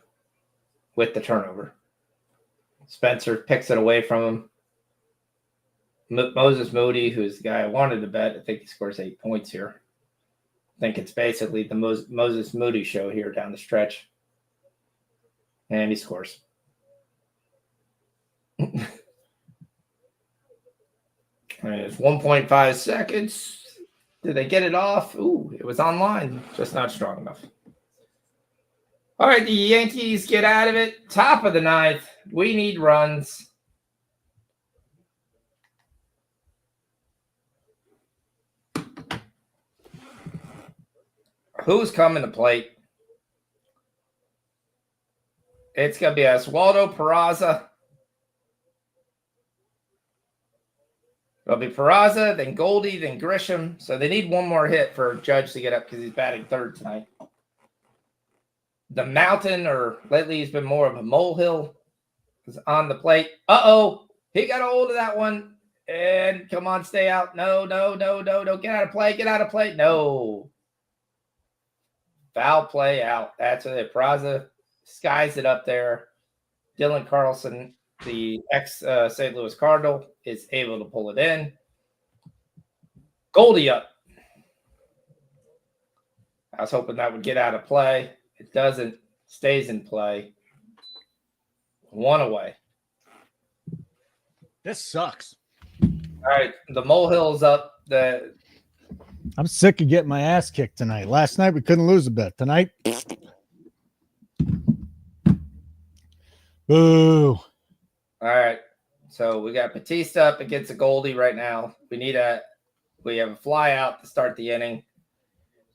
with the turnover. Spencer picks it away from him. Moses Moody, who's the guy I wanted to bet, I think he scores 8 points here. I think it's basically the Moses Moody show here down the stretch. And he scores. It's 1.5 seconds. Did they get it off? Ooh, it was online. Just not strong enough. All right, the Yankees get out of it. Top of the 9th. We need runs. Who's coming to plate? It's going to be Oswaldo Peraza. It'll be Peraza, then Goldie, then Grisham. So they need one more hit for Judge to get up because he's batting third tonight. The Mountain, or lately he's been more of a molehill, is on the plate. Uh-oh. He got a hold of that one. And come on, stay out. No. Get out of play. Get out of play. No. Foul play out. That's it. Peraza skies it up there. Dylan Carlson, the ex-St. Louis Cardinal, is able to pull it in. Goldie up. I was hoping that would get out of play. It doesn't. Stays in play. One away. This sucks. All right. The molehill's up. I'm sick of getting my ass kicked tonight. Last night we couldn't lose a bet. Tonight, boo. All right. So we got Batista up against a Goldie right now. We have a fly out to start the inning.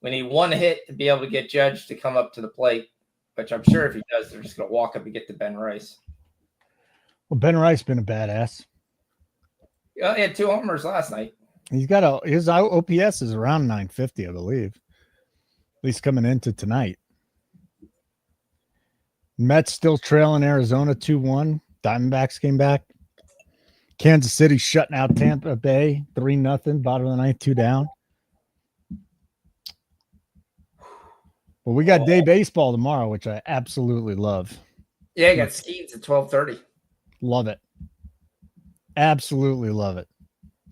We need one hit to be able to get Judge to come up to the plate, which I'm sure if he does, they're just going to walk up and get to Ben Rice. Well, Ben Rice been a badass. He had 2 homers last night. He's got his OPS is around 950, I believe. At least coming into tonight. Mets still trailing Arizona 2-1. Diamondbacks came back. Kansas City shutting out Tampa Bay 3-0. Bottom of the ninth, 2 down. Well, we got day baseball tomorrow, which I absolutely love. Yeah, you got Skeens at 12:30. Love it. Absolutely love it.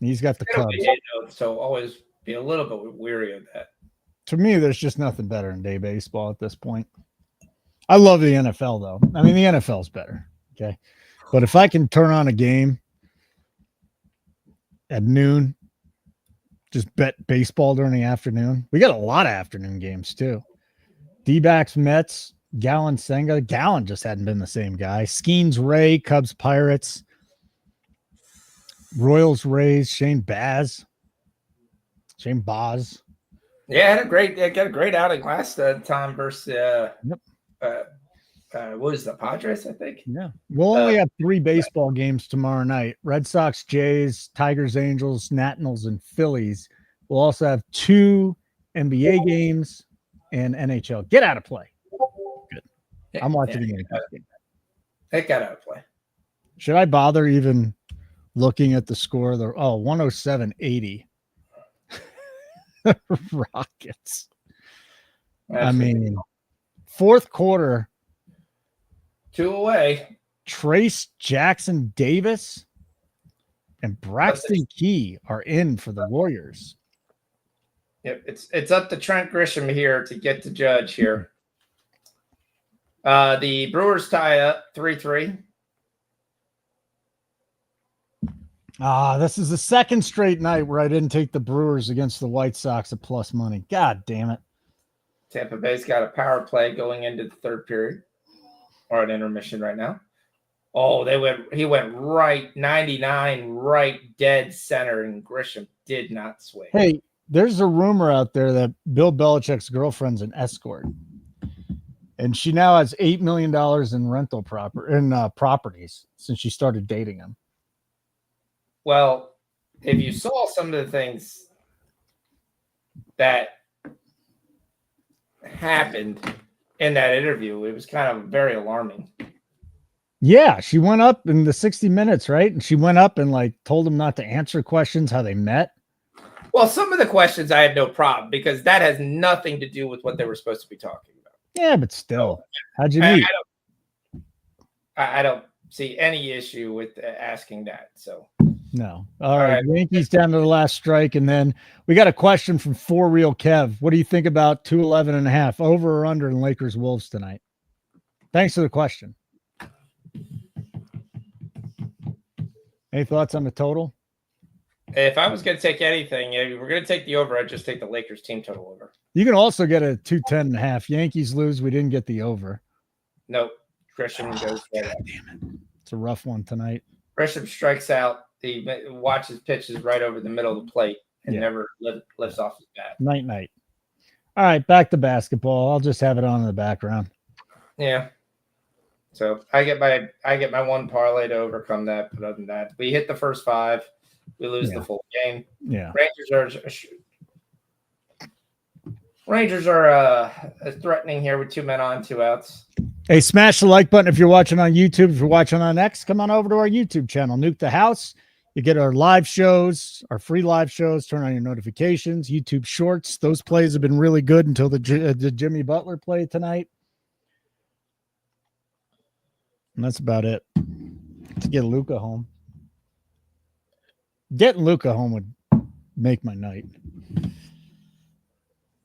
He's got the Cubs. So always be a little bit weary of that. To me, there's just nothing better than day baseball at this point. I love the NFL, though. I mean, the NFL's better. Okay. But if I can turn on a game at noon, just bet baseball during the afternoon. We got a lot of afternoon games, too. D-backs, Mets, Gallen, Senga. Gallen just hadn't been the same guy. Skeens, Ray, Cubs, Pirates. Royals, Rays, Shane Baz. Yeah, got a great outing last time versus what was the Padres, I think. Yeah, we'll only have 3 baseball games tomorrow night: Red Sox, Jays, Tigers, Angels, Nationals, and Phillies. We'll also have 2 NBA games and NHL. Get out of play. Good. I'm watching the game. It got out of play. Should I bother even looking at the score? 107-80. Rockets. I mean, fourth quarter. 2 away. Trace Jackson Davis and Braxton Key are in for the Warriors. Yep, it's up to Trent Grisham here to get to Judge here. The Brewers tie up 3-3. This is the second straight night where I didn't take the Brewers against the White Sox at plus money. God damn it. Tampa Bay's got a power play going into the third period, or an intermission right now. Oh, he went right 99, right dead center, and Grisham did not swing. Hey, there's a rumor out there that Bill Belichick's girlfriend's an escort, and she now has $8 million in rental properties since she started dating him. Well, if you saw some of the things that happened in that interview, it was kind of very alarming. Yeah, she went up in the 60 Minutes, right? And she went up and told him not to answer questions, how they met. Well, some of the questions I had no problem because that has nothing to do with what they were supposed to be talking about. Yeah, but still, how'd you meet? I don't see any issue with asking that. So no. All right. Yankees down to the last strike. And then we got a question from For Real Kev. What do you think about 211.5 over or under in Lakers Wolves tonight? Thanks for the question. Any thoughts on the total? If I was going to take anything, if we're going to take the over, I'd just take the Lakers team total over. You can also get a 210.5. Yankees lose. We didn't get the over. Nope. Grisham goes. God damn it. It's a rough one tonight. Grisham strikes out. He watches pitches right over the middle of the plate and never lifts off his bat. Night. All right, back to basketball. I'll just have it on in the background. Yeah. So I get my one parlay to overcome that. But other than that, we hit the first 5. We lose the full game. Yeah. Rangers are threatening here with 2 men on, 2 outs. Hey, smash the like button if you're watching on YouTube. If you're watching on X, come on over to our YouTube channel, Nuke the House. You get our live shows, our free live shows. Turn on your notifications. YouTube Shorts. Those plays have been really good until the Jimmy Butler play tonight. And that's about it. To get Luka home. Getting Luka home would make my night.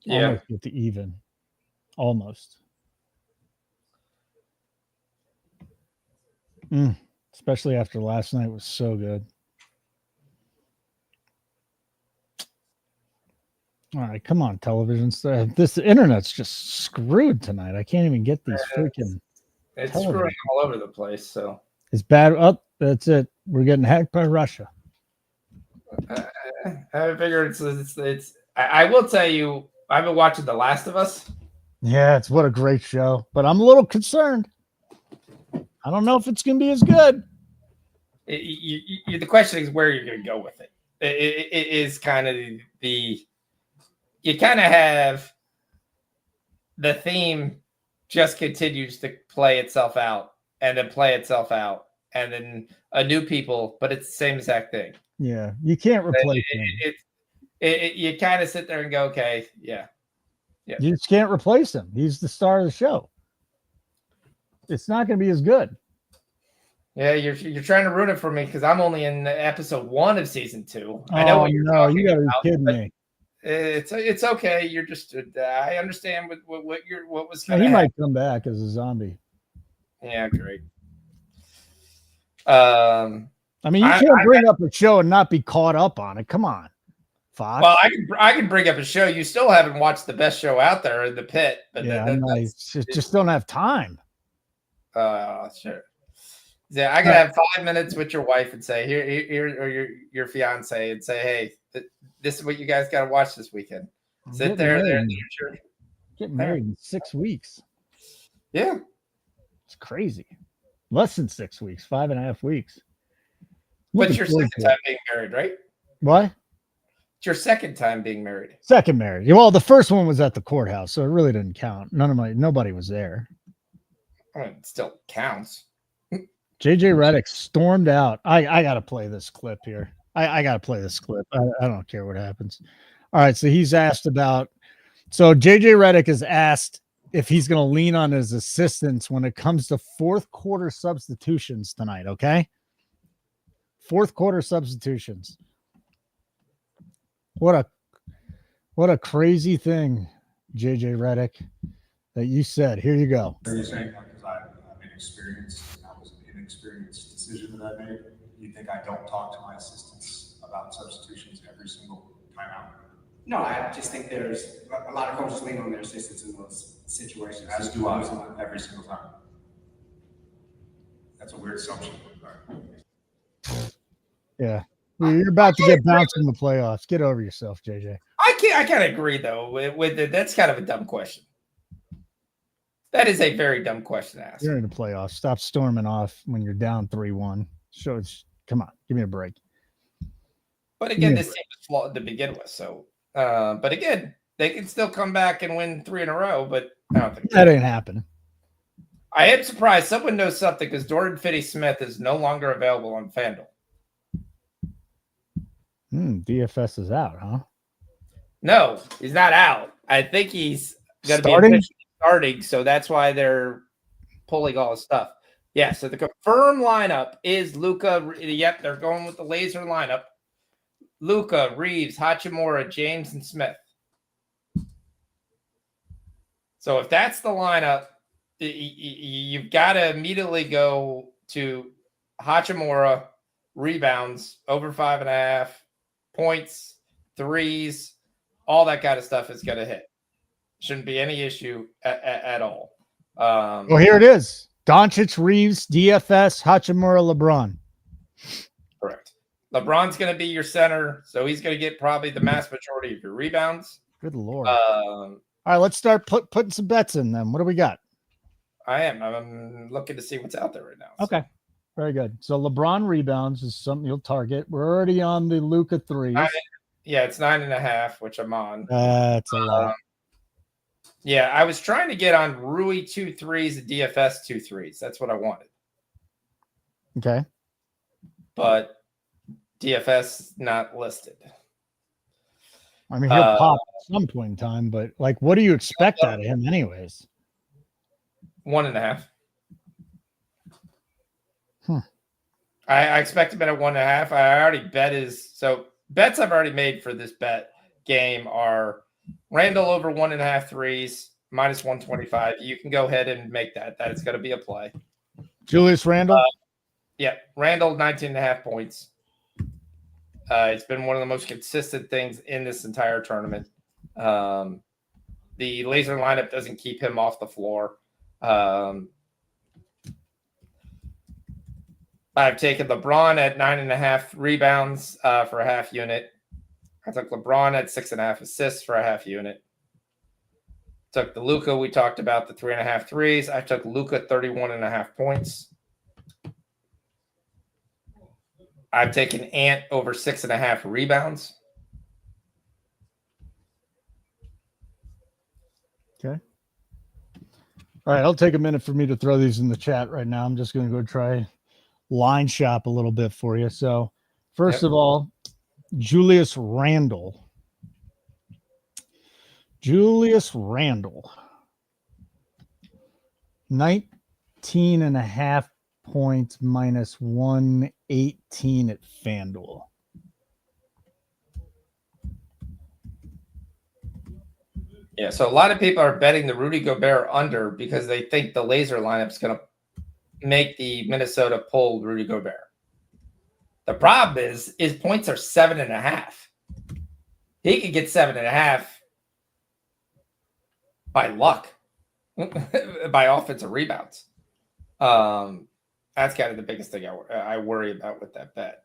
Yeah. Almost get to even. Almost. Especially after last night was so good. All right, come on, television stuff. This internet's just screwed tonight. I can't even get these freaking. It's screwing all over the place. So it's bad. Oh, that's it. We're getting hacked by Russia. I figure it's. I will tell you, I've been watching The Last of Us. Yeah, it's what a great show, but I'm a little concerned. I don't know if it's going to be as good. The question is where you're going to go with it. It is kind of the. You kind of have the theme just continues to play itself out and then play itself out and then a new people, but it's the same exact thing. Yeah, you can't replace him. You kind of sit there and go, okay, yeah. You just can't replace him. He's the star of the show. It's not going to be as good. Yeah, you're trying to ruin it for me because I'm only in episode 1 of season 2. I know what you're talking you got to be kidding me. It's okay. You're just I understand what was going to He might come back as a zombie. Yeah, great. I mean, you can't bring up a show and not be caught up on it. Come on, Fox. Well, I can bring up a show. You still haven't watched the best show out there in the pit, but just don't have time. Sure. Yeah, I can have 5 minutes with your wife and say here or your fiance and say, hey, this is what you guys got to watch this weekend. Sit there. Get married in 6 weeks. Yeah, it's crazy. Less than 6 weeks, 5.5 weeks. What's your second time being married, right? What? It's your second time being married. Second married. Well, the first one was at the courthouse, so it really didn't count. Nobody was there. I mean, it still counts. JJ Redick stormed out. I got to play this clip here. I got to play this clip. I don't care what happens. All right, so he's asked about – so JJ Redick is asked if he's going to lean on his assistants when it comes to fourth quarter substitutions tonight, okay? Fourth quarter substitutions. What a crazy thing, JJ Redick, that you said. Here you go. Are you saying because I'm inexperienced, that was an inexperienced decision that I made? You think I don't talk to my assistants about substitutions every single time out? No, I just think there's a lot of coaches lean on their assistants in those situations. As do I every single time. That's a weird assumption. Yeah. You're about to get bounced in the playoffs. Get over yourself, JJ. I kind of agree, though, with it. That's kind of a dumb question. That is a very dumb question to ask. You're in the playoffs. Stop storming off when you're down 3-1. Come on, give me a break. But again, this team was flawed to begin with. So, but again, they can still come back and win 3 in a row. But I don't think that ain't happening. I am surprised someone knows something because Jordan Finney-Smith is no longer available on FanDuel. DFS is out, huh? No, he's not out. I think he's going to be starting, so that's why they're pulling all his stuff. Yeah, so the confirmed lineup is Luka. Yep, they're going with the laser lineup. Luka, Reeves, Hachimura, James, and Smith. So if that's the lineup, you've got to immediately go to Hachimura, rebounds, over 5.5, points, threes, all that kind of stuff is going to hit. Shouldn't be any issue at all. Well, here it is. Doncic, Reeves, DFS, Hachimura, LeBron. Correct. LeBron's going to be your center, so he's going to get probably the mass majority of your rebounds. Good Lord. All All right, let's start putting some bets in then. What do we got? I'm looking to see what's out there right now. So. Okay. Very good. So LeBron rebounds is something you'll target. We're already on the Luka threes. Yeah, it's 9.5, which I'm on. That's a lot. Yeah, I was trying to get on Rui 2 threes and DFS 2 threes. That's what I wanted. Okay. But DFS not listed. I mean, he'll pop at some point in time, but like, what do you expect out of him, anyways? 1.5. I expect him at 1.5. I already bet bets I've already made for this bet game are Randall over 1.5 threes, minus 125. You can go ahead and make that. That is going to be a play. Julius Randle? Yeah, Randall, 19.5 points. It's been one of the most consistent things in this entire tournament. The laser lineup doesn't keep him off the floor. I've taken LeBron at 9.5 rebounds for a half unit. I took LeBron at 6.5 assists for a half unit. Took the Luka, we talked about the 3.5 threes. I took Luka 31.5 points. I've taken Ant over 6.5 rebounds. Okay. All right, it'll take a minute for me to throw these in the chat right now. I'm just going to go try line shop a little bit for you. So, first of all, Julius Randle. 19.5 points minus 118 at FanDuel. Yeah, so a lot of people are betting the Rudy Gobert under because they think the laser lineup is going to make the Minnesota pull Rudy Gobert. The problem is his points are 7.5. He could get 7.5 by luck, by offensive rebounds. That's kind of the biggest thing I worry about with that bet.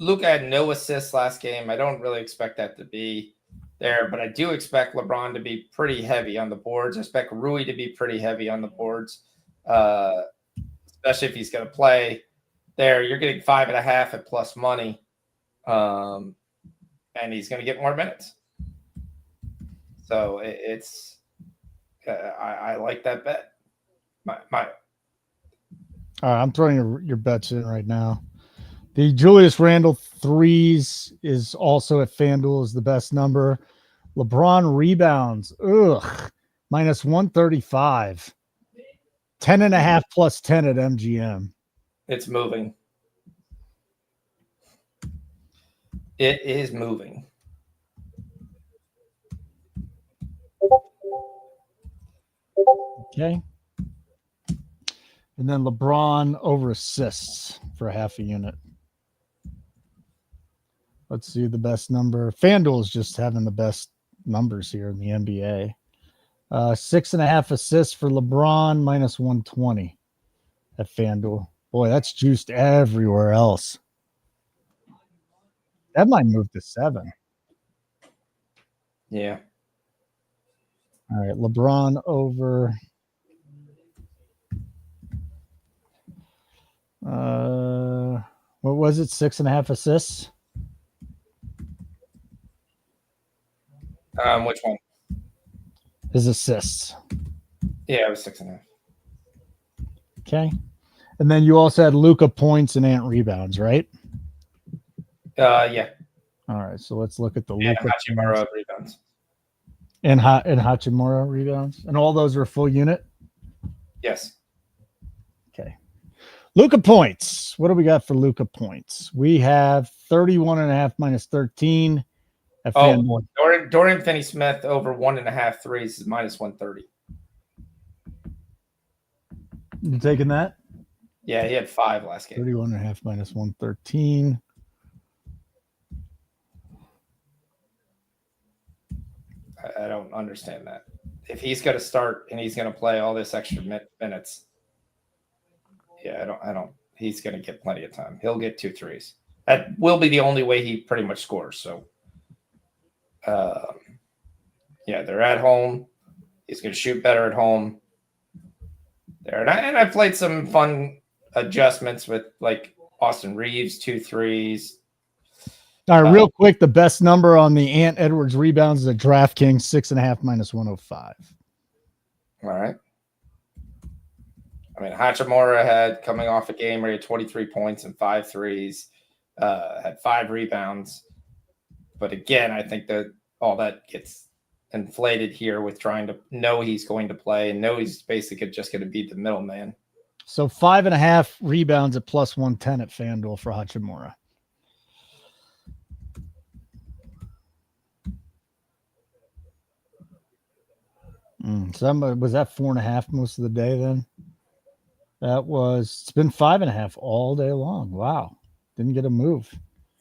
Luka had no assists last game. I don't really expect that to be there, but I do expect LeBron to be pretty heavy on the boards. I expect Rui to be pretty heavy on the boards, especially if he's going to play there. You're getting 5.5 at plus money, and he's going to get more minutes. So I like that bet. All right, I'm throwing your bets in right now. The Julius Randle threes is also at FanDuel is the best number. LeBron rebounds, minus 135. 10.5 plus 10 at MGM. It's moving. It is moving. Okay. And then LeBron over assists for a half a unit. Let's see the best number. FanDuel is just having the best numbers here in the NBA. 6.5 assists for LeBron, minus 120 at FanDuel. Boy, that's juiced everywhere else. That might move to 7. Yeah. All right, LeBron over. What was it? 6.5 assists? Which one? His assists. Yeah, it was 6.5. Okay. And then you also had Luka points and Ant rebounds, right? Yeah. All right. So let's look at the Yeah, Luka Hachimura rebounds. and Hachimura rebounds. And all those are full unit? Yes. Okay. Luka points. What do we got for Luka points? We have 31.5 minus 13 at FanDuel. Dorian Finney-Smith over 1.5 threes is minus 130. You taking that? Yeah, he had 5 last game. 31.5 minus 113. I don't understand that. If he's going to start and he's going to play all this extra minutes, yeah, I don't. He's going to get plenty of time. He'll get 2 threes. That will be the only way he pretty much scores. So, Yeah, they're at home. He's going to shoot better at home. There, and I played some fun adjustments with like Austin Reeves, 2 threes. All right, real quick, the best number on the Ant Edwards rebounds is at DraftKings, 6.5 minus 105. All right. I mean, Hachimura had coming off a game where he had 23 points and 5 threes, had 5 rebounds. But again, I think that all that gets inflated here with trying to know he's going to play and know he's basically just going to be the middleman. So 5.5 rebounds at plus 110 at FanDuel for Hachimura. So was that 4.5 most of the day then? It's been 5.5 all day long. Wow. Didn't get a move.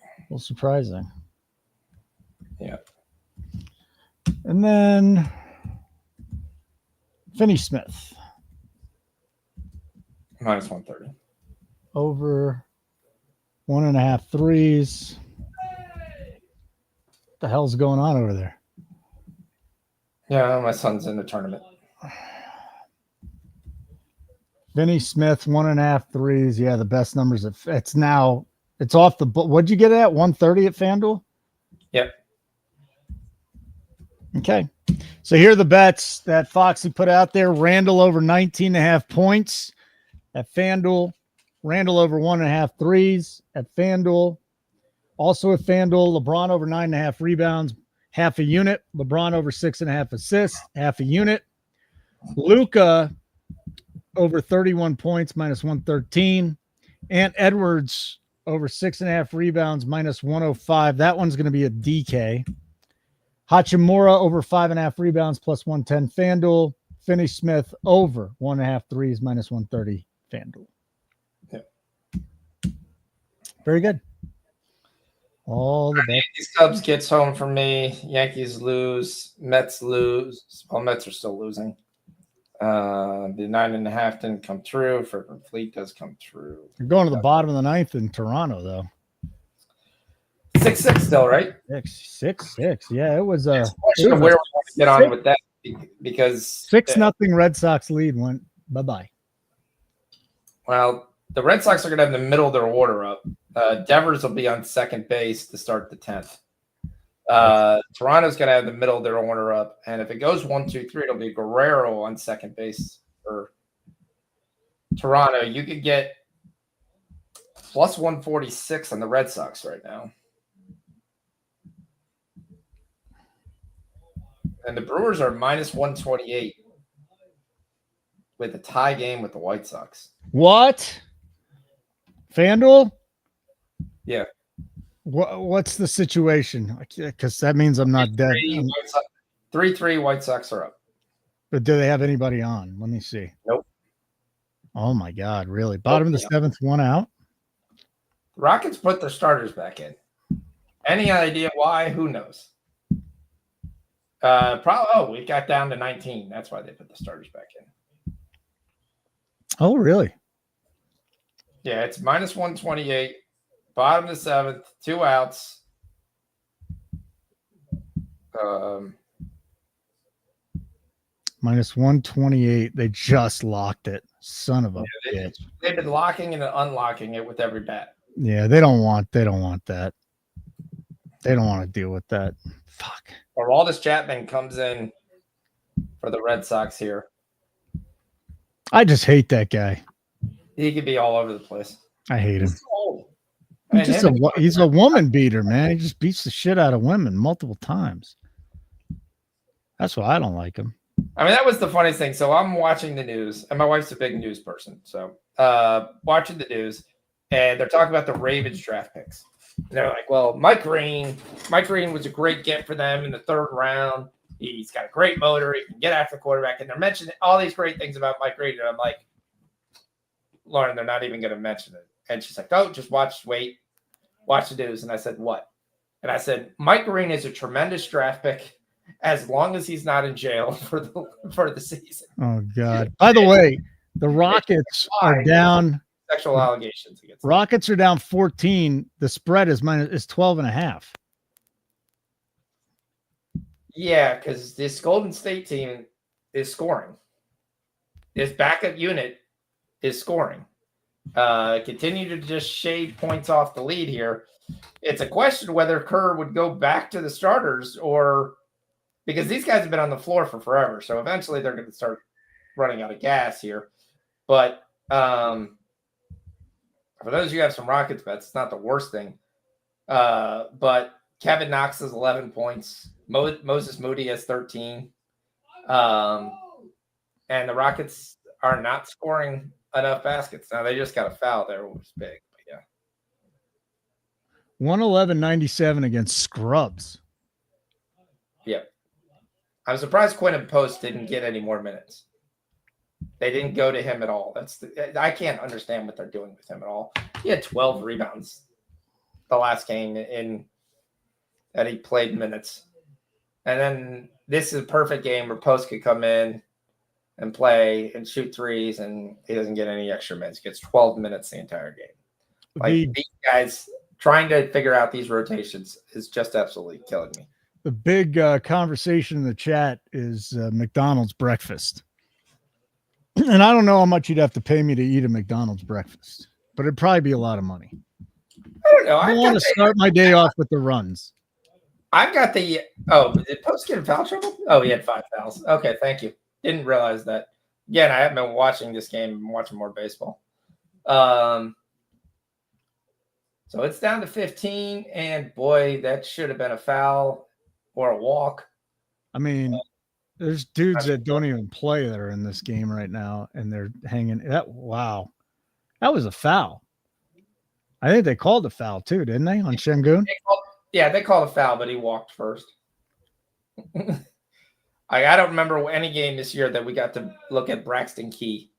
A little surprising. Yeah. And then Finney Smith. Minus 130. Over 1.5 threes. What the hell's going on over there? Yeah, my son's in the tournament. Finney Smith, 1.5 threes. Yeah, the best numbers. It's off the book. What'd you get at? 130 at FanDuel? Yep. Okay. So here are the bets that Foxy put out there. Randall over 19.5 points at FanDuel. Randall over 1.5 threes at FanDuel. Also at FanDuel, LeBron over 9.5 rebounds, half a unit. LeBron over 6.5 assists, half a unit. Luka over 31 points, minus 113. Ant Edwards over 6.5 rebounds, minus 105. That one's going to be a DK. Hachimura over 5.5 rebounds, plus 110 FanDuel. Finney Smith over 1.5 threes, minus 130 FanDuel. Yeah. Very good. All the best. Yankees Cubs gets home for me. Yankees lose. Mets lose. Well, Mets are still losing. The 9.5 didn't come through. For Fleet does come through. You're going to the bottom of the ninth in Toronto, though. 6-6 still, right? 6-6. Yeah, it was It's a question of where we want to get on with that because 6-0 Red Sox lead went bye-bye. Well, the Red Sox are going to have the middle of their order up. Devers will be on second base to start the 10th. Toronto's going to have the middle of their order up. And if it goes 1-2-3, it'll be Guerrero on second base for Toronto. You could get plus 146 on the Red Sox right now. And the Brewers are minus 128 with a tie game with the White Sox. What? FanDuel? Yeah. What's the situation? Because that means I'm not dead. 3-3 White Sox are up. But do they have anybody on? Let me see. Nope. Oh, my God. Really? Bottom of the seventh, one out? Rockets put their starters back in. Any idea why? Who knows? We got down to 19. That's why they put the starters back in. Oh, really? Yeah, it's minus 128. Bottom of the seventh, 2 outs. Minus 128. They just locked it. Son of a bitch. They've been locking and unlocking it with every bat. Yeah, they don't want that. They don't want to deal with that. Fuck. Aroldis Chapman comes in for the Red Sox here. I just hate that guy. He could be all over the place. I hate him. So He's a woman beater, man. He just beats the shit out of women multiple times. That's why I don't like him. I mean, that was the funniest thing. So I'm watching the news, and my wife's a big news person. So watching the news, and they're talking about the Ravens draft picks. And they're like, well, Mike Green was a great get for them in the 3rd round. He's got a great motor. He can get after the quarterback. And they're mentioning all these great things about Mike Green. And I'm like, Lauren, they're not even going to mention it. And she's like, oh, just watch the news. And I said, what? And I said, Mike Green is a tremendous draft pick as long as he's not in jail for the season. Oh, God. By the way, the Rockets are down. Sexual allegations against them. Rockets are down 14. The spread is 12.5. Yeah, because this Golden State team is scoring. This backup unit is scoring. Continue to just shade points off the lead here. It's a question whether Kerr would go back to the starters or because these guys have been on the floor for forever. So eventually they're going to start running out of gas here. But for those of you who have some Rockets bets, it's not the worst thing. But Kevin Knox has 11 points. Moses Moody has 13. And the Rockets are not scoring enough baskets. Now, they just got a foul there, which was big. But yeah. 111-97 against Scrubs. Yeah. I'm surprised Quentin Post didn't get any more minutes. They didn't go to him at all. I can't understand what they're doing with him at all. He had 12 rebounds the last game that he played minutes. And then this is a perfect game where Post could come in and play and shoot threes, and he doesn't get any extra minutes. He gets 12 minutes the entire game. Like these guys trying to figure out these rotations is just absolutely killing me. The big conversation in the chat is McDonald's breakfast. And I don't know how much you'd have to pay me to eat a McDonald's breakfast, but it'd probably be a lot of money. I don't know. I want to start my day off with the runs. I've got did Post get in foul trouble? Oh, he had 5 fouls. Okay, thank you. Didn't realize that. Again, I haven't been watching this game. I'm watching more baseball. So it's down to 15, and boy, that should have been a foul or a walk. I mean, there's dudes that don't even play that are in this game right now, and they're hanging. Wow, that was a foul. I think they called a foul too, didn't they, on Şengün? They called a foul, but he walked first. I don't remember any game this year that we got to look at Braxton Key.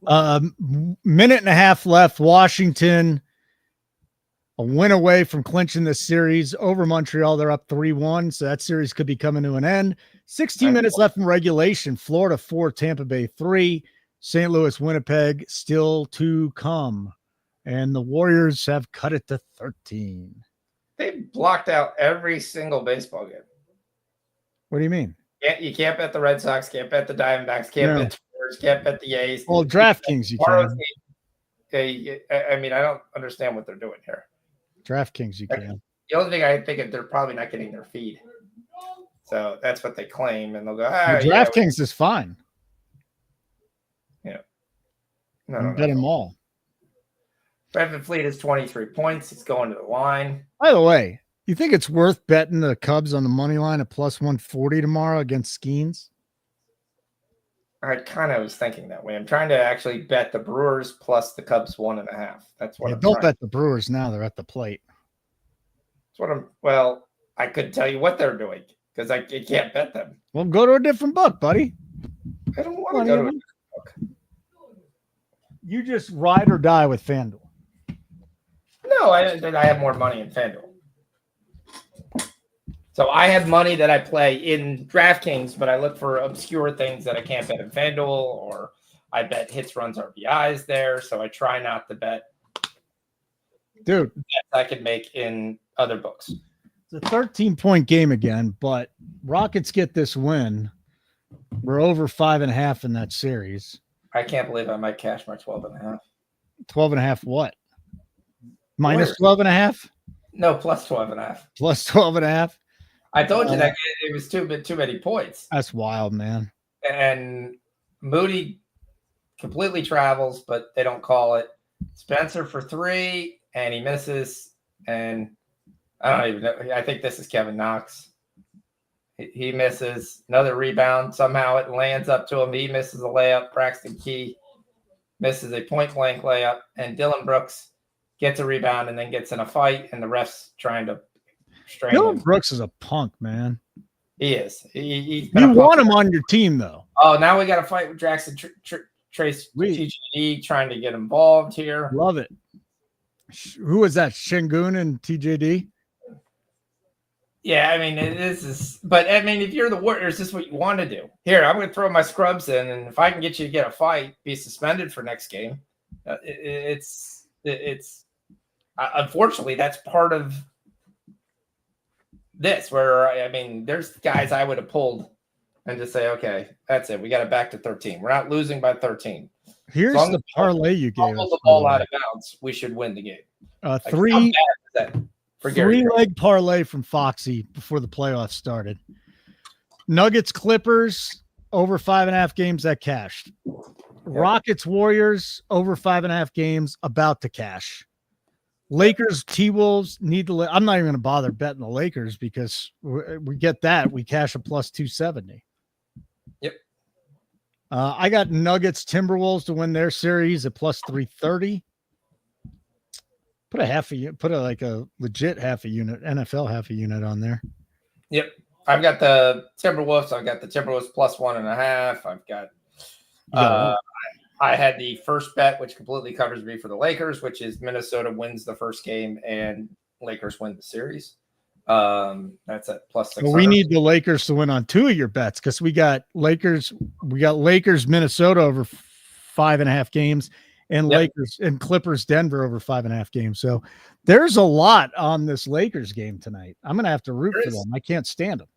Minute and a half left. Washington, a win away from clinching this series over Montreal. They're up 3-1, so that series could be coming to an end. 16 minutes left in regulation. Florida 4, Tampa Bay 3. St. Louis, Winnipeg still to come. And the Warriors have cut it to 13. They blocked out every single baseball game. What do you mean? You can't bet the Red Sox, can't bet the Diamondbacks, can't bet the Brewers, can't bet the A's. Well, DraftKings you can. I mean, I don't understand what they're doing here. DraftKings you can. The only thing I think is they're probably not getting their feed. So that's what they claim, and they'll go, DraftKings is fine. Yeah. No. Bet them all. Brevin Fleet is 23 points. It's going to the line. By the way, you think it's worth betting the Cubs on the money line at plus 140 tomorrow against Skeens? I kind of was thinking that way. I'm trying to actually bet the Brewers plus the Cubs 1.5. That's what I'm don't bet the Brewers now. They're at the plate. That's what I could tell you what they're doing because I can't bet them. Well, go to a different book, buddy. I don't want to go to a different book. You just ride or die with FanDuel. No, I have more money in FanDuel. So I have money that I play in DraftKings, but I look for obscure things that I can't bet in FanDuel, or I bet hits, runs, RBIs there. So I try not to bet. Dude, bets I can make in other books. It's a 13-point game again, but Rockets get this win. We're over 5.5 in that series. I can't believe I might cash my 12.5. 12.5 what? Minus 12.5? No, plus 12.5. Plus 12.5? I told you that it was too many points. That's wild, man. And Moody completely travels, but they don't call it. Spencer for 3, and he misses. And I don't even know. I think this is Kevin Knox. He misses another rebound. Somehow it lands up to him. He misses a layup. Braxton Key misses a point-blank layup. And Dylan Brooks gets a rebound and then gets in a fight, and the ref's trying to strain him. Dylan Brooks is a punk, man. He is. You want him on your team, though. Oh, now we got to fight with Jackson Trace TJD trying to get involved here. Love it. Who was that? Şengün and TJD? Yeah, I mean, this is, but I mean, if you're the Warriors, this is what you want to do. Here, I'm going to throw my scrubs in, and if I can get you to get a fight, be suspended for next game. It's unfortunately, that's part of this, where there's guys I would have pulled and just say, okay, that's it. We got it back to 13. We're not losing by 13. Here's the parlay you gave us. The ball out of bounds. We should win the game. Three-leg parlay from Foxy before the playoffs started. Nuggets Clippers over 5.5 games that cashed. Rockets Warriors over 5.5 games about to cash. Lakers T-Wolves need to. I'm not even going to bother betting the Lakers because we get that. We cash a plus 270. Yep. I got Nuggets Timberwolves to win their series at plus 330. Put a legit half a unit, NFL half a unit on there. Yep. I've got the Timberwolves. I've got the Timberwolves plus 1.5. I've got I had the first bet, which completely covers me for the Lakers, which is Minnesota wins the first game and Lakers win the series. That's at plus 600. Well, we need the Lakers to win on 2 of your bets because we got Lakers, Minnesota over 5.5 games, and Lakers and Clippers Denver over 5.5 games. So there's a lot on this Lakers game tonight. I'm going to have to root for them. I can't stand them.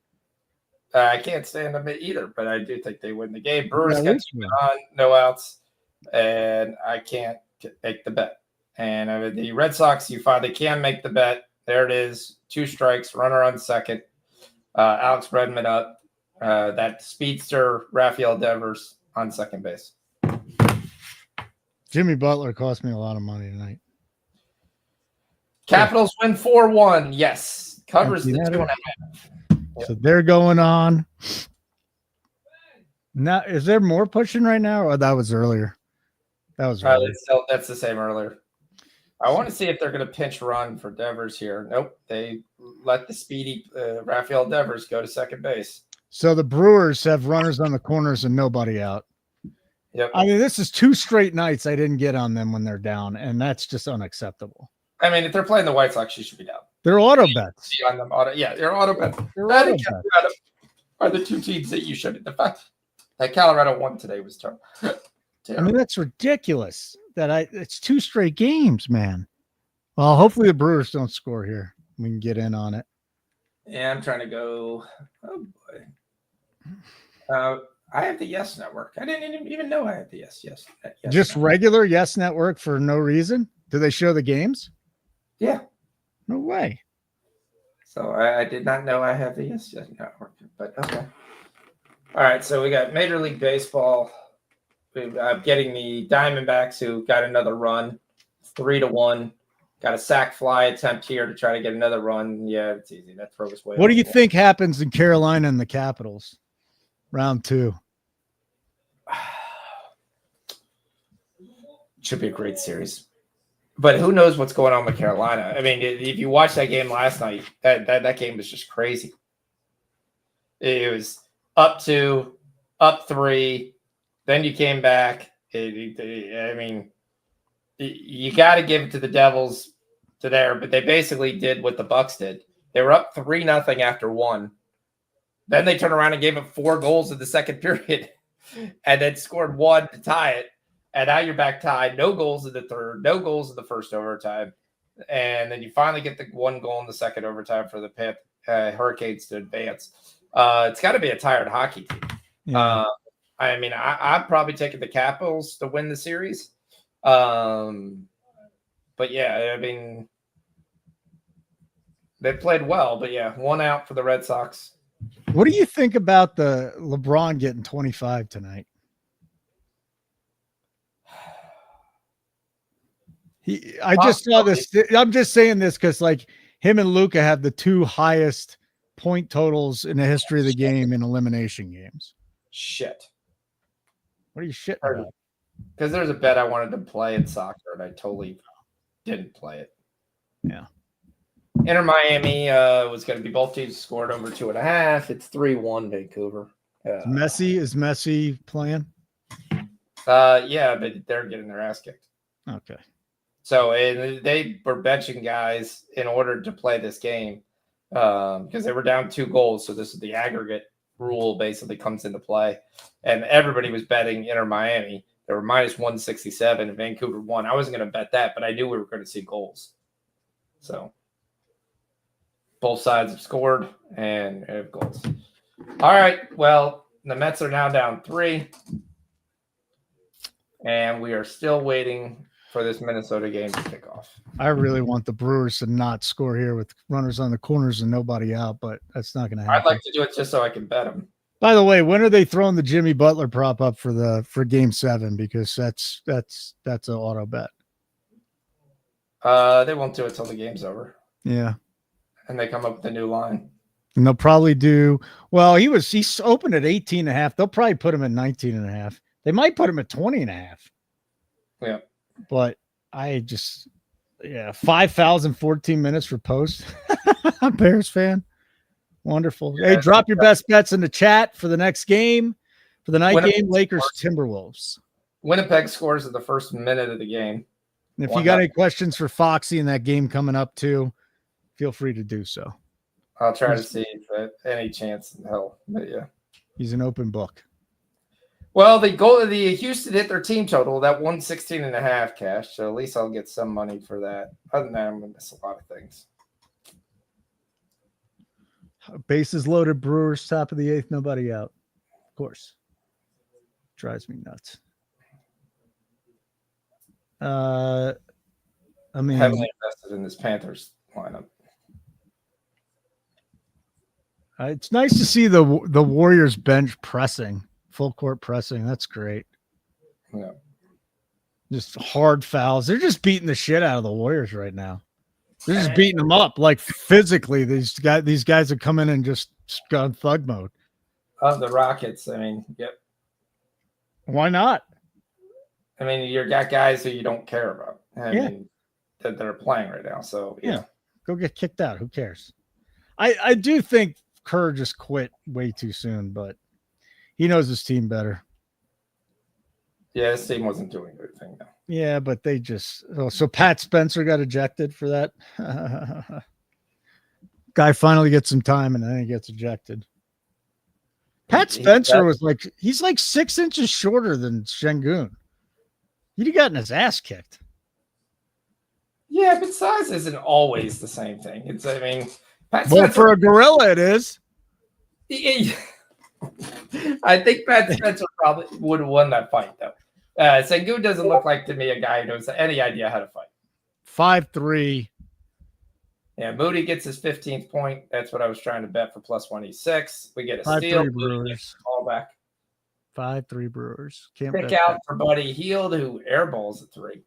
I can't stand them either, but I do think they win the game. Brewers got 2 on, no outs, and I can't make the bet. And the Red Sox, you finally can make the bet. There it is, 2 strikes, runner on second. Alex Bregman up. That speedster, Rafael Devers on second base. Jimmy Butler cost me a lot of money tonight. Capitals win 4-1. Yes. Covers the 2.5. Yep. So they're going on. Now, is there more pushing right now? Or that was earlier? That was earlier. That's the same earlier. I want to see if they're going to pinch run for Devers here. Nope. They let the speedy Rafael Devers go to second base. So the Brewers have runners on the corners and nobody out. Yep. I mean, this is 2 straight nights I didn't get on them when they're down, and that's just unacceptable. I mean, if they're playing the White Sox, you should be down. They're auto bets. On them, they're auto bets. That and Colorado are the 2 teams that you should. The fact that Colorado won today was terrible. I mean, that's ridiculous. It's 2 straight games, man. Well, hopefully the Brewers don't score here. We can get in on it. Yeah, I'm trying to go. Oh boy. I have the Yes Network. I didn't even know I had the Yes. Just Network. Regular Yes Network for no reason? Do they show the games? Yeah. No way. So I did not know I have the Yes Network, but okay. All right, so we got Major League Baseball. I'm getting the Diamondbacks who got another run, 3-1. Got a sac fly attempt here to try to get another run. Yeah, it's easy. That throw was way. What do you think happens in Carolina and the Capitals? Round 2. Should be a great series. But who knows what's going on with Carolina? I mean, if you watched that game last night, that game was just crazy. It was up 2, up 3, then you came back. I mean, you got to give it to the Devils to there, but they basically did what the Bucks did. They were up 3-0 after 1. Then they turned around and gave up 4 goals in the second period and then scored 1 to tie it. And now you're back tied. No goals in the third, no goals in the first overtime. And then you finally get the 1 goal in the second overtime for the Hurricanes to advance. It's got to be a tired hockey team. Yeah. I mean, I'm probably taking the Capitals to win the series. But yeah, I mean, they played well. But yeah, 1 out for the Red Sox. What do you think about the LeBron getting 25 tonight? I just saw this. I'm just saying this because, like, him and Luka have the 2 highest point totals in the history of the game in elimination games. Shit. What are you shitting about? Because there's a bet I wanted to play in soccer, and I totally didn't play it. Yeah. Inter Miami was going to be both teams scored over 2.5. It's 3-1 Vancouver. Is Messi playing? Yeah, but they're getting their ass kicked. Okay. So they were benching guys in order to play this game because they were down 2 goals. So this is the aggregate rule basically comes into play. And everybody was betting Inter Miami. They were minus 167 and Vancouver won. I wasn't going to bet that, but I knew we were going to see goals. So Both sides have scored and have goals. All right. Well, the Mets are now down 3. And we are still waiting for this Minnesota game to kick off. I really want the Brewers to not score here with runners on the corners and nobody out, but that's not going to happen. I'd like to do it just so I can bet them. By the way, when are they throwing the Jimmy Butler prop up for Game 7? Because that's an auto bet. They won't do it till the game's over. Yeah, and they come up with a new line. And they'll probably do well. He's open at 18.5. They'll probably put him at 19.5. They might put him at 20.5. Yeah, but I just 5,000 14 minutes for post. I'm Bears fan. Wonderful. Yeah, hey, drop your best bets in the chat for the next game. For the night game, Lakers Timberwolves. Winnipeg scores at the first minute of the game. And if you got any questions for Foxy in that game coming up too, feel free to do so. I'll try to see if any chance in hell. But yeah, he's an open book. Well, the Houston hit their team total, that 116.5 cash. So at least I'll get some money for that. Other than that, I'm gonna miss a lot of things. Bases loaded, Brewers, top of the 8th, nobody out. Of course. Drives me nuts. I mean, heavily invested in this Panthers lineup. It's nice to see the Warriors bench pressing, full court pressing. That's great. Yeah. Just hard fouls. They're just beating the shit out of the Warriors right now. They're just beating them up, like physically. These guys are coming in just gone thug mode. The Rockets, I mean, yep. Why not? I mean, you got guys who you don't care about. I mean, that are playing right now. So yeah, go get kicked out. Who cares? I do think Kerr just quit way too soon, but he knows his team better. Yeah, his team wasn't doing anything though. Yeah, but they just so Pat Spencer got ejected for that. Guy finally gets some time and then he gets ejected. Pat Spencer was he's like 6 inches shorter than Şengün. He'd have gotten his ass kicked. Yeah, but size isn't always the same thing. It's, I mean, Pat Spencer, for a gorilla, it is. I think Pat Spencer probably would have won that fight, though. Şengün doesn't look like to me a guy who has any idea how to fight. 5'3". Yeah, Moody gets his 15th point. That's what I was trying to bet for plus 186. We get a 5'3" steal. Brewers. Call back. 5'3" Brewers. Can't pick out for Buddy Hield, who airballs at 3.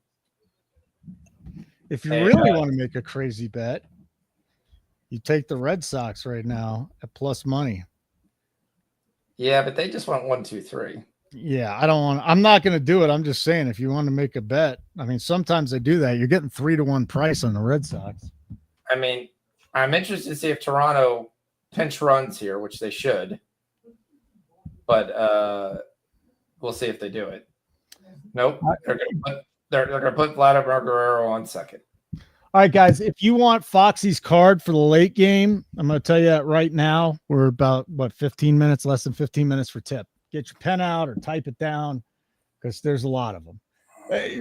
If you really want to make a crazy bet, you take the Red Sox right now at plus money. Yeah, but they just went 1, 2, 3. Yeah, I'm not going to do it. I'm just saying, if you want to make a bet, I mean, sometimes they do that. You're getting 3-1 price on the Red Sox. I mean, I'm interested to see if Toronto pinch runs here, which they should. But we'll see if they do it. Nope. They're going to put Vladimir Guerrero on second. All right, guys, if you want Foxy's card for the late game, I'm going to tell you that right now. We're about, less than 15 minutes for tip. Get your pen out or type it down because there's a lot of them.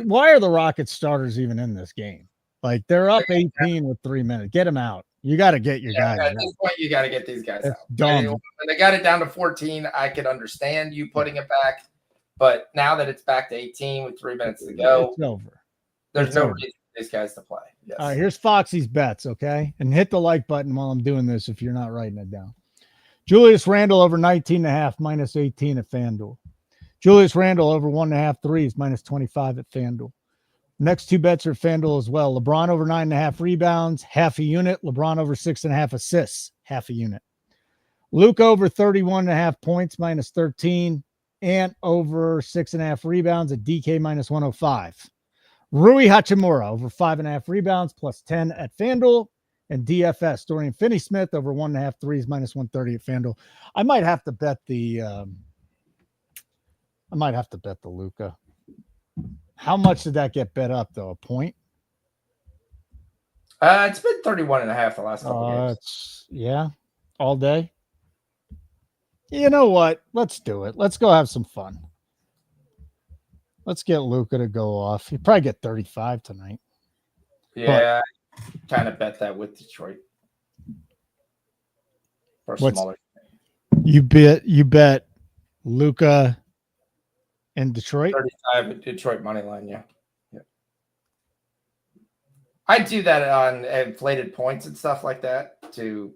Why are the Rockets starters even in this game? Like, they're up 18 with 3 minutes. Get them out. You got to get your guys at this point, you got to get these guys out. Dumb. When they got it down to 14, I could understand you putting it back. But now that it's back to 18 with 3 minutes to go, it's over. There's no reason for these guys to play. Yes. All right, here's Foxy's bets, okay? And hit the like button while I'm doing this if you're not writing it down. Julius Randle over 19.5, minus 18 at FanDuel. Julius Randle over 1.5 threes, minus 25 at FanDuel. Next two bets are at FanDuel as well. LeBron over 9.5 rebounds, half a unit. LeBron over 6.5 assists, half a unit. Luke over 31.5 points, minus 13. Ant over 6.5 rebounds at DK minus 105. Rui Hachimura over 5.5 rebounds, plus 10 at FanDuel. And DFS, Dorian Finney-Smith over 1.5 threes, minus 130 at FanDuel. I might have to bet the Luka. How much did that get bet up, though? A point? It's been 31.5 the last couple games. Yeah, all day. You know what? Let's do it. Let's go have some fun. Let's get Luka to go off. He'll probably get 35 tonight. Yeah, kind of bet that with Detroit. for a What's- smaller. You bet Luca and Detroit. 35 at Detroit money line. Yeah. I do that on inflated points and stuff like that to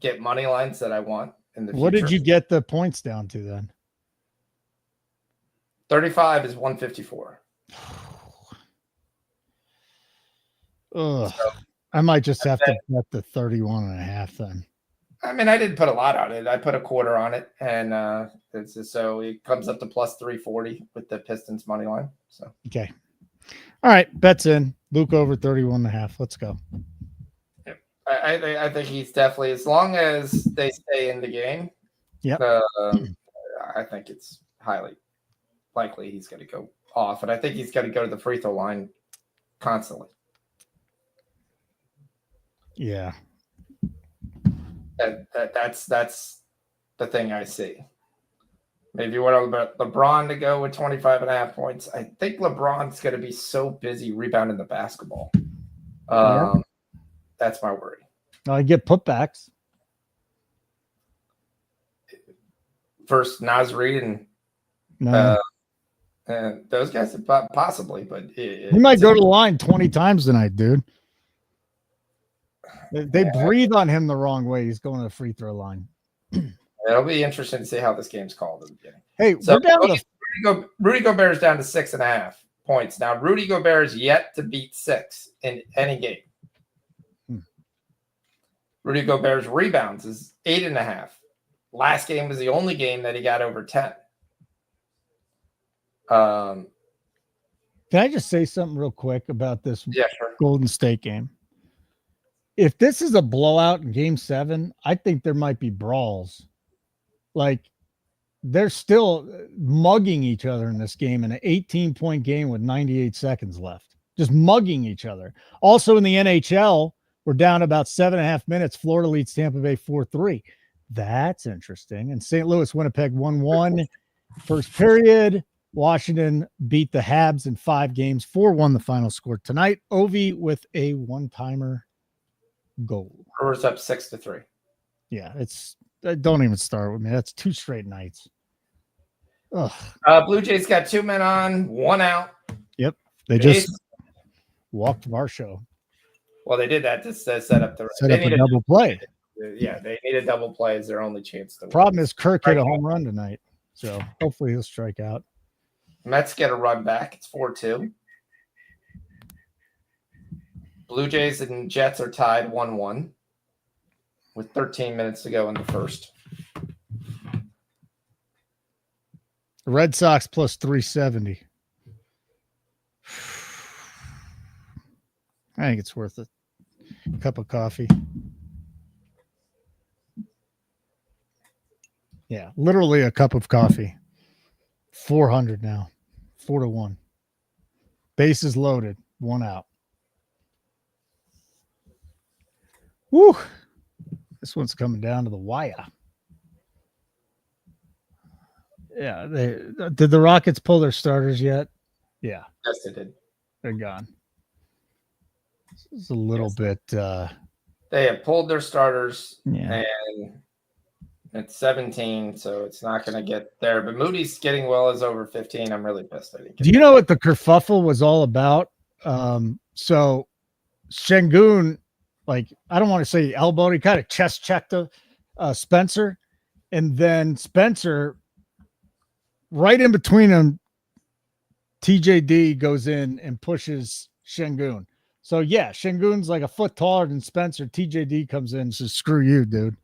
get money lines that I want in the future. What did you get the points down to then? 35 is 154. Ugh. I might just have to bet the 31.5 then. I mean, I didn't put a lot on it. I put a quarter on it, and so it comes up to plus 340 with the Pistons money line. So Okay. All right. Bets in. Luke over 31.5. Let's go. I think he's definitely, as long as they stay in the game. Yep. I think it's highly likely he's going to go off, and I think he's going to go to the free throw line constantly. Yeah. That's the thing I see. Maybe you want LeBron to go with 25.5 points. I think LeBron's going to be so busy rebounding the basketball. That's my worry. I get putbacks. First, Naz Reid and No. those guys possibly, but He might go to the line 20 times tonight, dude. They breathe on him the wrong way. He's going to the free throw line. It'll be interesting to see how this game's called at the beginning. Hey, So we're down to Rudy Gobert is down to 6.5 points. Now, Rudy Gobert is yet to beat 6 in any game. Rudy Gobert's rebounds is 8.5. Last game was the only game that he got over 10. Can I just say something real quick about this Yeah, sure. Golden State game? If this is a blowout in game 7, I think there might be brawls. Like, they're still mugging each other in this game in an 18-point game with 98 seconds left. Just mugging each other. Also in the NHL, we're down about 7.5 minutes. Florida leads Tampa Bay 4-3. That's interesting. And St. Louis, Winnipeg 1-1. First period. Washington beat the Habs in 5 games. 4-1 the final score tonight. Ovi with a one-timer goal. Brewers up 6-3. Yeah, it's don't even start with me. That's 2 straight nights. Ugh. Blue Jays got 2 men on, 1 out. Yep. They just walked Varsho. Well, they did that to set up the A double play. Yeah, they need a double play as their only chance to win. Problem is Kirk hit a home run tonight. So hopefully he'll strike out. Mets get a run back. It's 4-2. Blue Jays and Jets are tied 1-1 with 13 minutes to go in the first. The Red Sox plus 370. I think it's worth it. Cup of coffee. Yeah, literally a cup of coffee. 400 now. 4-1. Bases loaded. 1 out. Woo! This one's coming down to the wire. Yeah, did the Rockets pull their starters yet? Yeah. Yes, they did. They're gone. This is a little bit They have pulled their starters, yeah. and it's 17, so it's not going to get there. But Moody's getting well is over 15. I'm really pissed. Do you know what the kerfuffle was all about? So Şengün, like, I don't want to say elbowed, he kind of chest checked Spencer, and then Spencer, right in between them, TJD goes in and pushes Şengün. So yeah, Şengün's like a foot taller than Spencer. TJD comes in and says, "Screw you, dude."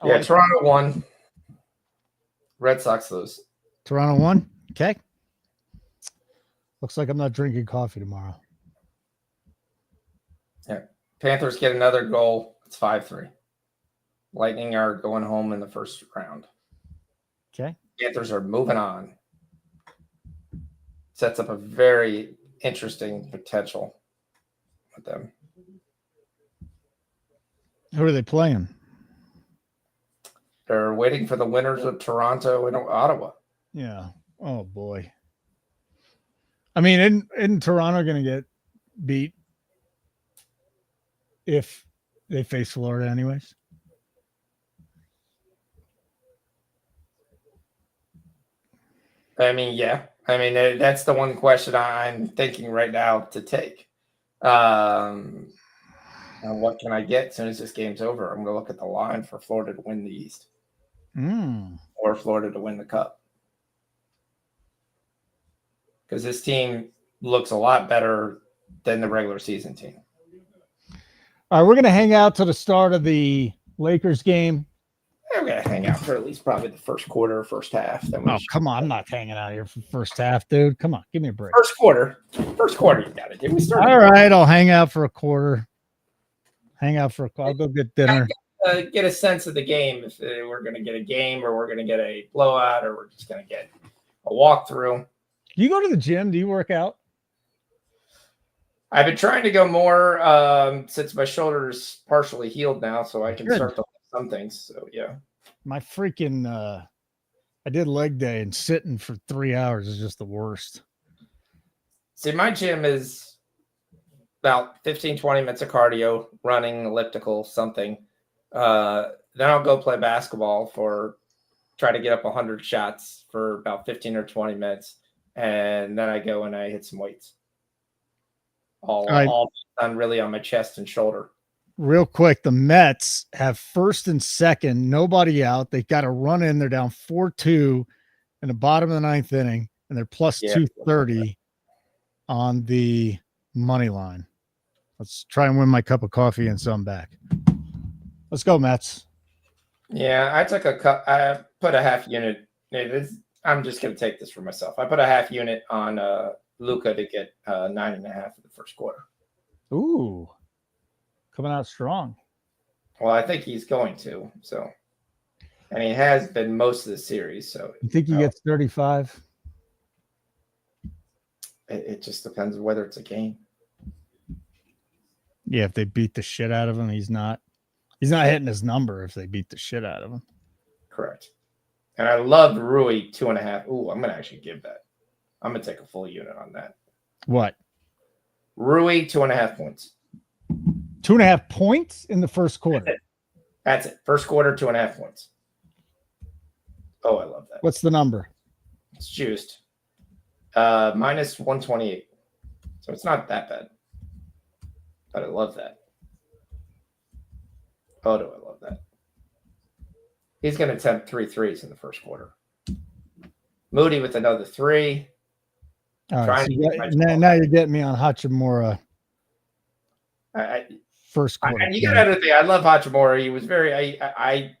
Yeah, Toronto won. Red Sox lose. Toronto won. Okay. Looks like I'm not drinking coffee tomorrow. Yeah. Panthers get another goal. It's 5-3. Lightning are going home in the first round. Okay. Panthers are moving on. Sets up a very interesting potential with them. Who are they playing? They're waiting for the winners of Toronto and Ottawa. Yeah. Oh boy. I mean, isn't Toronto going to get beat if they face Florida anyways? I mean, yeah. I mean, that's the one question I'm thinking right now to take. And what can I get as soon as this game's over? I'm going to look at the line for Florida to win the East or Florida to win the Cup. Because this team looks a lot better than the regular season team. All right, we're going to hang out to the start of the Lakers game. Yeah, we're going to hang out for at least probably the first quarter, first half. Then come on. I'm not hanging out here for the first half, dude. Come on. Give me a break. First quarter, you got it. We started. All right, I'll hang out for a quarter. I'll go get dinner. Get a sense of the game if we're going to get a game or we're going to get a blowout or we're just going to get a walkthrough. Do you go to the gym? Do you work out? I've been trying to go more since my shoulder's partially healed now, so I can start to lift some things. So, yeah. My freaking I did leg day, and sitting for 3 hours is just the worst. See, my gym is about 15, 20 minutes of cardio, running, elliptical, something. Then I'll go play basketball try to get up 100 shots for about 15 or 20 minutes. And then I go and I hit some weights. All done really on my chest and shoulder. Real quick, the Mets have first and second, nobody out. They got a run in. They're down 4-2 in the bottom of the ninth inning, and they're plus 230 on the money line. Let's try and win my cup of coffee and some back. Let's go, Mets. Yeah, I took a cup. I put a half unit. I'm just going to take this for myself. I put a half unit on Luka to get 9.5 in the first quarter. Ooh, coming out strong. Well, I think he's going to. So, and he has been most of the series. So, you think he gets 35? It just depends on whether it's a game. Yeah, if they beat the shit out of him, he's not hitting his number if they beat the shit out of him. Correct. And I love Rui 2.5. Ooh, I'm going to actually give that. I'm going to take a full unit on that. What? Rui, 2.5 points. 2.5 points in the first quarter. That's it. First quarter, 2.5 points. Oh, I love that. What's the number? It's juiced. Minus 128. So it's not that bad. But I love that. Oh, do I love that. He's going to attempt 3 threes in the first quarter. Moody with another 3. All right, now you're getting me on Hachimura. First quarter. And you got another thing. I love Hachimura. He was very. I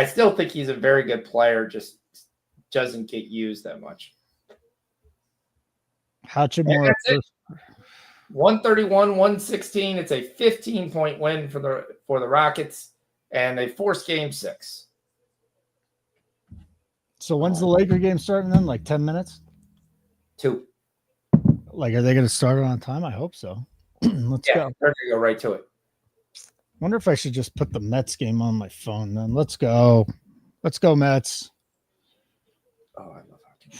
still think he's a very good player. Just doesn't get used that much. Hachimura. 131-116. It's a 15-point win for the Rockets, and they forced Game 6. So when's the Laker game starting then? Like 10 minutes? 2. Like, are they going to start it on time? I hope so. Let's go. They're going to go right to it. Wonder if I should just put the Mets game on my phone then. Let's go. Let's go, Mets. Oh, I love hockey.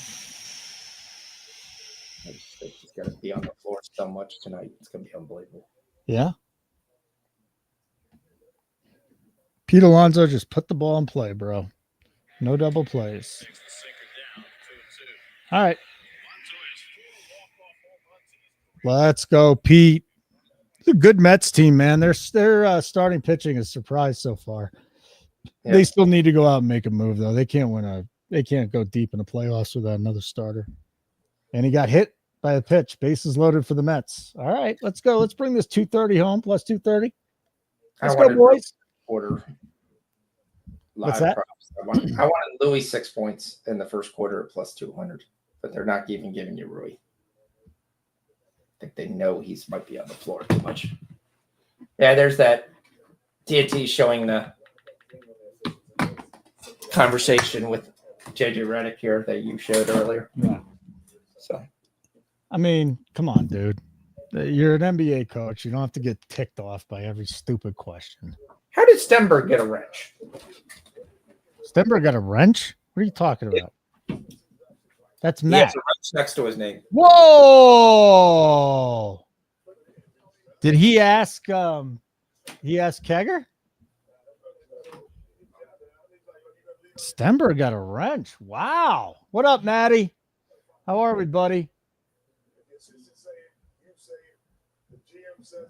I just think he's going to be on the floor so much tonight. It's going to be unbelievable. Yeah. Pete Alonso, just put the ball in play, bro. No double plays. All right. Let's go, Pete. It's a good Mets team, man. Their starting pitching is surprised so far. Yeah. They still need to go out and make a move, though. They can't go deep in the playoffs without another starter. And he got hit by a pitch. Bases loaded for the Mets. All right, let's go. Let's bring this 230 home, plus 230. Let's go, boys. Quarter. What's that? I wanted Louis 6 points in the first quarter at plus 200, but they're not even giving you Rui. I think they know he might be on the floor too much. Yeah, there's that TNT showing the conversation with JJ Redick here that you showed earlier. Yeah. So, I mean, come on, dude. You're an NBA coach. You don't have to get ticked off by every stupid question. How did Stenberg get a wrench? Stenberg got a wrench? What are you talking about? That's Matt. He has a wrench next to his name. Whoa! Did he ask? He asked Kegger. Stenberg got a wrench. Wow. What up, Maddie? How are we, buddy?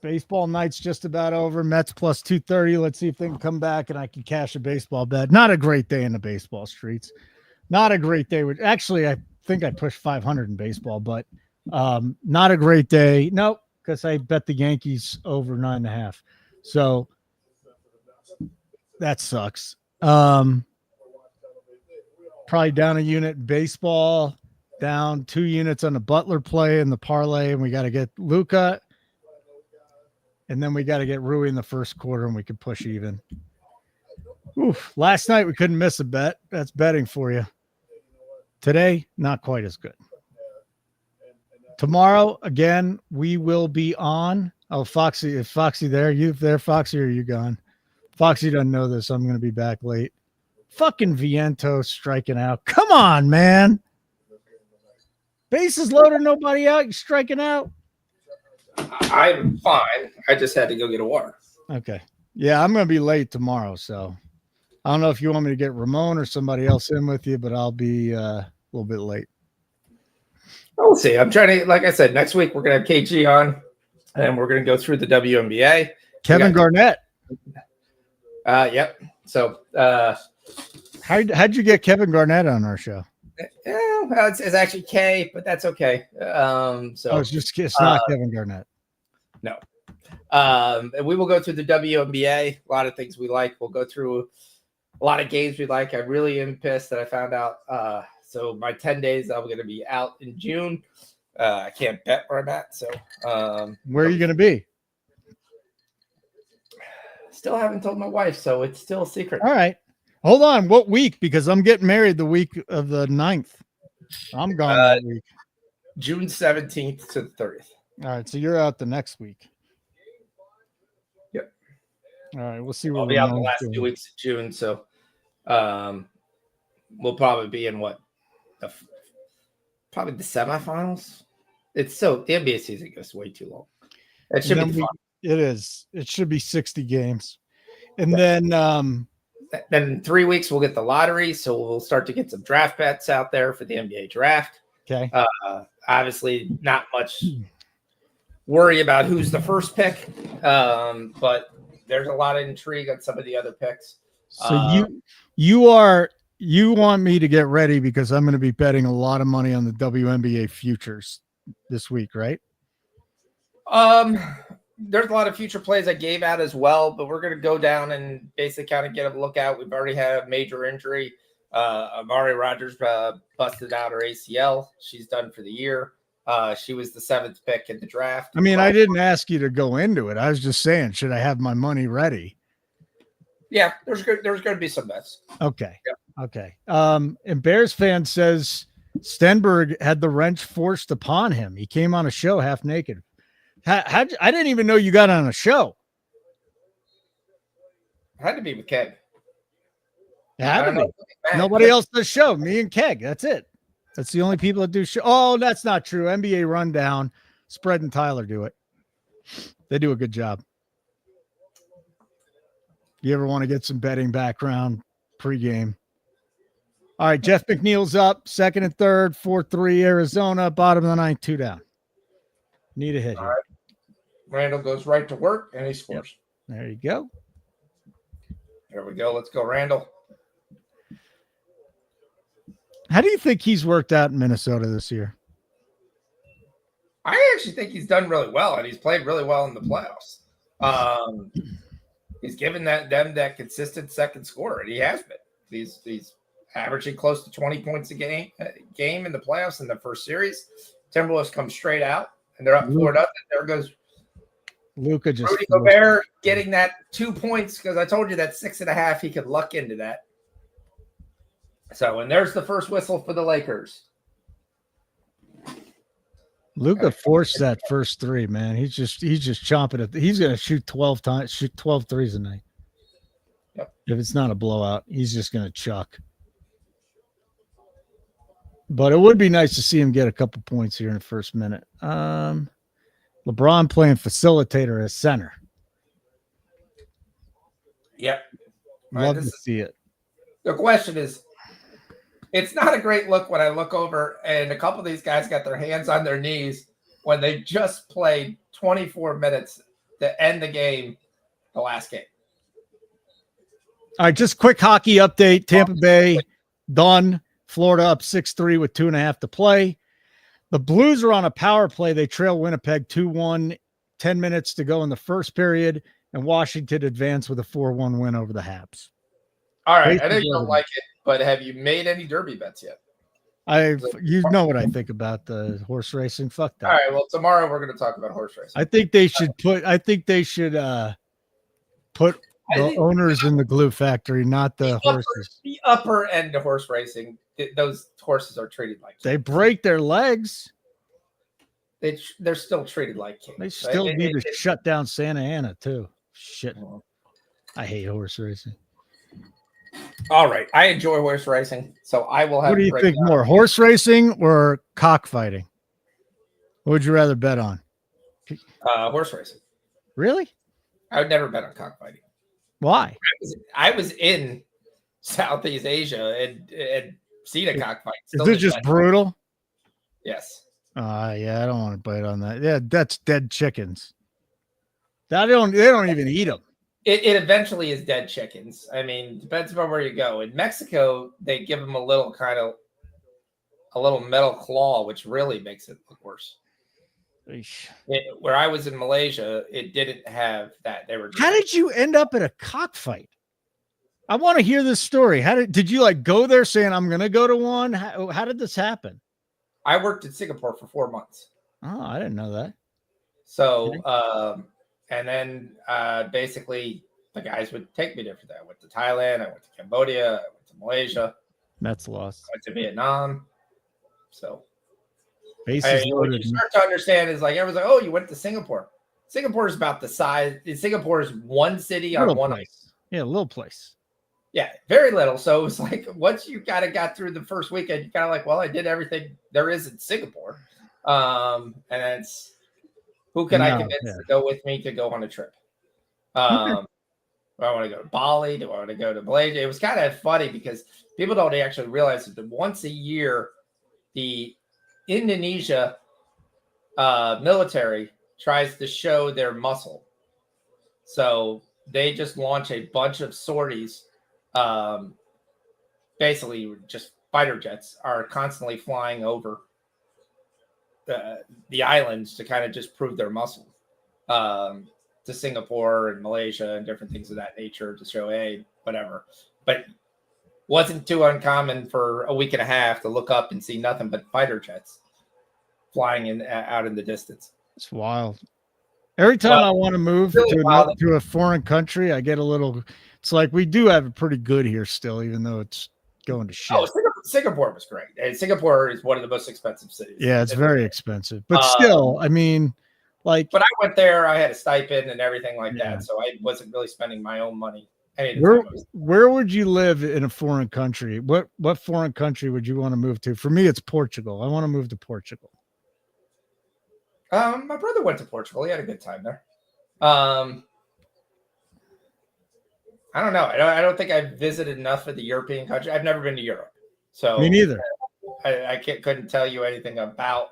Baseball night's just about over. Mets plus 230. Let's see if they can come back and I can cash a baseball bet. Not a great day in the baseball streets. Not a great day. Actually, I think I pushed 500 in baseball, but not a great day. Nope, because I bet the Yankees over 9.5. So that sucks. Probably down a unit in baseball, down 2 units on the Butler play and the parlay, and we got to get Luka. And then we got to get Rui in the first quarter, and we can push even. Oof. Last night, we couldn't miss a bet. That's betting for you. Today, not quite as good. Tomorrow, again, we will be on. Oh, Foxy, is Foxy there? You there, Foxy, or are you gone? Foxy doesn't know this. I'm going to be back late. Fucking Vientos striking out. Come on, man. Bases loaded, nobody out. You striking out? I'm fine. I just had to go get a water. Okay. Yeah, I'm going to be late tomorrow, so I don't know if you want me to get Ramon or somebody else in with you, but I'll be a little bit late. We'll see. I'm trying to, like I said, next week we're going to have KG on, and we're going to go through the WNBA. Kevin Garnett. Yep. So how'd you get Kevin Garnett on our show? Yeah, well, it's actually K, but that's okay. It's not Kevin Garnett. No. And we will go through the WNBA. A lot of things we like. We'll go through a lot of games we like. I really am pissed that I found out. So my 10 days, I'm going to be out in June. I can't bet where I'm at. So where are you going to be? Still haven't told my wife, so it's still a secret. All right. Hold on. What week? Because I'm getting married the week of the 9th. I'm gone that week. June 17th to the 30th. All right. So you're out the next week. Yep. All right. We'll see what I'll be out the last 2 weeks of June. So we'll probably be in probably the semifinals. The NBA season goes way too long. It should be fun. It is. It should be 60 games. And then in 3 weeks, we'll get the lottery. So we'll start to get some draft bets out there for the NBA draft. Okay. Obviously, not much worry about who's the first pick. But there's a lot of intrigue on some of the other picks. So you want me to get ready because I'm going to be betting a lot of money on the WNBA futures this week, right? There's a lot of future plays I gave out as well, but we're going to go down and basically kind of get a look out. We've already had a major injury. Amari Rogers busted out her ACL. She's done for the year. She was the 7th pick in the draft. I mean, I didn't ask you to go into it. I was just saying, should I have my money ready? Yeah, there's going to be some bets. Okay. Yeah. Okay. And Bears fan says Stenberg had the wrench forced upon him. He came on a show half naked. I didn't even know you got on a show. I had to be with Keg. Nobody else does show. Me and Keg. That's it. That's the only people that do show. Oh, that's not true. NBA Rundown, Spread and Tyler do it. They do a good job. You ever want to get some betting background pregame? All right, Jeff McNeil's up, 2nd and 3rd, 4-3 Arizona, bottom of the 9th, 2 down. Need a hit here. Right. Randall goes right to work, and he scores. Yep. There you go. There we go. Let's go, Randall. How do you think he's worked out in Minnesota this year? I actually think he's done really well, and he's played really well in the playoffs. He's given them that consistent second scorer, and he has been. He's averaging close to 20 points a game in the playoffs in the first series. Timberwolves come straight out, and they're up 4-0. There goes Luka. Just Rudy Gobert getting that 2 points because I told you that 6.5 he could luck into that. So, and there's the first whistle for the Lakers. Luka forced that first 3, man. He's just chomping at. He's going to shoot 12 threes a night. Yep. If it's not a blowout, he's just going to chuck. But it would be nice to see him get a couple points here in the first minute. LeBron playing facilitator as center. Yep. Love to see it. The question is, it's not a great look when I look over and a couple of these guys got their hands on their knees when they just played 24 minutes to end the game, the last game. All right, just quick hockey update. Tampa Bay done. Florida up 6-3 with 2.5 to play. The Blues are on a power play. They trail Winnipeg 2-1, 10 minutes to go in the first period, and Washington advanced with a 4-1 win over the Habs. All right, I know you don't like it, but have you made any derby bets yet? You know what I think about the horse racing. Fuck that. All right, well, tomorrow we're going to talk about horse racing. I think they should put the owners in the glue factory, not the horses. The upper end of horse racing, those horses are treated like kings. They break their legs. They're still treated like kings. They still need to shut down Santa Ana too. Shit. I hate horse racing. All right. I enjoy horse racing, so I will have. What do you think more, horse racing or cockfighting? What would you rather bet on? Horse racing. Really? I would never bet on cockfighting. Why? I was in Southeast Asia and seen a cockfight. Is it just brutal? Yes. Yeah, I don't want to bite on that. Yeah, that's dead chickens. They don't even eat them. It eventually is dead chickens. I mean, depends on where you go. In Mexico, they give them a little metal claw, which really makes it look worse. Where I was in Malaysia, it didn't have that. They were. How did you end up at a cockfight? I want to hear this story. How did you go there saying I'm going to go to one? How did this happen? I worked in Singapore for 4 months. Oh, I didn't know that. So, and then basically the guys would take me different. I went to Thailand, I went to Cambodia, I went to Malaysia. That's lost. I went to Vietnam. So, what you start to understand is everyone's like, oh, you went to Singapore. Singapore is about the size. Singapore is one city on one place. Yeah, a little place. Yeah, very little. So it was once you kind of got through the first weekend, you kind of well, I did everything there is in Singapore. And it's who can I convince to go with me to go on a trip? Do I want to go to Bali? Do I want to go to Malaysia? It was kind of funny because people don't actually realize that once a year, the Indonesia military tries to show their muscle. So they just launch a bunch of sorties. Basically, just fighter jets are constantly flying over the islands to kind of just prove their muscle to Singapore and Malaysia and different things of that nature to show, hey, whatever. But wasn't too uncommon for a week and a half to look up and see nothing but fighter jets flying out in the distance. It's wild. Every time I want to move to a foreign country, I get a little. It's we do have it pretty good here still, even though it's going to shit. Oh, Singapore was great. And Singapore is one of the most expensive cities. Yeah, it's very expensive. But still, I mean, But I went there, I had a stipend and everything like that. So I wasn't really spending my own money. Where would you live in a foreign country? What foreign country would you want to move to? For me, it's Portugal. I want to move to Portugal. My brother went to Portugal. He had a good time there. I don't know. I don't think I've visited enough of the European country. I've never been to Europe, so me neither. I couldn't tell you anything about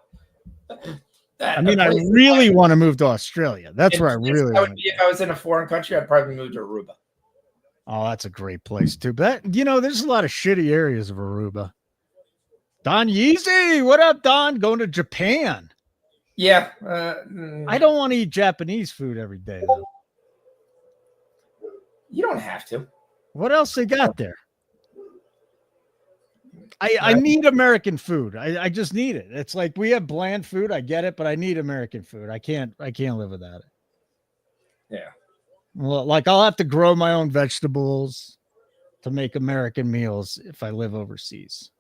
that. I mean, I really want to move to Australia. That's where I really want to be. If I was in a foreign country, I'd probably move to Aruba. Oh, that's a great place too. But there's a lot of shitty areas of Aruba. Don Yeezy, what up, Don? Going to Japan. Yeah. I don't want to eat Japanese food every day, though. You don't have to. What else they got there? I need American food. I just need it. It's we have bland food. I get it, but I need American food. I can't live without it. Yeah. Well, I'll have to grow my own vegetables to make American meals if I live overseas.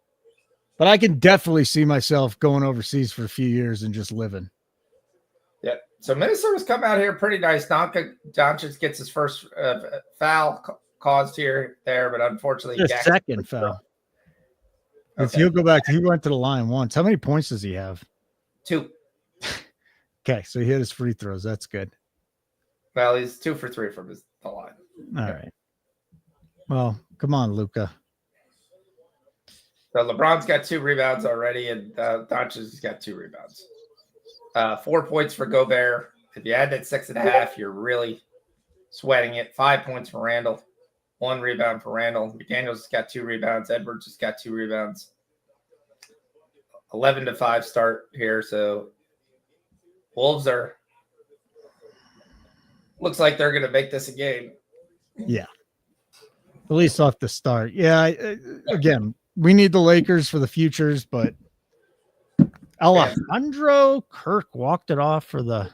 But I can definitely see myself going overseas for a few years and just living. Yeah. So Minnesota's come out here pretty nice. Doncic gets his first foul caused there, but unfortunately, the second foul. If he'll go back, he went to the line once. How many points does he have? 2. Okay, so he hit his free throws. That's good. Well, he's 2 for 3 from the line. All right. Well, come on, Luca. So LeBron's got 2 rebounds already, and Doncic's got 2 rebounds. 4 points for Gobert. If you add that 6.5, you're really sweating it. 5 points for Randall. 1 rebound for Randall. McDaniels has got 2 rebounds. Edwards has got 2 rebounds. 11-5 start here. So Wolves looks like they're going to make this a game. Yeah. At least off the start. Yeah. Again, we need the Lakers for the futures, but Alejandro Kirk walked it off for the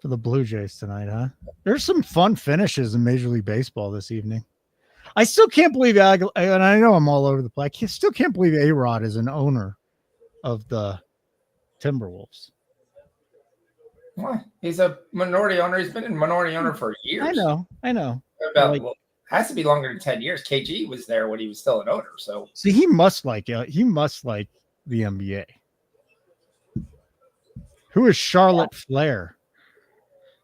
Blue Jays tonight, huh? There's some fun finishes in Major League Baseball this evening. I still can't believe, and I know I'm all over the place, I still can't believe A-Rod is an owner of the Timberwolves. What? He's a minority owner. He's been a minority owner for years. I know. Has to be longer than 10 years. KG was there when he was still an owner. So see, he must like the NBA. Who is Charlotte Flair?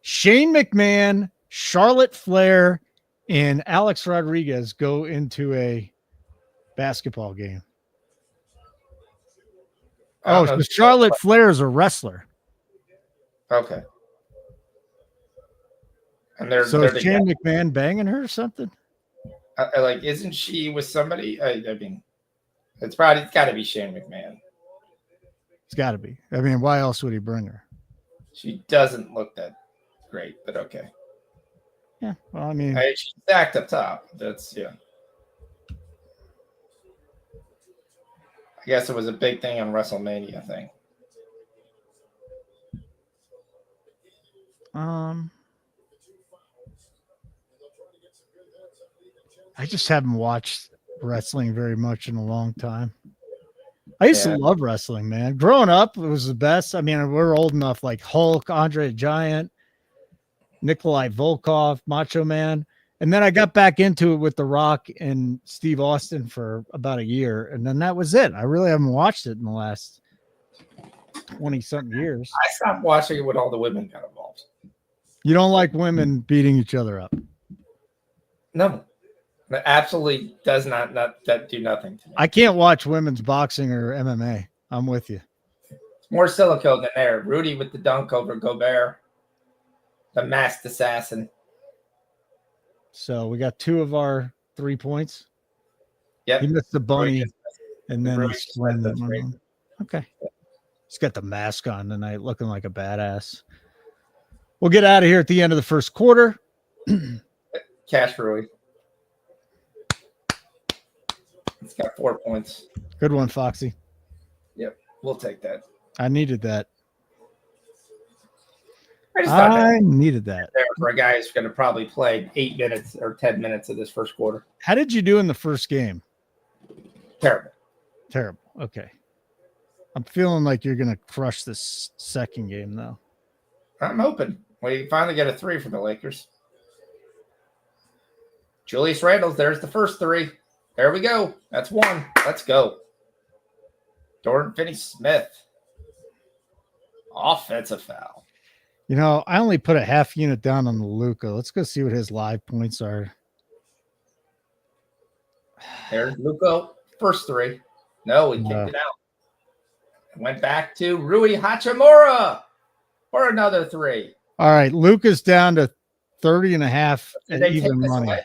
Shane McMahon, Charlotte Flair, and Alex Rodriguez go into a basketball game. Oh, so Charlotte Flair is a wrestler. Okay. And they're Shane McMahon banging her or something? Isn't she with somebody? I mean, it's got to be Shane McMahon. It's got to be. I mean, why else would he bring her? She doesn't look that great, but okay. Yeah, well, I mean, she's stacked up top. That's I guess it was a big thing on WrestleMania thing. I just haven't watched wrestling very much in a long time. I used to love wrestling, man. Growing up, it was the best. I mean, we're old enough, like Hulk, Andre the Giant, Nikolai Volkov, Macho Man. And then I got back into it with The Rock and Steve Austin for about a year. And then that was it. I really haven't watched it in the last 20-something years. I stopped watching it when all the women got involved. You don't like women beating each other up? No. That absolutely does not do nothing to me. I can't watch women's boxing or MMA. I'm with you. It's more silicone than there. Rudy with the dunk over Gobert. The masked assassin. So we got 2 of our 3 points. Yep. He missed the bunny, and then he slammed it. Okay. He's got the mask on tonight, looking like a badass. We'll get out of here at the end of the first quarter. Cash Rui. It's got 4 points. Good one, Foxy. Yep, we'll take that. I needed that. I needed that. There for a guy who's going to probably play 8 minutes or 10 minutes of this first quarter. How did you do in the first game? Terrible. Okay. I'm feeling like you're going to crush this second game, though. I'm open. We finally get a 3 from the Lakers. Julius Randle, there's the first 3. There we go. That's 1. Let's go. Dorian Finney-Smith. Offensive foul. You know, I only put a half unit down on the Luka. Let's go see what his live points are. There's Luka. First 3. No, he kicked it out. Went back to Rui Hachimura for another 3. All right. Luka's down to 30.5 at even money. Away?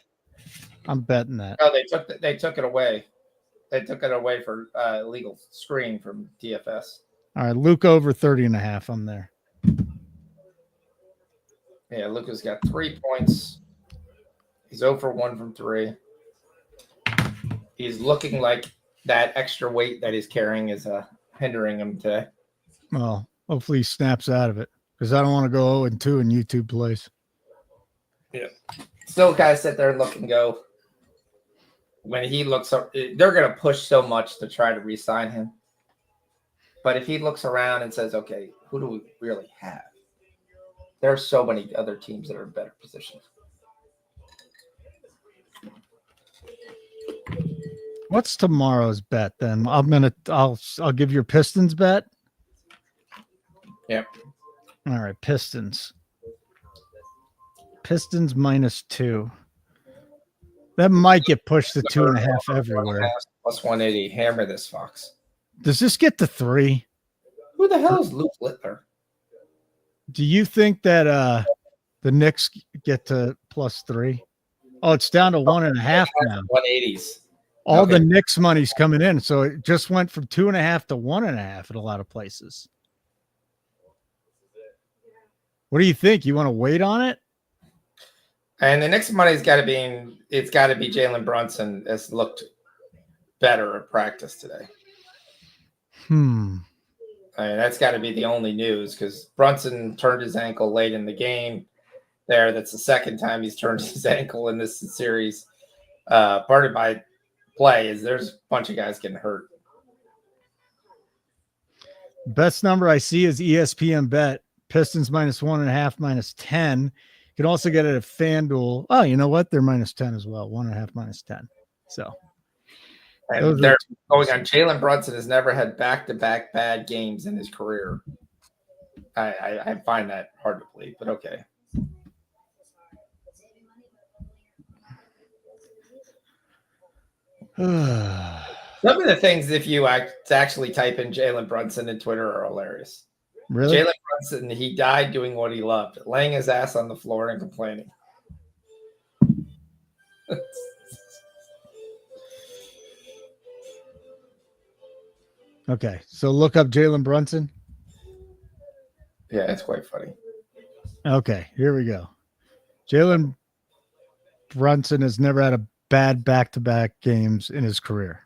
I'm betting that. No, they took it away. They took it away for illegal screen from DFS. All right. Luka over 30.5. I'm there. Yeah, Luka's got 3 points. He's 0 for 1 from 3. He's looking like that extra weight that he's carrying is hindering him today. Well, hopefully he snaps out of it because I don't want to go 0-2 in YouTube plays. Yeah. Still got to sit there and look and go. When he looks up, they're going to push so much to try to re-sign him. But if he looks around and says, okay, who do we really have? There are so many other teams that are in better positions. What's tomorrow's bet then? I'll give your Pistons bet. Yep. All right, Pistons. Pistons -2. That might get pushed to 2.5 everywhere. Plus 180. Hammer this, Fox. Does this get to 3? Who the hell is Luke Littler? Do you think that the Knicks get to plus 3? Oh, it's down to 1.5 now. 180s. All Okay. the Knicks money's coming in, so it just went from 2.5 to 1.5 at a lot of places. What do you think? You want to wait on it? And the next money's got to be Jalen Brunson has looked better at practice today. I mean, that's got to be the only news because Brunson turned his ankle late in the game there. That's the second time he's turned his ankle in this series. Part of my play is there's a bunch of guys getting hurt. Best number I see is ESPN bet. Pistons minus 1.5, minus 10. You can also get it at FanDuel. Oh, you know what? They're minus 10 as well. 1.5, minus 10. So And they're going on. Jalen Brunson has never had back-to-back bad games in his career. I find that hard to believe, but okay. Some of the things, if you actually type in Jalen Brunson in Twitter, are hilarious. Really? Jalen Brunson, he died doing what he loved, laying his ass on the floor and complaining. Okay, so look up Jalen Brunson. Yeah, it's quite funny. Okay, here we go. Jalen Brunson has never had a bad back-to-back games in his career.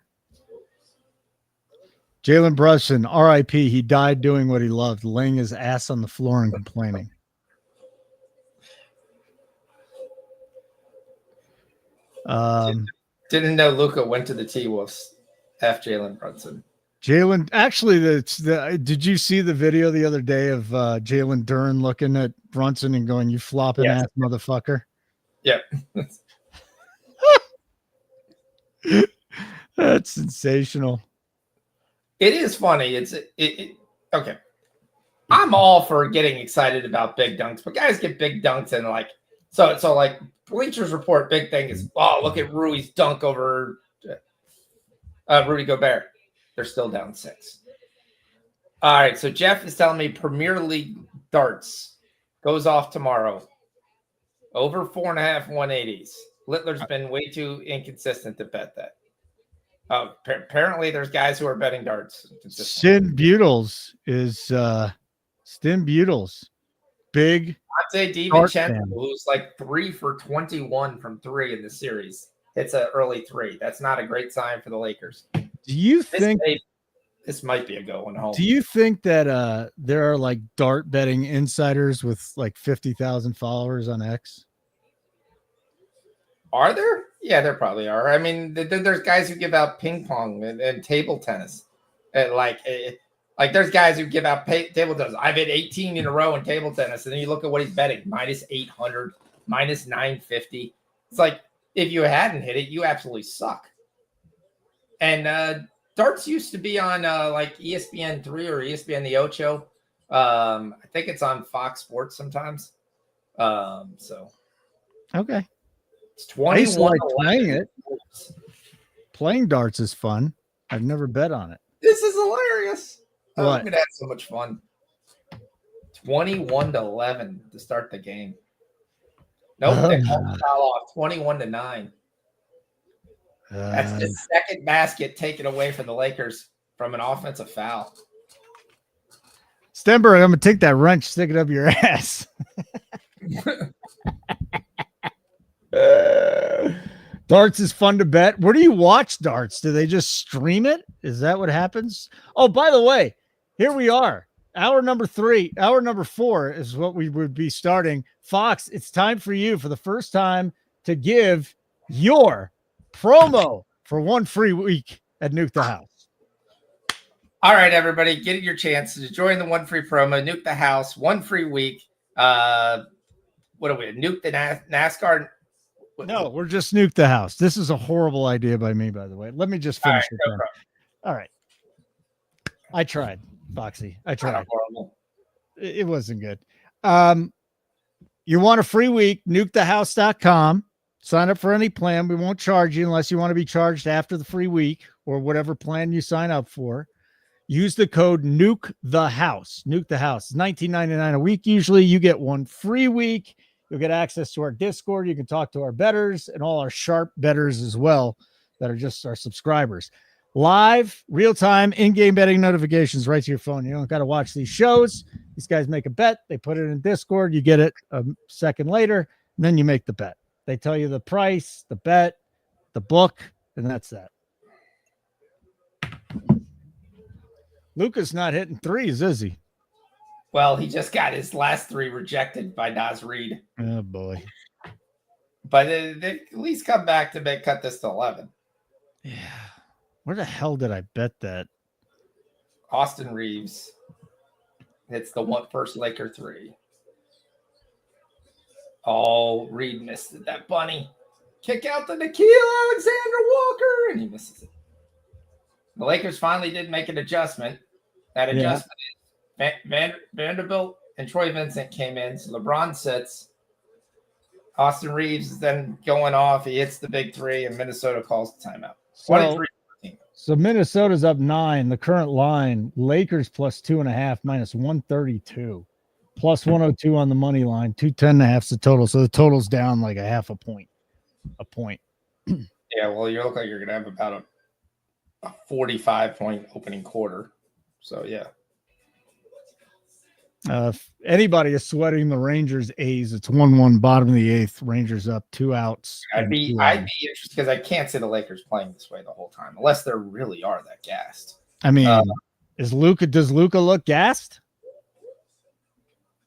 Jalen Brunson, RIP, he died doing what he loved, laying his ass on the floor and complaining. Didn't know Luka went to the T-Wolves after Jalen Brunson. Jalen, actually, did you see the video the other day of Jalen Duren looking at Brunson and going, "You flopping ass motherfucker"? Yep. That's sensational. It is funny. Okay. I'm all for getting excited about big dunks, but guys get big dunks and like Bleachers Report big thing is, oh, look at Rui's dunk over Rudy Gobert. They're still down 6. All right, so Jeff is telling me Premier League darts goes off tomorrow. Over 4.5 180s. Littler's been way too inconsistent to bet that. Apparently, there's guys who are betting darts. Sin Butels is Stin Butels. Big I'd say DiVincenzo, who's like 3 for 21 from 3 in the series. It's an early 3. That's not a great sign for the Lakers. Do you think this might be a go one home? Do you think that there are like dart betting insiders with like 50,000 followers on X? Are there? Yeah, there probably are. I mean, there's guys who give out ping pong and table tennis. And like there's guys who give out table tennis. I've hit 18 in a row in table tennis. And then you look at what he's betting, minus 800, minus 950. It's like, if you hadn't hit it, you absolutely suck. And darts used to be on like ESPN 3 or ESPN the Ocho. I think it's on Fox Sports sometimes. So okay. It's 21. Like playing it. Playing darts is fun. I've never bet on it. This is hilarious. What? I'm gonna have so much fun. 21-11 to start the game. Nope, they foul off 21-9. That's the second basket taken away from the Lakers from an offensive foul. Stenberg, I'm gonna take that wrench, stick it up your ass. Darts is fun to bet. Where do you watch darts? Do they just stream it? Is that what happens? Oh, by the way, here we are. Hour number 4 is what we would be starting. Fox, it's time for you for the first time to give your promo for one free week at Nuke the House. All right, everybody, get your chance to join the one free promo, Nuke the House, 1 free week. What are we? Nuke the NASCAR? No, we're just Nuke the House. This is a horrible idea by me, by the way. Let me just finish it. No, all right. I tried, Foxy. I tried. It wasn't good. You want a free week, nukethehouse.com. Sign up for any plan. We won't charge you unless you want to be charged after the free week or whatever plan you sign up for. Use the code Nuke the House. Nuke the House. It's $19.99 a week. Usually you get one free week. You'll get access to our Discord. You can talk to our bettors and all our sharp bettors as well that are just our subscribers. Live, real-time, in-game betting notifications right to your phone. You don't got to watch these shows. These guys make a bet. They put it in Discord. You get it a second later, and then you make the bet. They tell you the price, the bet, the book, and that's that. Luka's not hitting threes, is he? Well, he just got his last 3 rejected by Naz Reid. Oh, boy. But they at least come back to cut this to 11. Yeah. Where the hell did I bet that? Austin Reeves hits the first Laker 3. Oh, Reed missed it. That bunny. Kick out the Nickeil Alexander Walker, and he misses it. The Lakers finally did make an adjustment. That adjustment is Vanderbilt and Troy Vincent came in. So LeBron sits. Austin Reeves is then going off. He hits the big 3, and Minnesota calls the timeout. So Minnesota's up 9. The current line, Lakers plus 2.5 minus 132. Plus 102 on the money line. 210.5 is the total. So the total's down like a half a point. Yeah, well, you look like you're going to have about a 45-point opening quarter. So, yeah. If anybody is sweating the Rangers A's, it's 1-1 bottom of the 8th. Rangers up 2 outs. I'd be interested because I can't see the Lakers playing this way the whole time unless they really are that gassed. I mean, does Luka look gassed?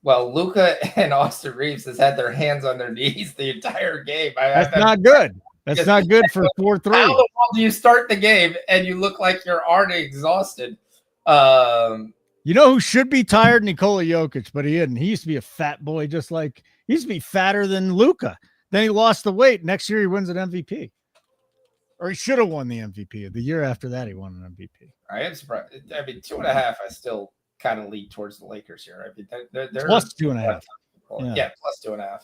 Well, Luka and Austin Reeves has had their hands on their knees the entire game. That's not good. That's not good for 4-3. How the world do you start the game and you look like you're already exhausted? You know who should be tired? Nikola Jokic, but he isn't. He used to be a fat boy, he used to be fatter than Luka. Then he lost the weight. Next year he wins an MVP. Or he should have won the MVP. The year after that, he won an MVP. I am surprised. I mean, 2.5, I still kind of lead towards the Lakers here. I mean, they're plus 2.5. Yeah, plus 2.5.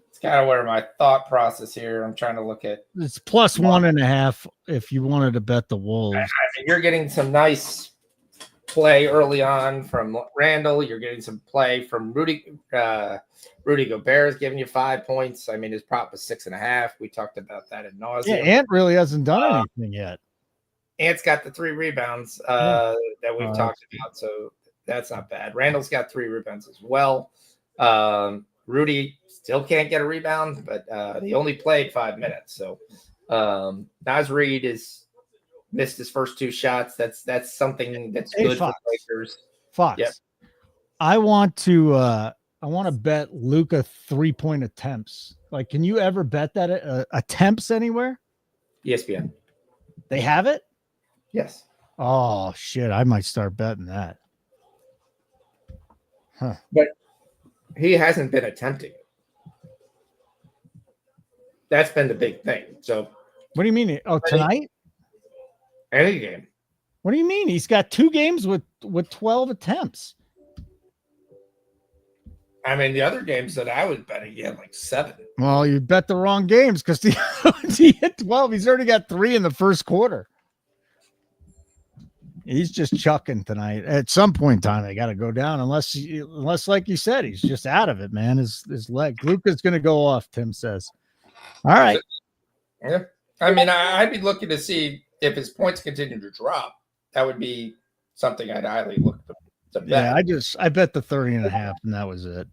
It's kind of where my thought process here. I'm trying to look at. It's plus 1.5 if you wanted to bet the Wolves. I mean, you're getting some nice play early on from Randall. You're getting some play from Rudy Gobert is giving you 5 points. I mean, his prop was 6.5. We talked about that ad nauseum. Yeah, Ant really hasn't done anything yet. Ant's got the 3 rebounds that we've talked about, so that's not bad. Randall's got 3 rebounds as well. Rudy still can't get a rebound, but he only played 5 minutes. So Naz Reid is missed his first 2 shots. That's something that's good for the Lakers. Fox. Yep. I want to bet Luka 3-point attempts. Like, can you ever bet that attempts anywhere? ESPN. They have it? Yes. Oh shit! I might start betting that. Huh. But he hasn't been attempting. That's been the big thing. So, what do you mean? Oh, tonight? Any game. What do you mean? He's got 2 games with 12 attempts. I mean, the other games that I was betting, he had like 7. Well, you bet the wrong games because he hit 12. He's already got 3 in the first quarter. He's just chucking tonight. At some point in time, they got to go down unless, like you said, he's just out of it, man. His leg. Luka's going to go off, Tim says. All right. Yeah. I mean, I'd be looking to see if his points continue to drop. That would be something I'd highly look to bet. Yeah, I bet the 30.5, and that was it.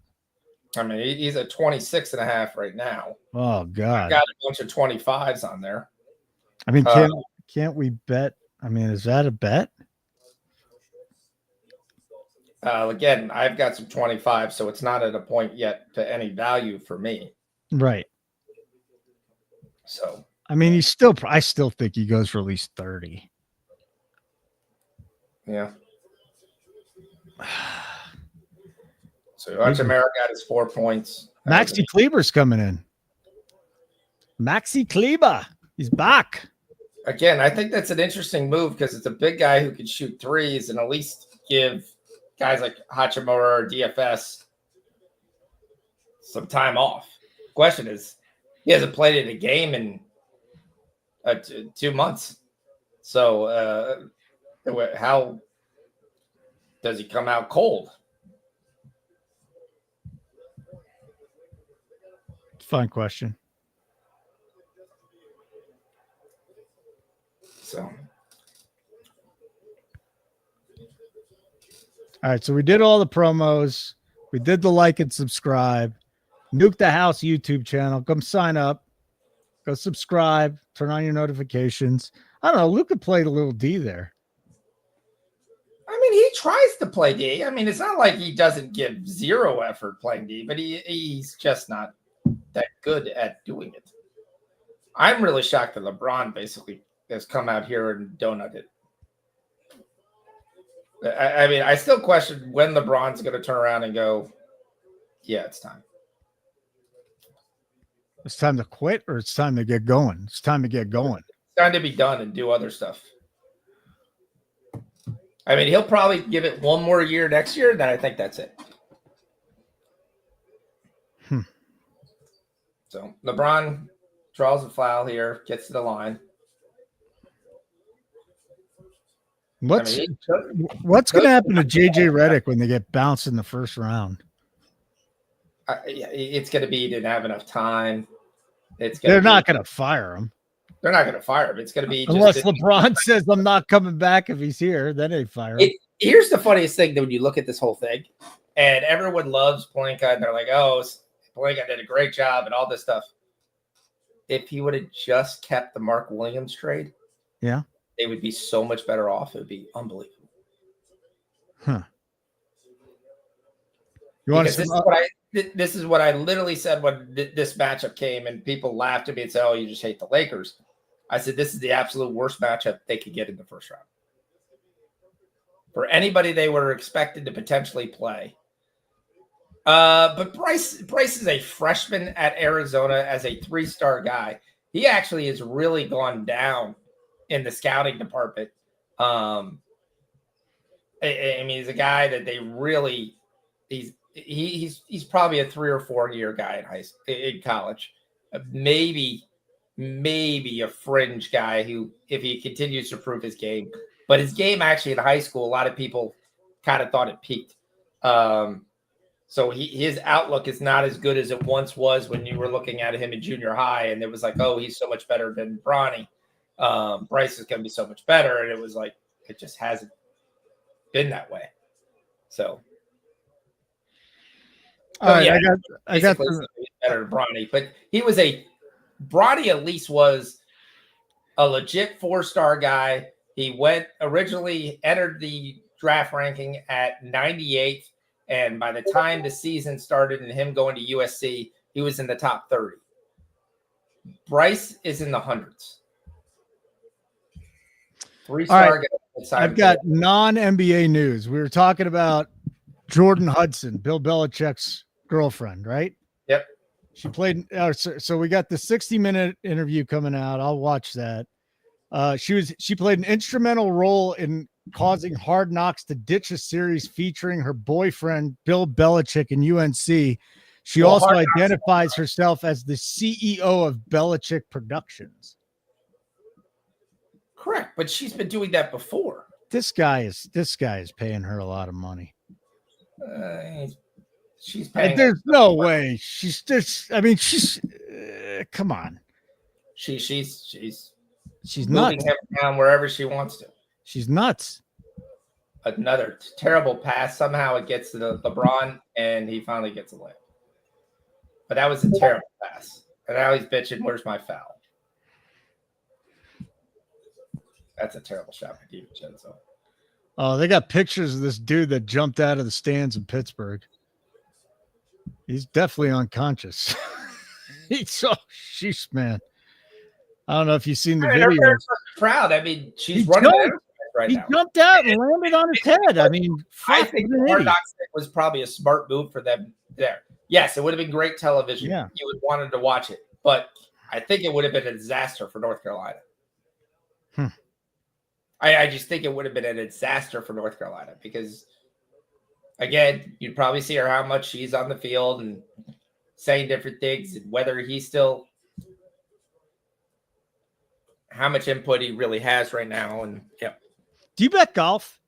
I mean, he's at 26.5 right now. Oh, God. I got a bunch of 25s on there. I mean, can't we bet? I mean, is that a bet? Again, I've got some 25, so it's not at a point yet to any value for me. Right. So, I mean, I still think he goes for at least 30. Yeah. So watch America got his 4 points. Maxi Kleber's coming in. Maxi Kleber. He's back. Again, I think that's an interesting move because it's a big guy who can shoot threes and at least give guys like Hachimura or DFS some time off. Question is, He hasn't played in a game in 2 months. So how does he come out cold? Fun question. So, all right, so we did all the promos. We did the like and subscribe. Nuke the House YouTube channel. Come sign up. Go subscribe. Turn on your notifications. I don't know. Luca played a little D there. I mean, he tries to play D. I mean, it's not like he doesn't give zero effort playing D, but he's just not that good at doing it. I'm really shocked that LeBron basically has come out here and donuted. I mean, I still question when LeBron's going to turn around and go, yeah, it's time. It's time to quit or it's time to get going? It's time to get going. It's time to be done and do other stuff. I mean, he'll probably give it one more year next year, then I think that's it. So LeBron draws a foul here, gets to the line. What's going to happen to JJ Redick when they get bounced in the first round? It's going to be he didn't have enough time. They're not going to fire him. They're not going to fire him. It's going to be unless LeBron says I'm not coming back if he's here. Then they fire him. Here's the funniest thing that when you look at this whole thing, and everyone loves Pelinka, and they're like, "Oh, Pelinka did a great job," and all this stuff. If he would have just kept the Mark Williams trade, yeah, they would be so much better off. It would be unbelievable. Huh? You want to? This is what I literally said when this matchup came, and people laughed at me and said, "Oh, you just hate the Lakers." I said, "This is the absolute worst matchup they could get in the first round for anybody they were expected to potentially play." But Bryce is a freshman at Arizona as a 3-star guy. He actually has really gone down in the scouting department. I mean, he's a guy that they really he's probably a 3 or 4 year guy in college, maybe a fringe guy who, if he continues to prove his game, but his game actually in high school, a lot of people kind of thought it peaked. So his outlook is not as good as it once was when you were looking at him in junior high, and it was like, oh, he's so much better than Bronny. Bryce is going to be so much better, and it was like it just hasn't been that way. So, all right, yeah, I got better than Bronny, but Bronny at least was a legit 4-star guy. He originally entered the draft ranking at 98th. And by the time the season started and him going to USC, he was in the top 30. Bryce is in the hundreds. 3-star guy. I've got non-NBA news. We were talking about Jordan Hudson, Bill Belichick's girlfriend, right? Yep. She played. So we got the 60-minute interview coming out. I'll watch that. She played an instrumental role in causing Hard Knocks to ditch a series featuring her boyfriend, Bill Belichick, in UNC. She also identifies herself as the CEO of Belichick Productions. Correct, but she's been doing that before. This guy is paying her a lot of money. She's paying. There's no way she's just. I mean, she's. Come on. She's nuts. Moving him down wherever she wants to. She's nuts. Another terrible pass. Somehow it gets to the LeBron, and he finally gets a layup. But that was a terrible pass. And now he's bitching, where's my foul? That's a terrible shot by DiVincenzo. Oh, they got pictures of this dude that jumped out of the stands in Pittsburgh. He's definitely unconscious. Sheesh, man. I don't know if you've seen the video. Her proud. I mean, she's running right now. He jumped out and landed on his head. I mean, I think the Hard Knocks was probably a smart move for them there. Yes, it would have been great television. Yeah. You would wanted to watch it, but I think it would have been a disaster for North Carolina. I just think it would have been a disaster for North Carolina because, again, you'd probably see her how much she's on the field and saying different things and whether he's still how much input he really has right now. And yeah, Do you bet golf?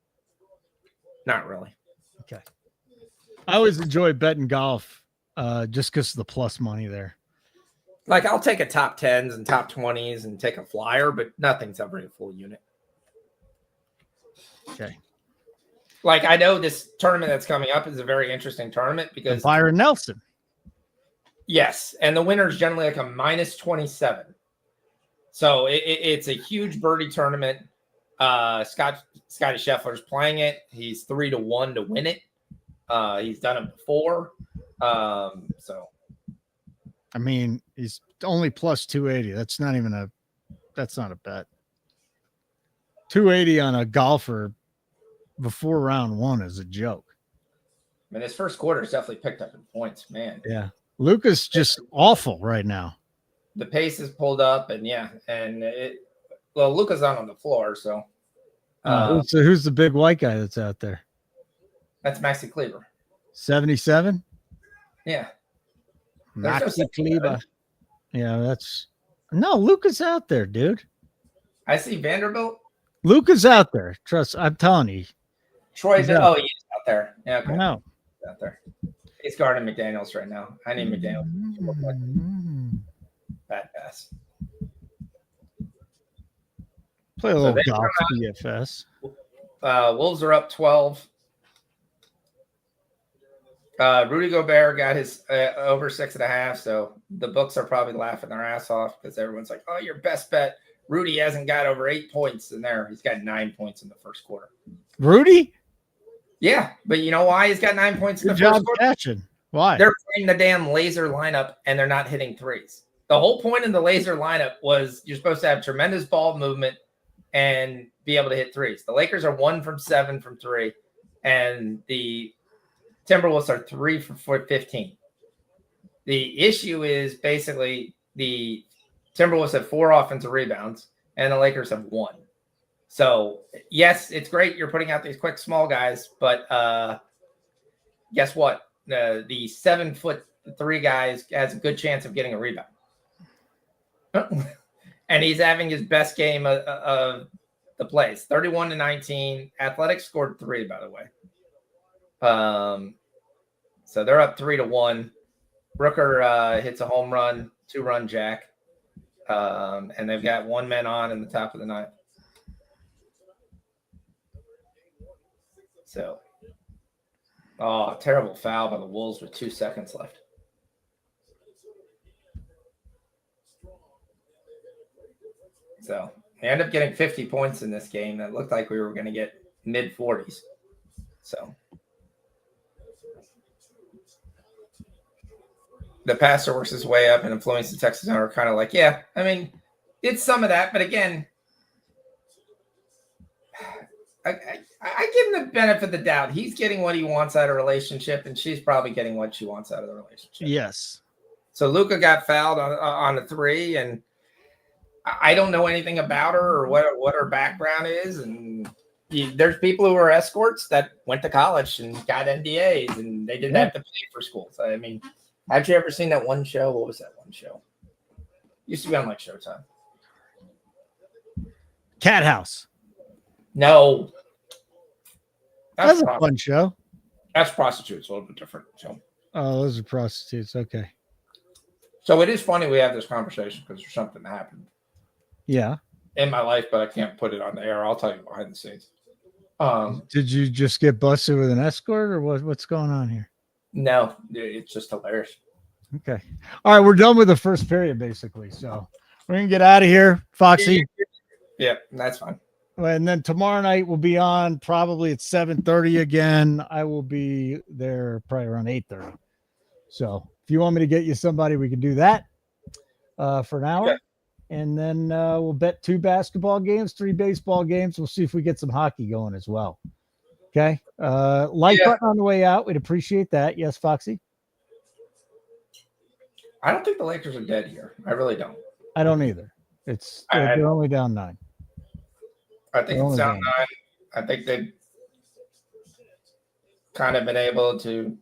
not really. Okay. I always enjoy betting golf just because of the plus money there. Like I'll take a top 10s and top 20s and take a flyer, but nothing's ever a full unit. Okay. Like I know this tournament that's coming up is a very interesting tournament because Byron Nelson. yes, and the winner is generally like a -27. So it's a huge birdie tournament. Scotty Scheffler's playing it. He's 3-1 to win it. He's done it before. So I mean, he's only plus 280. That's not a bet. 280 on a golfer before round one is a joke. I mean, his first quarter is definitely picked up in points, man. Yeah. Luka's just awful right now. The pace is pulled up, and Luka's not on the floor, so. Who's the big white guy that's out there? That's Maxi Kleber. 77? Yeah. Maxi Kleber. Yeah, Luka's out there, dude. I see Vanderbilt. Luka's out there. I'm telling you. Troy's he's out there. Yeah, okay. I know. He's out there. He's guarding McDaniels right now. I need McDaniels. Bad pass. Play a little golf DFS. Wolves are up 12. Rudy Gobert got his over 6.5, so the books are probably laughing their ass off because everyone's like, "Oh, your best bet." Rudy hasn't got over 8 points in there. He's got 9 points in the first quarter. Rudy? Yeah, but you know why he's got 9 points in the Good first job quarter? catching. Why? They're playing the damn laser lineup and they're not hitting threes. The whole point in the laser lineup was you're supposed to have tremendous ball movement and be able to hit threes. The Lakers are 1 from 7 from 3, and the Timberwolves are 3 for 15. The issue is basically the Timberwolves have 4 offensive rebounds and the Lakers have 1. So yes, it's great you're putting out these quick small guys, but guess what? The 7'3" guys has a good chance of getting a rebound. And he's having his best game of the plays. 31-19. Athletics scored 3, by the way. So they're up 3-1. Brooker hits a home run, 2-run jack. And they've got 1 man on in the top of the 9th. So, terrible foul by the Wolves with 2 seconds left. So we end up getting 50 points in this game. That looked like we were going to get mid-40s. So the passer works his way up and influence the Texans are kind of like, yeah, I mean, it's some of that. But again, I give him the benefit of the doubt. He's getting what he wants out of a relationship, and she's probably getting what she wants out of the relationship. Yes. So Luka got fouled on a 3, and I don't know anything about her or what her background is. And there's people who are escorts that went to college and got NDAs, and they didn't have to pay for school. So, I mean, have you ever seen that one show? What was that one show? Used to be on like Showtime. Cat House. No. That's a fun show. That's prostitutes, a little bit different show. Oh, those are prostitutes. Okay. So it is funny we have this conversation because there's something that happened. Yeah. In my life, but I can't put it on the air. I'll tell you behind the scenes. Did you just get busted with an escort, or what's going on here? No, it's just hilarious. Okay. All right, we're done with the first period, basically. So we're gonna get out of here, Foxy. Yeah, that's fine. And then tomorrow night we'll be on probably at 7:30 again. I will be there probably around 8:30. So if you want me to get you somebody, we can do that for an hour. Yeah. And then we'll bet 2 basketball games, 3 baseball games. We'll see if we get some hockey going as well. Okay. Like button on the way out. We'd appreciate that. Yes, Foxy? I don't think the Lakers are dead here. I really don't. I don't either. They're only down 9. I think it's down 9. I think they've kind of been able to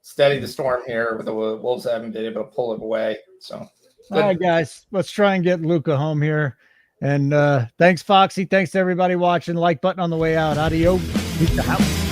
steady the storm here, but the Wolves haven't been able to pull it away. So, all right, guys, let's try and get Luka home here And thanks, Foxy. Thanks to everybody watching. Like button on the way out. Adios. Nuke the house.